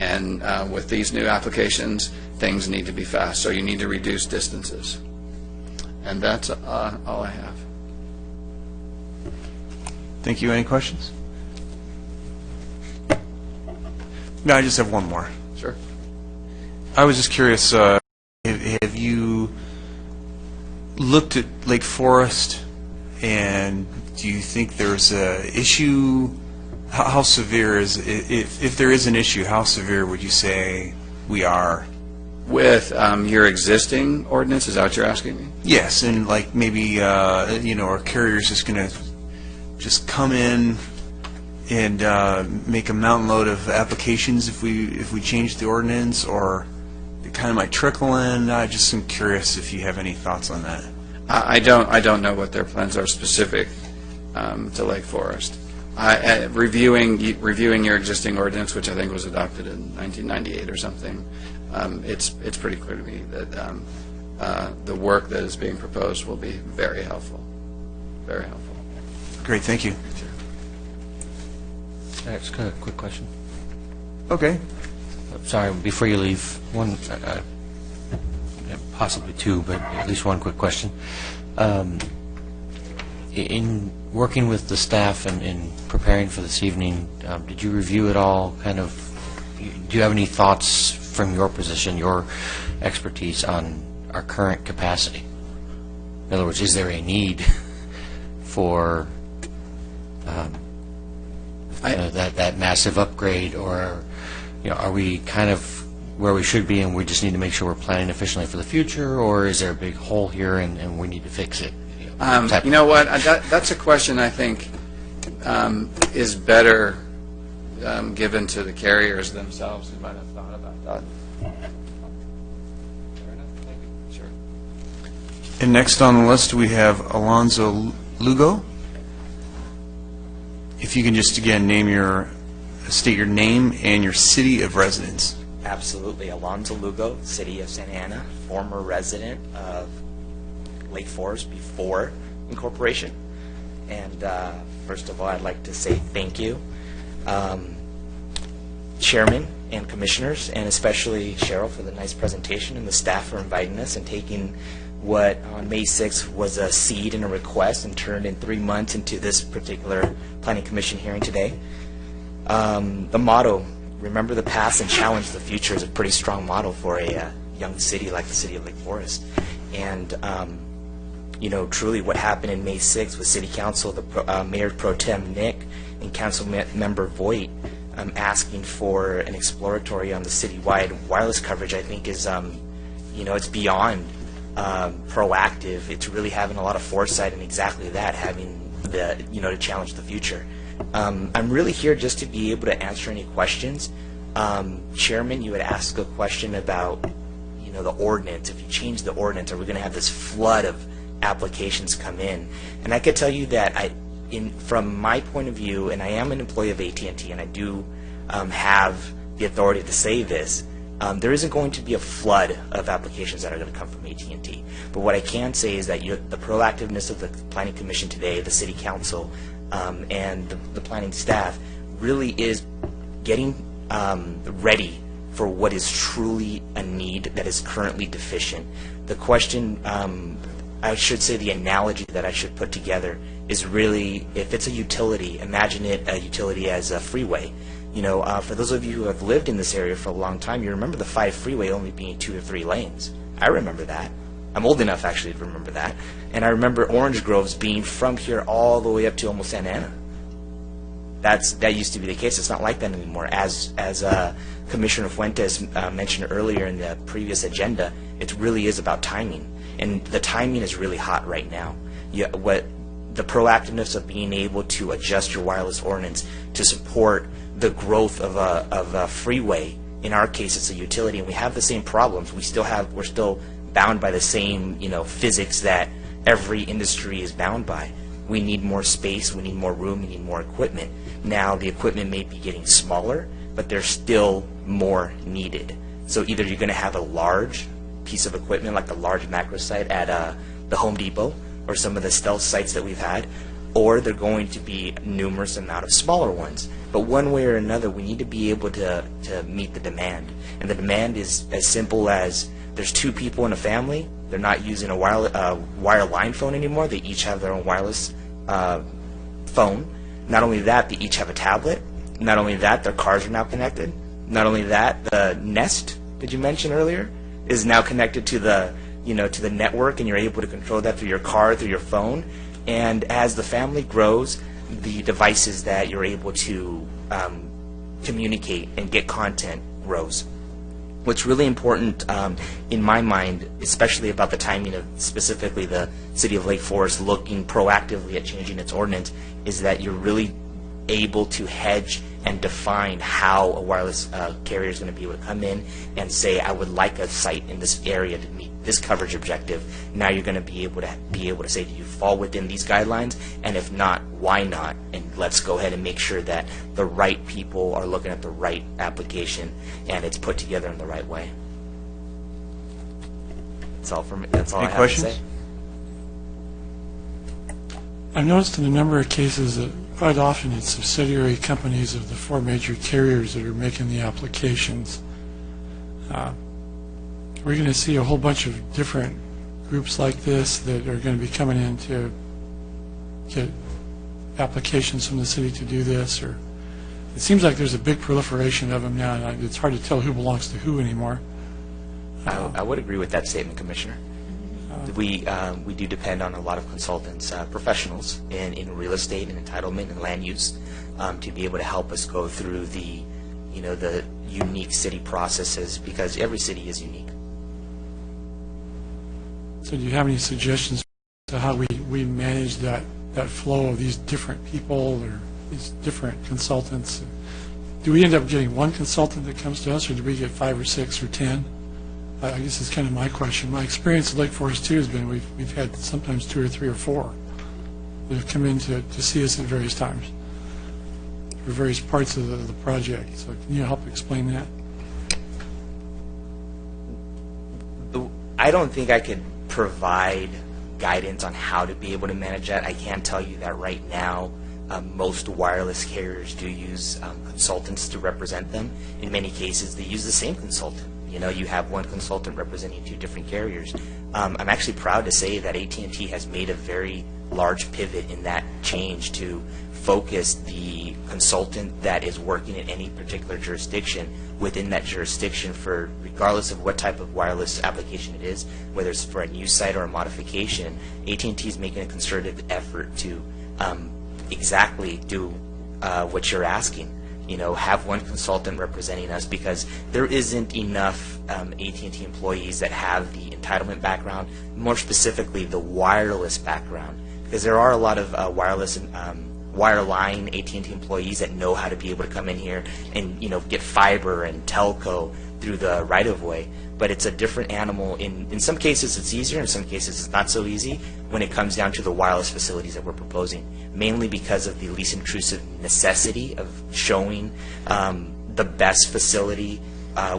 And with these new applications, things need to be fast, so you need to reduce distances. And that's all I have. Thank you. Any questions? No, I just have one more. Sure. I was just curious, have you looked at Lake Forest, and do you think there's a issue? How severe is, if there is an issue, how severe would you say we are? With your existing ordinance, is that what you're asking me? Yes, and like maybe, our carrier's just going to just come in and make a mountain load of applications if we change the ordinance, or it kind of might trickle in. I just am curious if you have any thoughts on that. I don't know what their plans are specific to Lake Forest. Reviewing your existing ordinance, which I think was adopted in 1998 or something, it's pretty clear to me that the work that is being proposed will be very helpful. Very helpful. Great, thank you. Just kind of a quick question. Okay. Sorry, before you leave, one, possibly two, but at least one quick question. In working with the staff and in preparing for this evening, did you review it all? Kind of, do you have any thoughts from your position, your expertise on our current capacity? In other words, is there a need for that massive upgrade, or are we kind of where we should be and we just need to make sure we're planning efficiently for the future, or is there a big hole here and we need to fix it? You know what? That's a question I think is better given to the carriers themselves who might have thought about that. Fair enough. Thank you. Sure. And next on the list, we have Alonzo Lugo. If you can just again state your name and your city of residence. Absolutely. Alonzo Lugo, City of Santa Ana, former resident of Lake Forest before incorporation. And first of all, I'd like to say thank you, Chairman and Commissioners, and especially Cheryl for the nice presentation, and the staff for inviting us and taking what on May 6th was a seed and a request and turned in 3 months into this particular Planning Commission hearing today. The motto, remember the past and challenge the future, is a pretty strong motto for a young city like the city of Lake Forest. And truly what happened in May 6th with City Council, the Mayor Pro Tem Nick and Council Member Voigt asking for an exploratory on the citywide wireless coverage, I think is, it's beyond proactive. It's really having a lot of foresight and exactly that, having to challenge the future. I'm really here just to be able to answer any questions. Chairman, you had asked a question about, the ordinance. If you change the ordinance, are we going to have this flood of applications come in? And I could tell you that from my point of view, and I am an employee of AT&T, and I do have the authority to say this, there isn't going to be a flood of applications that are going to come from AT&T. But what I can say is that the proactiveness of the Planning Commission today, the City Council, and the planning staff really is getting ready for what is truly a need that is currently deficient. The question, I should say the analogy that I should put together is really, if it's a utility, imagine it a utility as a freeway. For those of you who have lived in this area for a long time, you remember the 5 freeway only being 2 or 3 lanes. I remember that. I'm old enough actually to remember that. And I remember Orange Groves being from here all the way up to almost Santa Ana. That used to be the case. It's not like that anymore. As Commissioner Fuentes mentioned earlier in the previous agenda, it really is about timing. And the timing is really hot right now. The proactiveness of being able to adjust your wireless ordinance to support the growth of a freeway. In our case, it's a utility, and we have the same problems. We're still bound by the same physics that every industry is bound by. We need more space, we need more room, we need more equipment. Now the equipment may be getting smaller, but there's still more needed. So either you're going to have a large piece of equipment like the large macro site at the Home Depot or some of the stealth sites that we've had, or they're going to be numerous amount of smaller ones. But one way or another, we need to be able to meet the demand. And the demand is as simple as there's 2 people in a family, they're not using a wireline phone anymore, they each have their own wireless phone. Not only that, they each have a tablet. Not only that, their cars are now connected. Not only that, the Nest that you mentioned earlier is now connected to the to the network, and you're able to control that through your car, through your phone. And as the family grows, the devices that you're able to communicate and get content grows. What's really important in my mind, especially about the timing of specifically the City of Lake Forest looking proactively at changing its ordinance, is that you're really able to hedge and define how a wireless carrier is going to be able to come in and say, I would like a site in this area to meet this coverage objective. Now you're going to be able to say, do you fall within these guidelines? And if not, why not? And let's go ahead and make sure that the right people are looking at the right application and it's put together in the right way. That's all for me. That's all I have questions? to say. I've noticed in a number of cases that quite often it's subsidiary companies of the four major carriers that are making the applications. We're going to see a whole bunch of different groups like this that are going to be coming in to get applications from the city to do this, or it seems like there's a big proliferation of them now, and it's hard to tell who belongs to who anymore. I would agree with that statement, Commissioner. We do depend on a lot of consultants, professionals in real estate and entitlement and land use, to be able to help us go through the unique city processes, because every city is unique. So do you have any suggestions to how we manage that flow of these different people or these different consultants? Do we end up getting one consultant that comes to us, or do we get 5 or 6 or 10? I guess it's kind of my question. My experience at Lake Forest, too, has been we've had sometimes 2 or 3 or 4 that have come in to see us at various times for various parts of the project. So can you help explain that? I don't think I could provide guidance on how to be able to manage that. I can tell you that right now, most wireless carriers do use consultants to represent them. In many cases, they use the same consultant. You know, you have one consultant representing 2 different carriers. I'm actually proud to say that AT&T has made a very large pivot in that change to focus the consultant that is working in any particular jurisdiction within that jurisdiction, for regardless of what type of wireless application it is, whether it's for a new site or a modification. AT&T is making a concerted effort to exactly do what you're asking. You know, have one consultant representing us, because there isn't enough AT&T employees that have the entitlement background, more specifically the wireless background, because there are a lot of wireless and wireline AT&T employees that know how to be able to come in here and, you know, get fiber and telco through the right-of-way. But it's a different animal. In some cases it's easier, in some cases it's not so easy when it comes down to the wireless facilities that we're proposing, mainly because of the least intrusive necessity of showing the best facility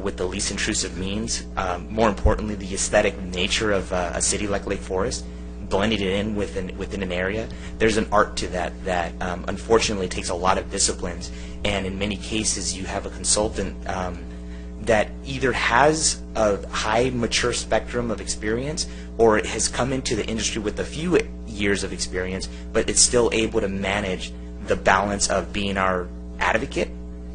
with the least intrusive means. More importantly, the aesthetic nature of a city like Lake Forest, blending it in within an area. There's an art to that unfortunately takes a lot of disciplines, and in many cases you have a consultant that either has a high mature spectrum of experience or has come into the industry with a few years of experience, but it's still able to manage the balance of being our advocate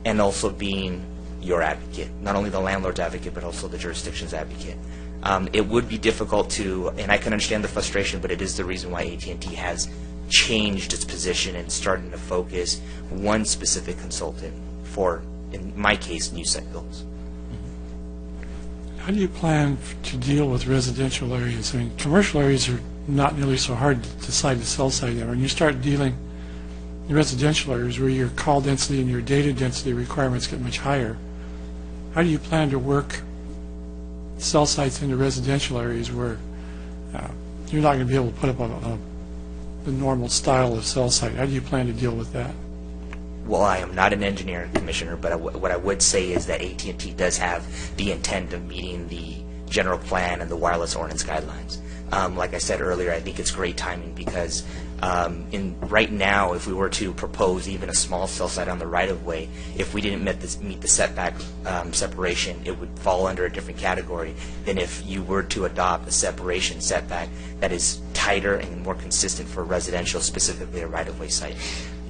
and also being your advocate, not only the landlord's advocate but also the jurisdiction's advocate. It would be difficult to, and I can understand the frustration, but it is the reason why AT&T has changed its position and starting to focus one specific consultant for, in my case, new site builds. How do you plan to deal with residential areas? I mean, commercial areas are not nearly so hard to decide the cell site in. When you start dealing in residential areas where your call density and your data density requirements get much higher, how do you plan to work cell sites into residential areas where you're not going to be able to put up the normal style of cell site? How do you plan to deal with that? Well, I am not an engineer, Commissioner, but what I would say is that AT&T does have the intent of meeting the general plan and the wireless ordinance guidelines. Like I said earlier, I think it's great timing because right now, if we were to propose even a small cell site on the right-of-way, if we didn't meet the setback separation, it would fall under a different category than if you were to adopt a separation setback that is tighter and more consistent for residential, specifically a right-of-way site.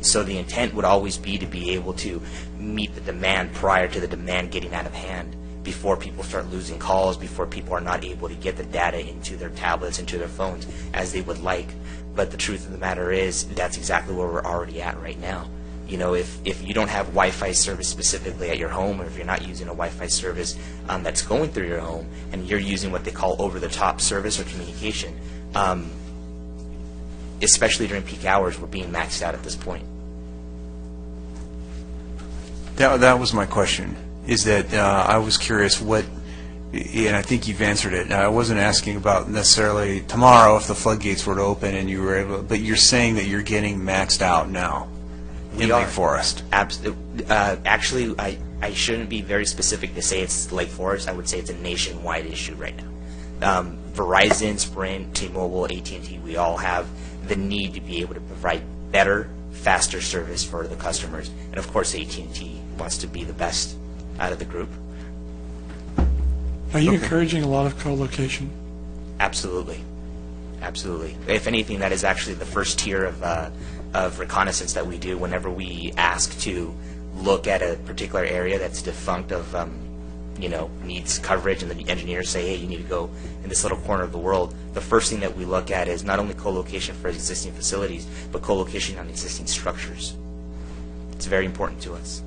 So the intent would always be to be able to meet the demand prior to the demand getting out of hand, before people start losing calls, before people are not able to get the data into their tablets, into their phones as they would like. But the truth of the matter is that's exactly where we're already at right now. You know, if you don't have Wi-Fi service specifically at your home, or if you're not using a Wi-Fi service that's going through your home, and you're using what they call over-the-top service or communication, especially during peak hours, we're being maxed out at this point. That was my question, is that I was curious what, and I think you've answered it. I wasn't asking about necessarily tomorrow if the floodgates were to open and you were able, but you're saying that you're getting maxed out now in Lake Forest. Actually, I shouldn't be very specific to say it's Lake Forest. I would say it's a nationwide issue right now. Verizon, Sprint, T-Mobile, AT&T, we all have the need to be able to provide better, faster service for the customers. And of course, AT&T wants to be the best out of the group. Are you encouraging a lot of co-location? Absolutely. Absolutely. If anything, that is actually the first tier of reconnaissance that we do whenever we ask to look at a particular area that's defunct of, needs coverage, and the engineers say, hey, you need to go in this little corner of the world. The first thing that we look at is not only co-location for existing facilities, but co-location on existing structures. It's very important to us.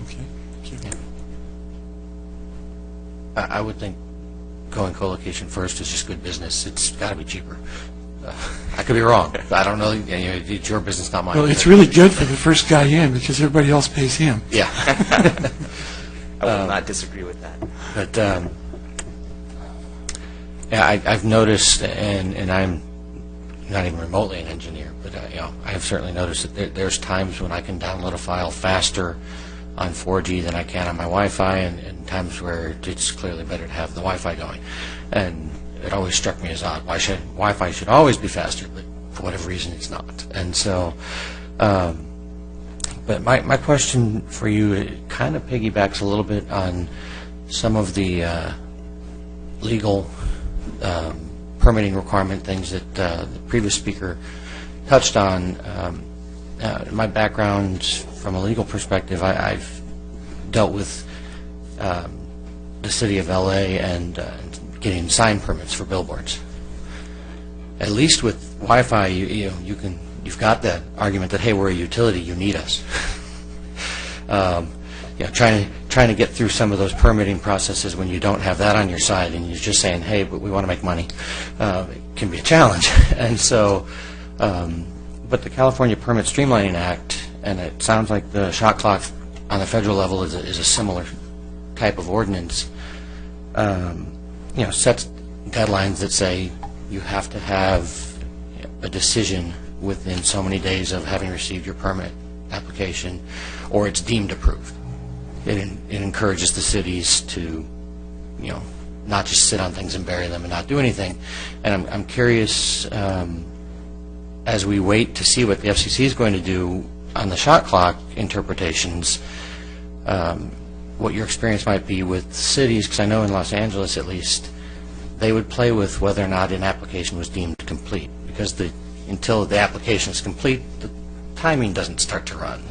Okay, thank you. I would think going co-location first is just good business. It's got to be cheaper. I could be wrong. I don't know. It's your business, not mine. Well, it's really good for the first guy in because everybody else pays him. Yeah. I will not disagree with that. But yeah, I've noticed, and I'm not even remotely an engineer, but I have certainly noticed that there's times when I can download a file faster on 4G than I can on my Wi-Fi, and times where it's clearly better to have the Wi-Fi going. And it always struck me as odd. Wi-Fi should always be faster, but for whatever reason it's not. And so, but my question for you, it kind of piggybacks a little bit on some of the legal permitting requirement things that the previous speaker touched on. My background from a legal perspective, I've dealt with the city of LA and getting sign permits for billboards. At least with Wi-Fi, you've got that argument that, hey, we're a utility, you need us. Trying to get through some of those permitting processes when you don't have that on your side and you're just saying, hey, but we want to make money, it can be a challenge. And so, but the California Permit Streamlining Act, and it sounds like the shot clock on the federal level is a similar type of ordinance, sets deadlines that say you have to have a decision within so many days of having received your permit application, or it's deemed approved. It encourages the cities to, not just sit on things and bury them and not do anything. And I'm curious, as we wait to see what the FCC is going to do on the shot clock interpretations, what your experience might be with cities, because I know in Los Angeles at least, they would play with whether or not an application was deemed complete, because until the application is complete, the timing doesn't start to run.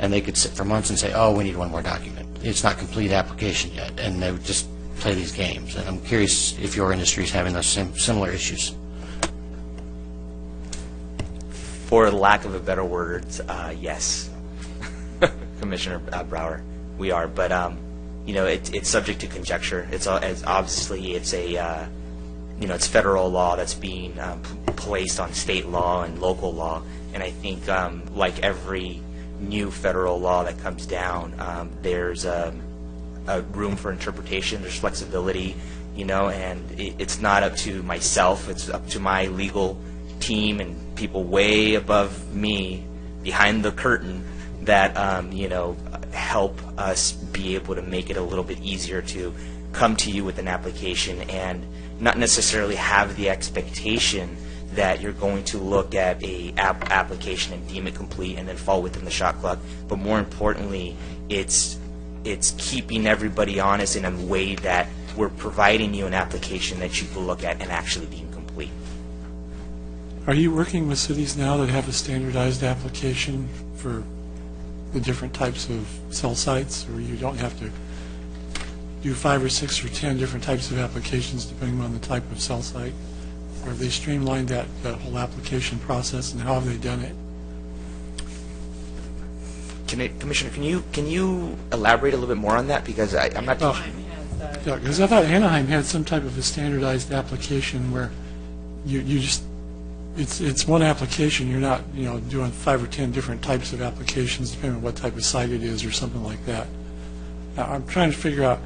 And they could sit for months and say, oh, we need one more document. It's not complete application yet. And they would just play these games. And I'm curious if your industry is having those similar issues. For lack of a better word, yes, Commissioner Brower, we are. But it's subject to conjecture. It's obviously it's a it's federal law that's being placed on state law and local law. And I think like every new federal law that comes down, there's a room for interpretation. There's flexibility, and it's not up to myself. It's up to my legal team and people way above me behind the curtain that help us be able to make it a little bit easier to come to you with an application and not necessarily have the expectation that you're going to look at a application and deem it complete and then fall within the shot clock. But more importantly, it's keeping everybody honest in a way that we're providing you an application that you can look at and actually deem complete. Are you working with cities now that have a standardized application for the different types of cell sites, or you don't have to do 5 or 6 or 10 different types of applications depending on the type of cell site? Or have they streamlined that whole application process, and how have they done it? Commissioner, can you elaborate a little bit more on that, because I'm not too sure. Yeah, because I thought Anaheim had some type of a standardized application where you just it's one application. You're not, doing 5 or 10 different types of applications depending on what type of site it is or something like that. I'm trying to figure out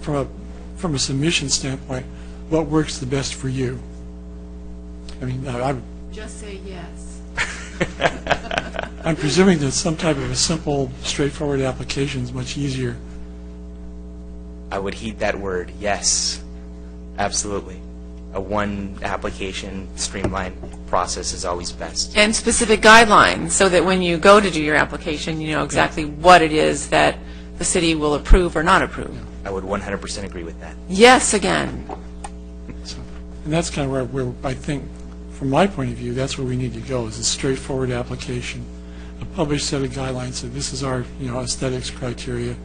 from a submission standpoint what works the best for you. I mean, Just say yes. I'm presuming that some type of a simple, straightforward application is much easier. I would heed that word, yes. Absolutely. A one application streamlined process is always best. And specific guidelines, so that when you go to do your application, you know exactly what it is that the city will approve or not approve. I would 100% agree with that. Yes, again. And that's kind of where I think, from my point of view, that's where we need to go, is a straightforward application, a published set of guidelines that this is our, aesthetics criteria.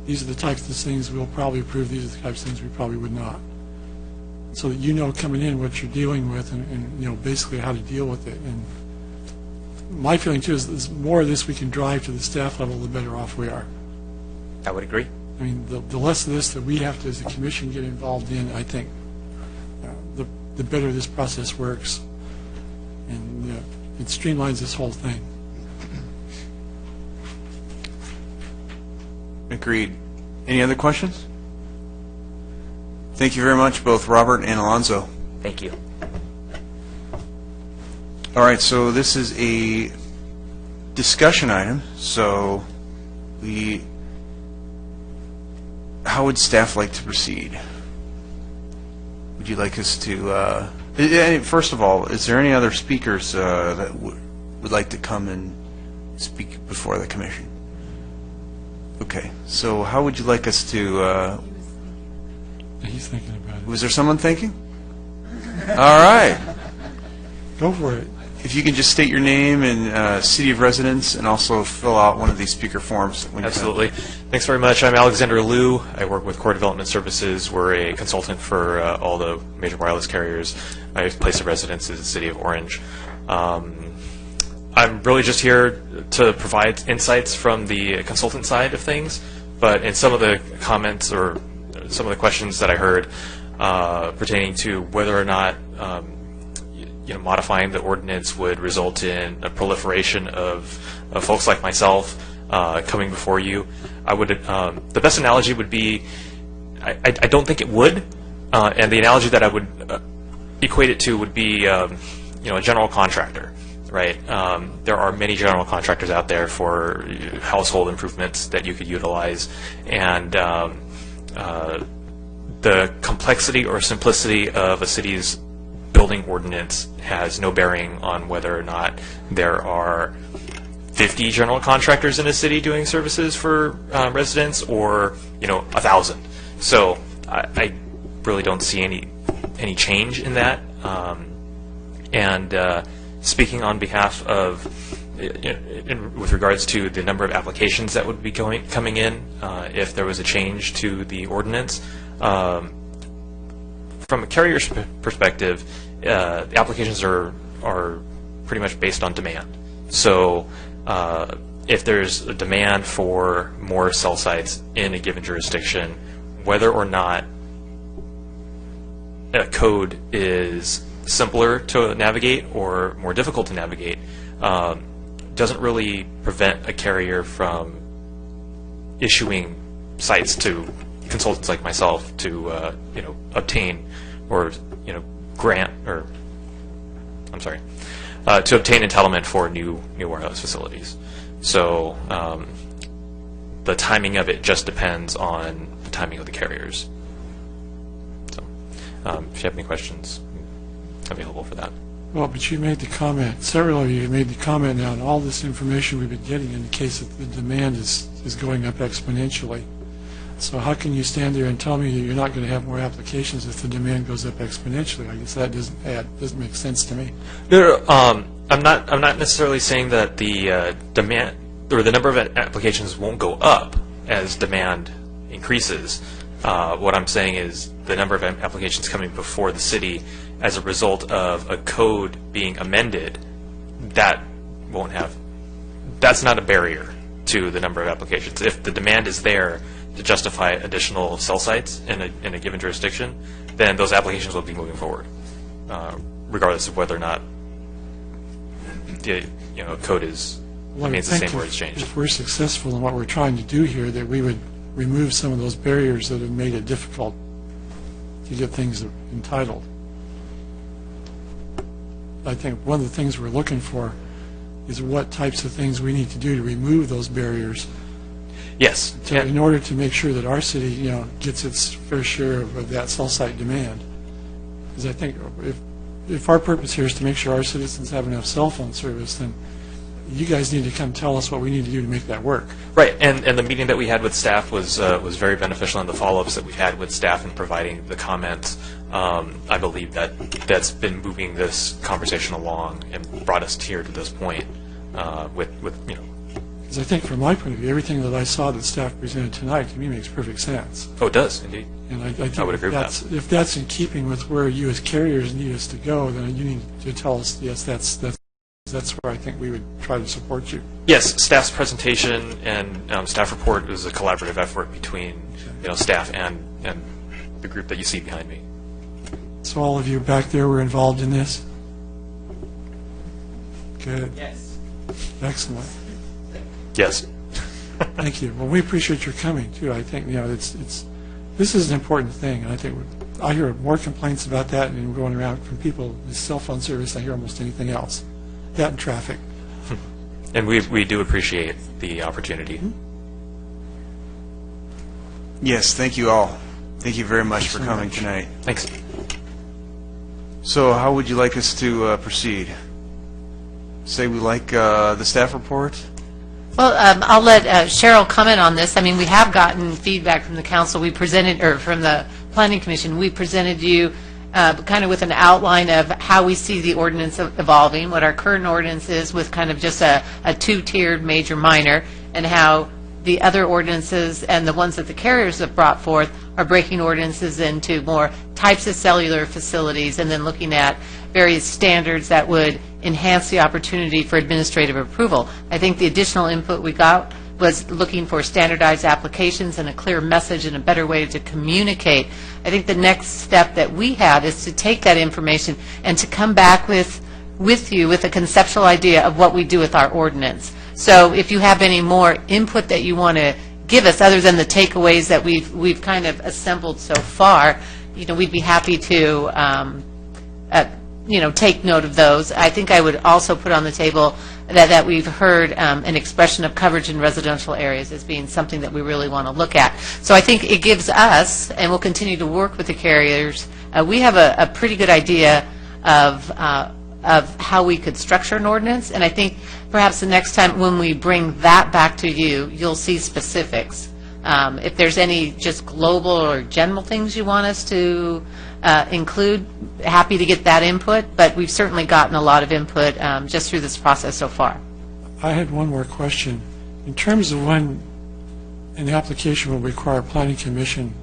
These are the types of things we'll probably approve, these are the types of things we probably would not. So that you know coming in what you're dealing with and basically how to deal with it. And my feeling, too, is the more of this we can drive to the staff level, the better off we are. I would agree. I mean, the less of this that we have to, as a commission, get involved in, I think, the better this process works. And it streamlines this whole thing. Agreed. Any other questions? Thank you very much, both Robert and Alonzo. Thank you. All right, so this is a discussion item. So how would staff like to proceed? Would you like us to, first of all, is there any other speakers that would like to come and speak before the commission? Okay, so how would you like us to, He's thinking about it. was there someone thinking? All right. Go for it. If you can just state your name and city of residence and also fill out one of these speaker forms. When Absolutely. Thanks very much. I'm Alexander Liu. I work with Core Development Services. We're a consultant for all the major wireless carriers. My place of residence is the city of Orange. I'm really just here to provide insights from the consultant side of things, but in some of the comments or some of the questions that I heard pertaining to whether or not modifying the ordinance would result in a proliferation of folks like myself coming before you, I would the best analogy would be I don't think it would, and the analogy that I would equate it to would be a general contractor. Right. There are many general contractors out there for household improvements that you could utilize, and the complexity or simplicity of a city's building ordinance has no bearing on whether or not there are 50 general contractors in a city doing services for residents or 1,000. So I really don't see any change in that. Speaking on behalf of, with regards to the number of applications that would be coming in if there was a change to the ordinance, from a carrier's perspective, the applications are pretty much based on demand. So if there's a demand for more cell sites in a given jurisdiction, whether or not a code is simpler to navigate or more difficult to navigate doesn't really prevent a carrier from issuing sites to consultants like myself to obtain or grant or to obtain entitlement for new wireless facilities. So the timing of it just depends on the timing of the carriers. So if you have any questions, available for that. Well, but you made the comment, several of you have made the comment now, and all this information we've been getting indicates that the demand is going up exponentially. So how can you stand there and tell me that you're not going to have more applications if the demand goes up exponentially? I guess that doesn't make sense to me. I'm not necessarily saying that the demand or the number of applications won't go up as demand increases. What I'm saying is the number of applications coming before the city as a result of a code being amended, that's not a barrier to the number of applications. If the demand is there to justify additional cell sites in a given jurisdiction, then those applications will be moving forward, regardless of whether or not the code is Well, I remains the think same or it's changed. If we're successful in what we're trying to do here, that we would remove some of those barriers that have made it difficult to get things entitled. I think one of the things we're looking for is what types of things we need to do to remove those barriers. Yes. In order to make sure that our city, gets its fair share of that cell site demand. Because I think if our purpose here is to make sure our citizens have enough cell phone service, then you guys need to come tell us what we need to do to make that work. Right, and the meeting that we had with staff was very beneficial, and the follow-ups that we've had with staff in providing the comments, I believe that's been moving this conversation along and brought us here to this point with. Because I think from my point of view, everything that I saw that staff presented tonight to me makes perfect sense. Oh, it does, indeed. And I think I would agree with that. If that's in keeping with where you as carriers need us to go, then you need to tell us, yes, that's where I think we would try to support you. Yes, staff's presentation and staff report is a collaborative effort between staff and the group that you see behind me. So all of you back there were involved in this? Good. Yes. Excellent. Yes. Thank you. Well, we appreciate your coming too. I think this is an important thing, and I think I hear more complaints about that and going around from people with cell phone service. I hear almost anything else. That and traffic. And we do appreciate the opportunity. Yes, thank you all. Thank you very much for coming tonight. Thanks. So how would you like us to proceed? Say we like the staff report? Well, I'll let Cheryl comment on this. I mean, we have gotten feedback from the council. We presented, or from the Planning Commission, we presented you kind of with an outline of how we see the ordinance evolving, what our current ordinance is with kind of just a two-tiered major minor, and how the other ordinances and the ones that the carriers have brought forth are breaking ordinances into more types of cellular facilities, and then looking at various standards that would enhance the opportunity for administrative approval. I think the additional input we got was looking for standardized applications and a clear message and a better way to communicate. I think the next step that we have is to take that information and to come back with you with a conceptual idea of what we do with our ordinance. So if you have any more input that you want to give us, other than the takeaways that we've kind of assembled so far, we'd be happy to take note of those. I think I would also put on the table that we've heard an expression of coverage in residential areas as being something that we really want to look at. So I think it gives us, and we'll continue to work with the carriers, we have a pretty good idea of how we could structure an ordinance, and I think perhaps the next time when we bring that back to you, you'll see specifics. If there's any just global or general things you want us to include, happy to get that input, but we've certainly gotten a lot of input just through this process so far. I had one more question. In terms of when an application will require Planning Commission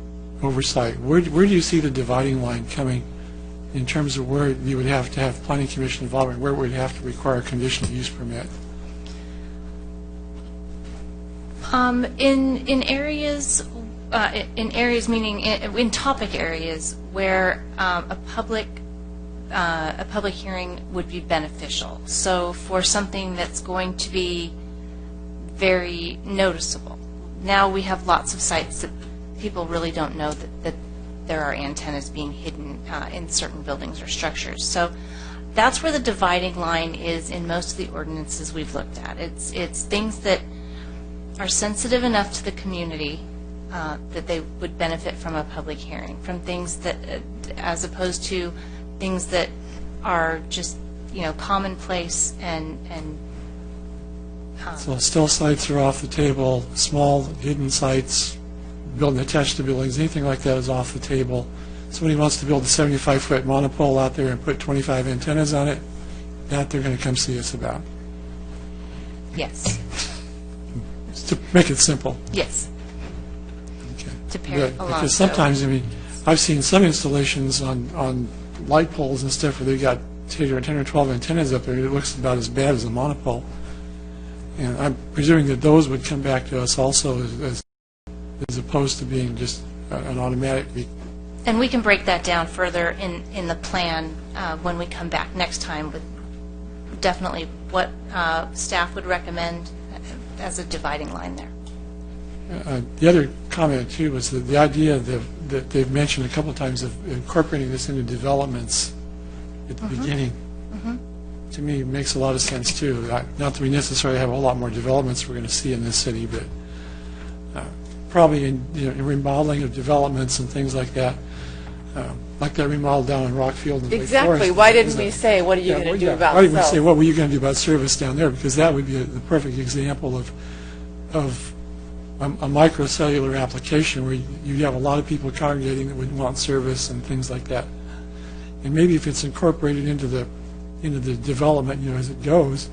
oversight, where do you see the dividing line coming in terms of where you would have to have Planning Commission involvement, where it would have to require a conditional use permit? In areas meaning in topic areas where a public hearing would be beneficial. So for something that's going to be very noticeable. Now we have lots of sites that people really don't know that there are antennas being hidden in certain buildings or structures. So that's where the dividing line is in most of the ordinances we've looked at. It's things that are sensitive enough to the community that they would benefit from a public hearing, from things that, as opposed to things that are just, commonplace and So still sites are off the table, small hidden sites, building attached to buildings, anything like that is off the table. Somebody wants to build a 75-foot monopole out there and put 25 antennas on it, that they're going to come see us about. Yes. To make it simple. Yes. Okay. To pair it along. Because sometimes, I've seen some installations on light poles and stuff where they've got 10 or 12 antennas up there. It looks about as bad as a monopole. And I'm presuming that those would come back to us also as opposed to being just an automatic And we can break that down further in the plan when we come back next time with definitely what staff would recommend as a dividing line there. The other comment, too, was that the idea that they've mentioned a couple of times of incorporating this into developments at the beginning, to me, makes a lot of sense, too. Not that we necessarily have a whole lot more developments we're going to see in this city, but probably in remodeling of developments and things like that, like that remodel down in Rockfield and Lake Exactly. Forest. Why didn't we say, what are you going to do about why didn't we self? say, what were you going to do about service down there? Because that would be the perfect example of a microcellular application where you have a lot of people congregating that would want service and things like that. And maybe if it's incorporated into the development, as it goes,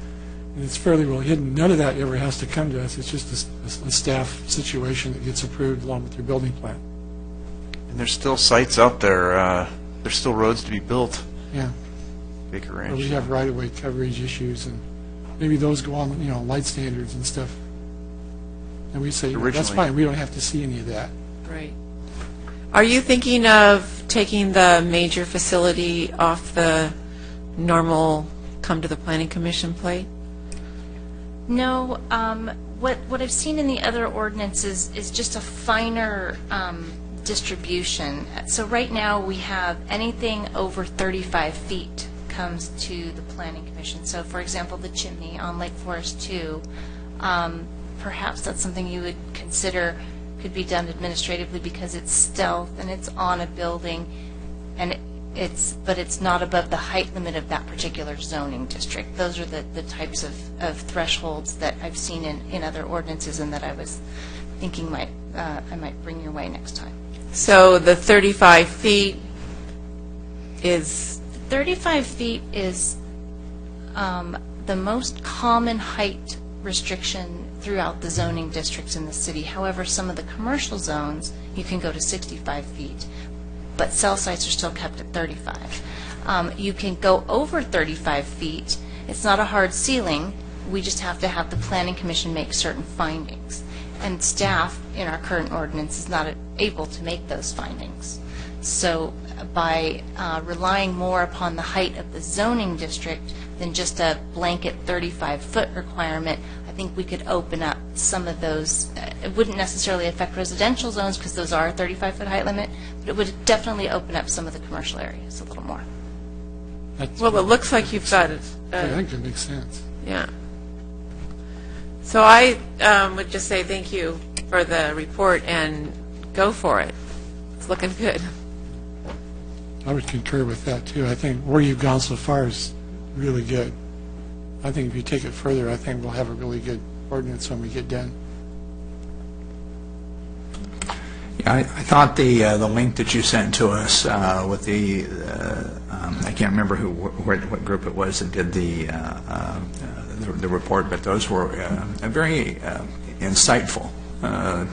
and it's fairly well hidden, none of that ever has to come to us. It's just a staff situation that gets approved along with your building plan. And there's still sites out there. There's still roads to be built. Yeah. Baker Where Ranch. we have right-of-way coverage issues, and maybe those go on, light standards and stuff. And we say, that's Originally. fine, we don't have to see any of that. Right. Are you thinking of taking the major facility off the normal come to the Planning Commission plate? No, what I've seen in the other ordinances is just a finer distribution. So right now, we have anything over 35 feet comes to the Planning Commission. So for example, the chimney on Lake Forest 2, perhaps that's something you would consider could be done administratively because it's stealth and it's on a building, and but it's not above the height limit of that particular zoning district. Those are the types of thresholds that I've seen in other ordinances and that I was thinking I might bring your way next time. So the 35 feet is... 35 feet is the most common height restriction throughout the zoning districts in the city. However, some of the commercial zones, you can go to 65 feet, but cell sites are still kept at 35. You can go over 35 feet. It's not a hard ceiling. We just have to have the Planning Commission make certain findings. And staff, in our current ordinance, is not able to make those findings. So by relying more upon the height of the zoning district than just a blanket 35-foot requirement, I think we could open up some of those. It wouldn't necessarily affect residential zones because those are a 35-foot height limit, but it would definitely open up some of the commercial areas a little more. Well, it looks like you've got it. I think it makes sense. Yeah. So I would just say thank you for the report and go for it. It's looking good. I would concur with that, too. I think where you've gone so far is really good. I think if you take it further, I think we'll have a really good ordinance when we get done. Yeah, I thought the link that you sent to us with the I can't remember what group it was that did the report, but those were very insightful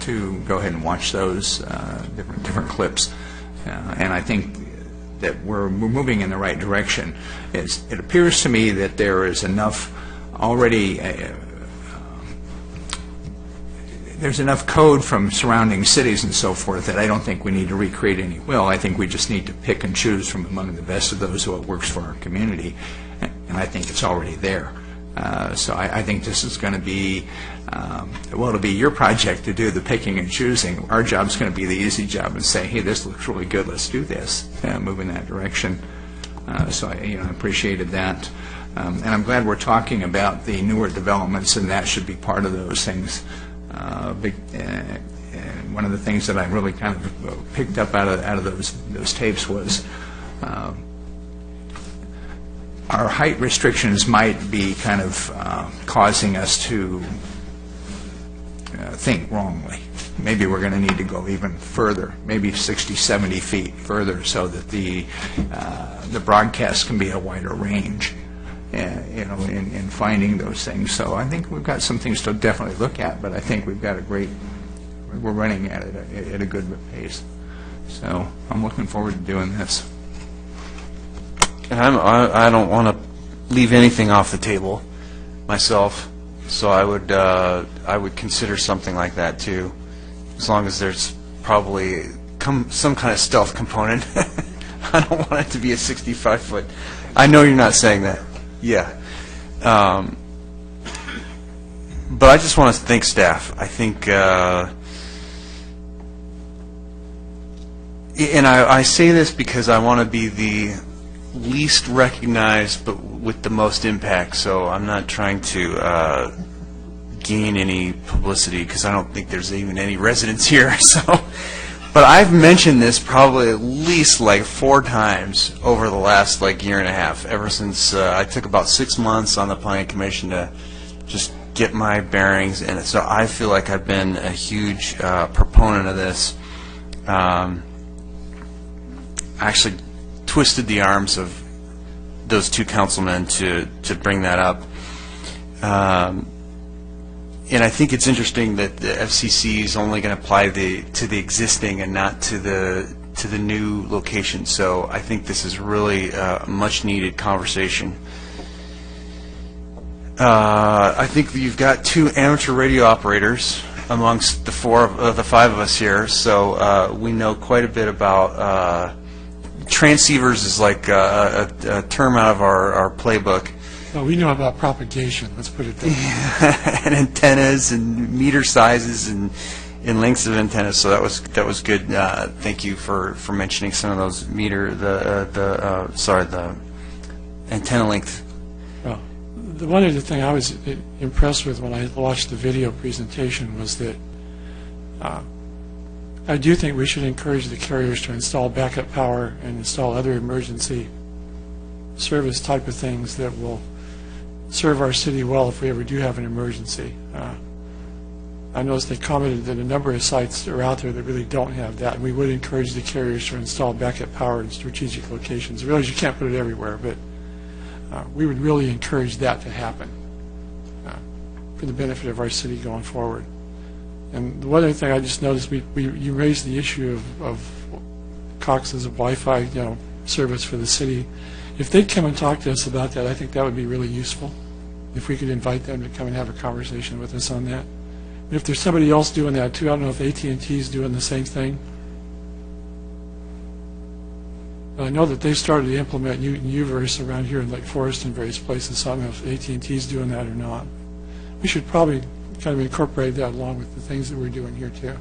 to go ahead and watch those different clips, and I think that we're moving in the right direction. It appears to me that there is enough already. There's enough code from surrounding cities and so forth that I don't think we need to recreate any will. I think we just need to pick and choose from among the best of those what works for our community, and I think it's already there. So I think this is going to be, it'll be your project to do the picking and choosing. Our job's going to be the easy job and say, hey, this looks really good, let's do this, move in that direction. So I appreciated that. And I'm glad we're talking about the newer developments, and that should be part of those things. One of the things that I really kind of picked up out of those tapes was our height restrictions might be kind of causing us to think wrongly. Maybe we're going to need to go even further, maybe 60, 70 feet further, so that the broadcast can be a wider range. In finding those things. So I think we've got some things to definitely look at, but I think we've got we're running at it at a good pace. So I'm looking forward to doing this. And I don't want to leave anything off the table myself, so I would consider something like that too, as long as there's probably some kind of stealth component. I don't want it to be a 65-foot. I know you're not saying that. Yeah. But I just want to thank staff. I think, and I say this because I want to be the least recognized but with the most impact, so I'm not trying to gain any publicity because I don't think there's even any residents here. So, but I've mentioned this probably at least like 4 times over the last like year and a half, ever since I took about 6 months on the Planning Commission to just get my bearings, and so I feel like I've been a huge proponent of this. I actually twisted the arms of those 2 councilmen to bring that up. And I think it's interesting that the FCC is only going to apply to the existing and not to the new location. So I think this is really a much needed conversation. I think you've got 2 amateur radio operators amongst the 5 of us here, so we know quite a bit about transceivers. Is like a term out of our playbook. Well, we know about propagation, let's put it that way. And antennas and meter sizes and lengths of antennas. So that was good. Thank you for mentioning some of those the antenna length. Well, the one other thing I was impressed with when I watched the video presentation was that I do think we should encourage the carriers to install backup power and install other emergency service type of things that will serve our city well if we ever do have an emergency. I noticed they commented that a number of sites are out there that really don't have that, and we would encourage the carriers to install backup power in strategic locations. I realize you can't put it everywhere, but we would really encourage that to happen for the benefit of our city going forward. And the one other thing I just noticed, you raised the issue of Cox's Wi-Fi, service for the city. If they'd come and talk to us about that, I think that would be really useful. If we could invite them to come and have a conversation with us on that. And if there's somebody else doing that too, I don't know if AT&T is doing the same thing. But I know that they've started to implement UVerse around here in Lake Forest and various places, so I don't know if AT&T is doing that or not. We should probably kind of incorporate that along with the things that we're doing here too.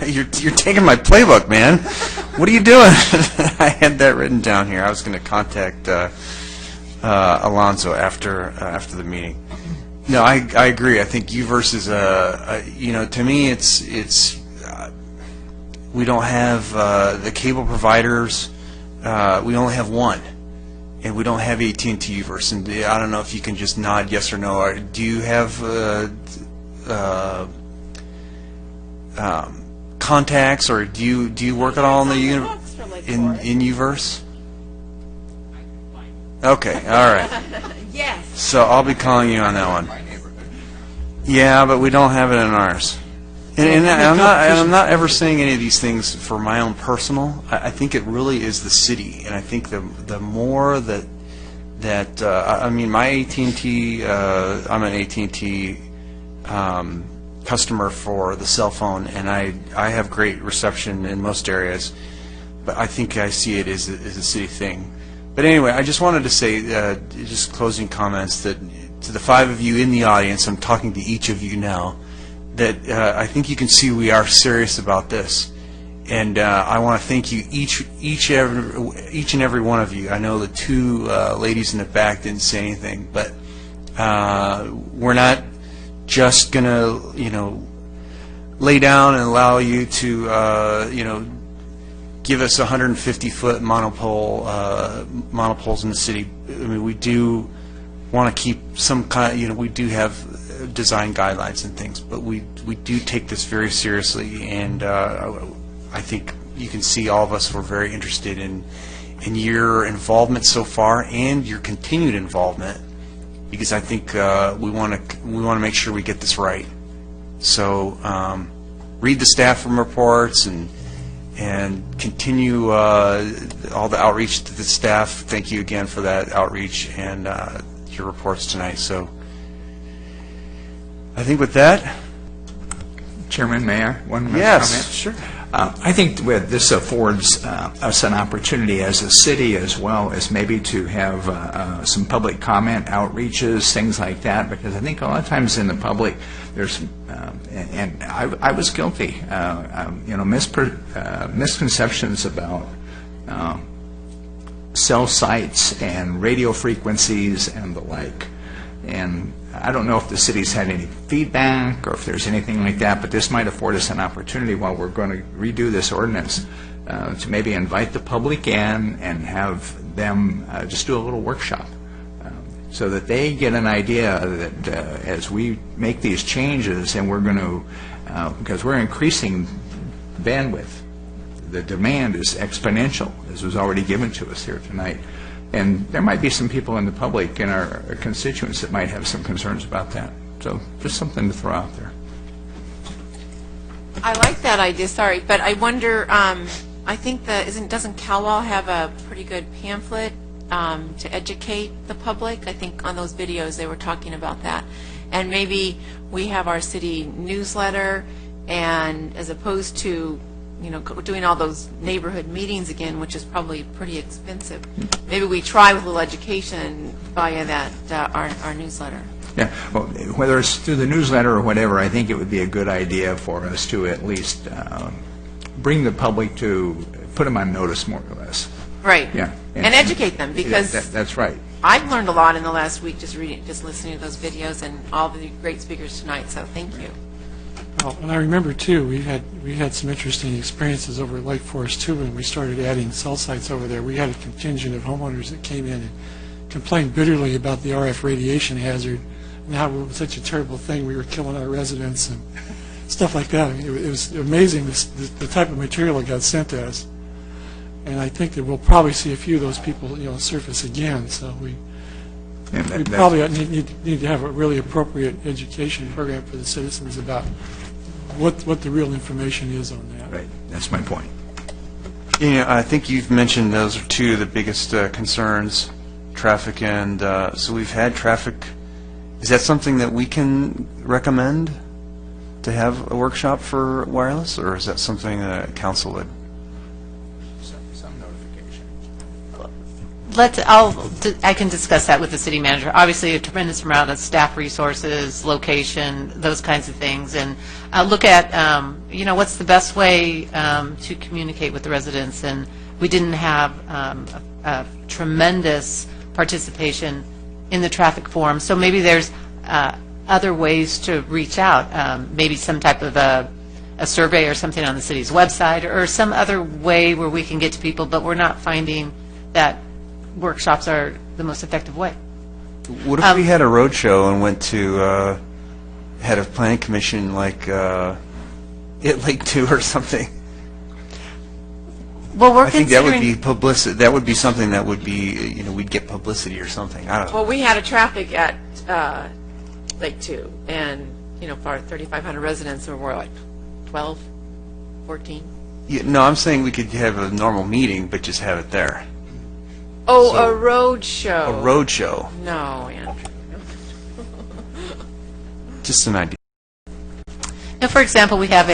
You're taking my playbook, man. What are you doing? I had that written down here. I was going to contact Alonzo after the meeting. No, I agree. I think UVerse is to me it's we don't have the cable providers. We only have one, and we don't have AT&T UVerse. And I don't know if you can just nod yes or no. Do you have contacts, or do you work at all in the in UVerse? Okay, all right. Yes. So I'll be calling you on that one. Yeah, but we don't have it in ours. And I'm not ever saying any of these things for my own personal. I think it really is the city, and I think the more that I mean, my AT&T, I'm an AT&T customer for the cell phone, and I have great reception in most areas, but I think I see it as a city thing. But anyway, I just wanted to say, just closing comments, that to the 5 of you in the audience, I'm talking to each of you now, that I think you can see we are serious about this, and I want to thank you each and every one of you. I know the 2 ladies in the back didn't say anything, but we're not just going to, lay down and allow you to, give us 150-foot monopoles in the city. I mean, we do want to keep some kind, we do have design guidelines and things, but we do take this very seriously, and I think you can see all of us were very interested in your involvement so far and your continued involvement, because I think we want to make sure we get this right. So read the staff reports and continue all the outreach to the staff. Thank you again for that outreach and your reports tonight. So I think with that, Chairman, may I? One yes, comment? sure. I think this affords us an opportunity as a city as well as maybe to have some public comment outreaches, things like that, because I think a lot of times in the public there's, and I was guilty, misconceptions about cell sites and radio frequencies and the like. And I don't know if the city's had any feedback or if there's anything like that, but this might afford us an opportunity while we're going to redo this ordinance to maybe invite the public in and have them just do a little workshop so that they get an idea that as we make these changes, and we're going to, because we're increasing bandwidth, the demand is exponential, as was already given to us here tonight. And there might be some people in the public and our constituents that might have some concerns about that. So just something to throw out there. I like that idea, sorry, but I wonder, I think doesn't Calwell have a pretty good pamphlet to educate the public? I think on those videos they were talking about that. And maybe we have our city newsletter, and as opposed to doing all those neighborhood meetings again, which is probably pretty expensive. Maybe we try with a little education via that, our newsletter. Yeah, well, whether it's through the newsletter or whatever, I think it would be a good idea for us to at least bring the public to, put them on notice more or less. Right. Yeah. And educate them, because that's right. I've learned a lot in the last week just listening to those videos and all the great speakers tonight, so thank you. Well, and I remember too, we had some interesting experiences over at Lake Forest too when we started adding cell sites over there. We had a contingent of homeowners that came in and complained bitterly about the RF radiation hazard and how it was such a terrible thing. We were killing our residents and stuff like that. I mean, it was amazing the type of material that got sent to us. And I think that we'll probably see a few of those people surface again. So we probably need to have a really appropriate education program for the citizens about what the real information is on that. Right. That's my point. I think you've mentioned those are two of the biggest concerns, traffic and, so we've had traffic. Is that something that we can recommend to have a workshop for wireless, or is that something that council would? Some notification. I can discuss that with the city manager. Obviously, a tremendous amount of staff resources, location, those kinds of things, and look at what's the best way to communicate with the residents. And we didn't have a tremendous participation in the traffic forum, so maybe there's other ways to reach out. Maybe some type of a survey or something on the city's website, or some other way where we can get to people, but we're not finding that workshops are the most effective way. What if we had a road show and went to head of planning commission like at Lake 2 or something? Well, I think that would be publicity. That would be something that would be, we'd get publicity or something. I don't know. Well, we had a traffic at Lake 2, and for our 3,500 residents, there were like 12, 14. Yeah, no, I'm saying we could have a normal meeting, but just have it there. Oh, a road show. A road show. No, Andrew. Just an idea. Now, for example, we have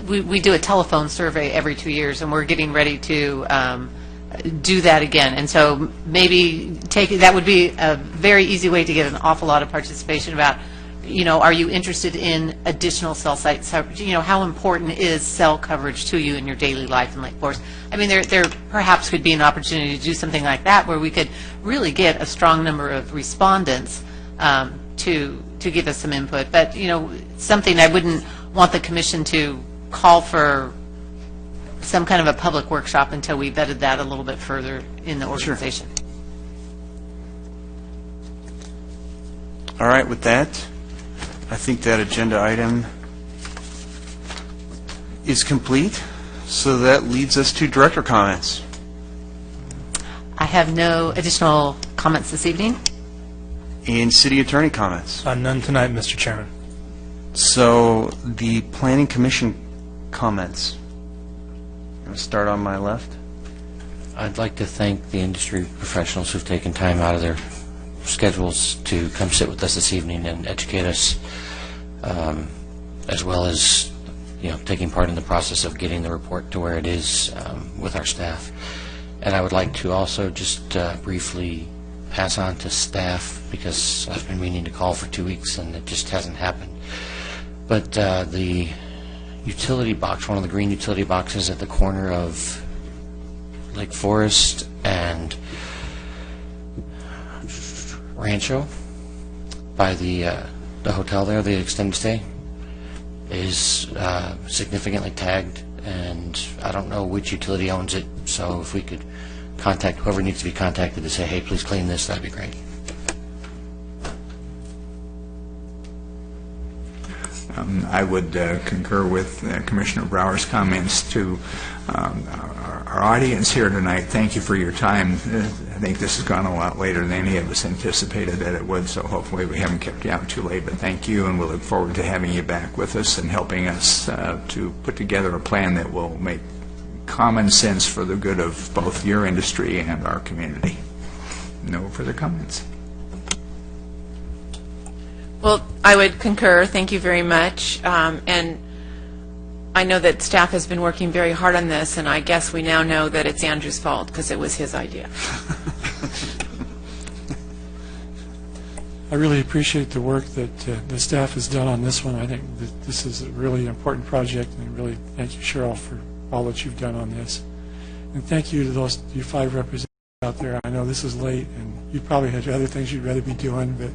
we do a telephone survey every 2 years, and we're getting ready to do that again. And so maybe that would be a very easy way to get an awful lot of participation about, are you interested in additional cell sites? How important is cell coverage to you in your daily life in Lake Forest? I mean, there perhaps could be an opportunity to do something like that where we could really get a strong number of respondents to give us some input. But, something I wouldn't want the commission to call for some kind of a public workshop until we vetted that a little bit further in the organization. Sure. All right, with that, I think that agenda item is complete, so that leads us to director comments. I have no additional comments this evening. And city attorney comments. None tonight, Mr. Chairman. So the planning commission comments. I'm going to start on my left. I'd like to thank the industry professionals who've taken time out of their schedules to come sit with us this evening and educate us. as well as, taking part in the process of getting the report to where it is with our staff. And I would like to also just briefly pass on to staff, because I've been meaning to call for 2 weeks and it just hasn't happened. But the utility box, one of the green utility boxes at the corner of Lake Forest and Rancho by the hotel there, the extended stay, is significantly tagged, and I don't know which utility owns it, so if we could contact whoever needs to be contacted to say, hey, please clean this, that'd be great. I would concur with Commissioner Brower's comments to our audience here tonight. Thank you for your time. I think this has gone a lot later than any of us anticipated that it would, so hopefully we haven't kept you out too late. But thank you, and we'll look forward to having you back with us and helping us to put together a plan that will make common sense for the good of both your industry and our community. No further comments. Well, I would concur. Thank you very much. And I know that staff has been working very hard on this, and I guess we now know that it's Andrew's fault because it was his idea. I really appreciate the work that the staff has done on this one. I think that this is a really important project, and really thank you, Cheryl, for all that you've done on this. And thank you to you 5 representatives out there. I know this is late, and you probably had other things you'd rather be doing, but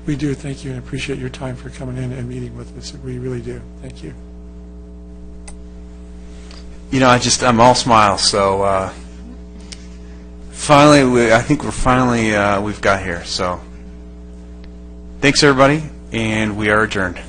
we do thank you and appreciate your time for coming in and meeting with us. We really do. Thank you. I'm all smiles. So finally, I think we've got here. So thanks, everybody, and we are adjourned.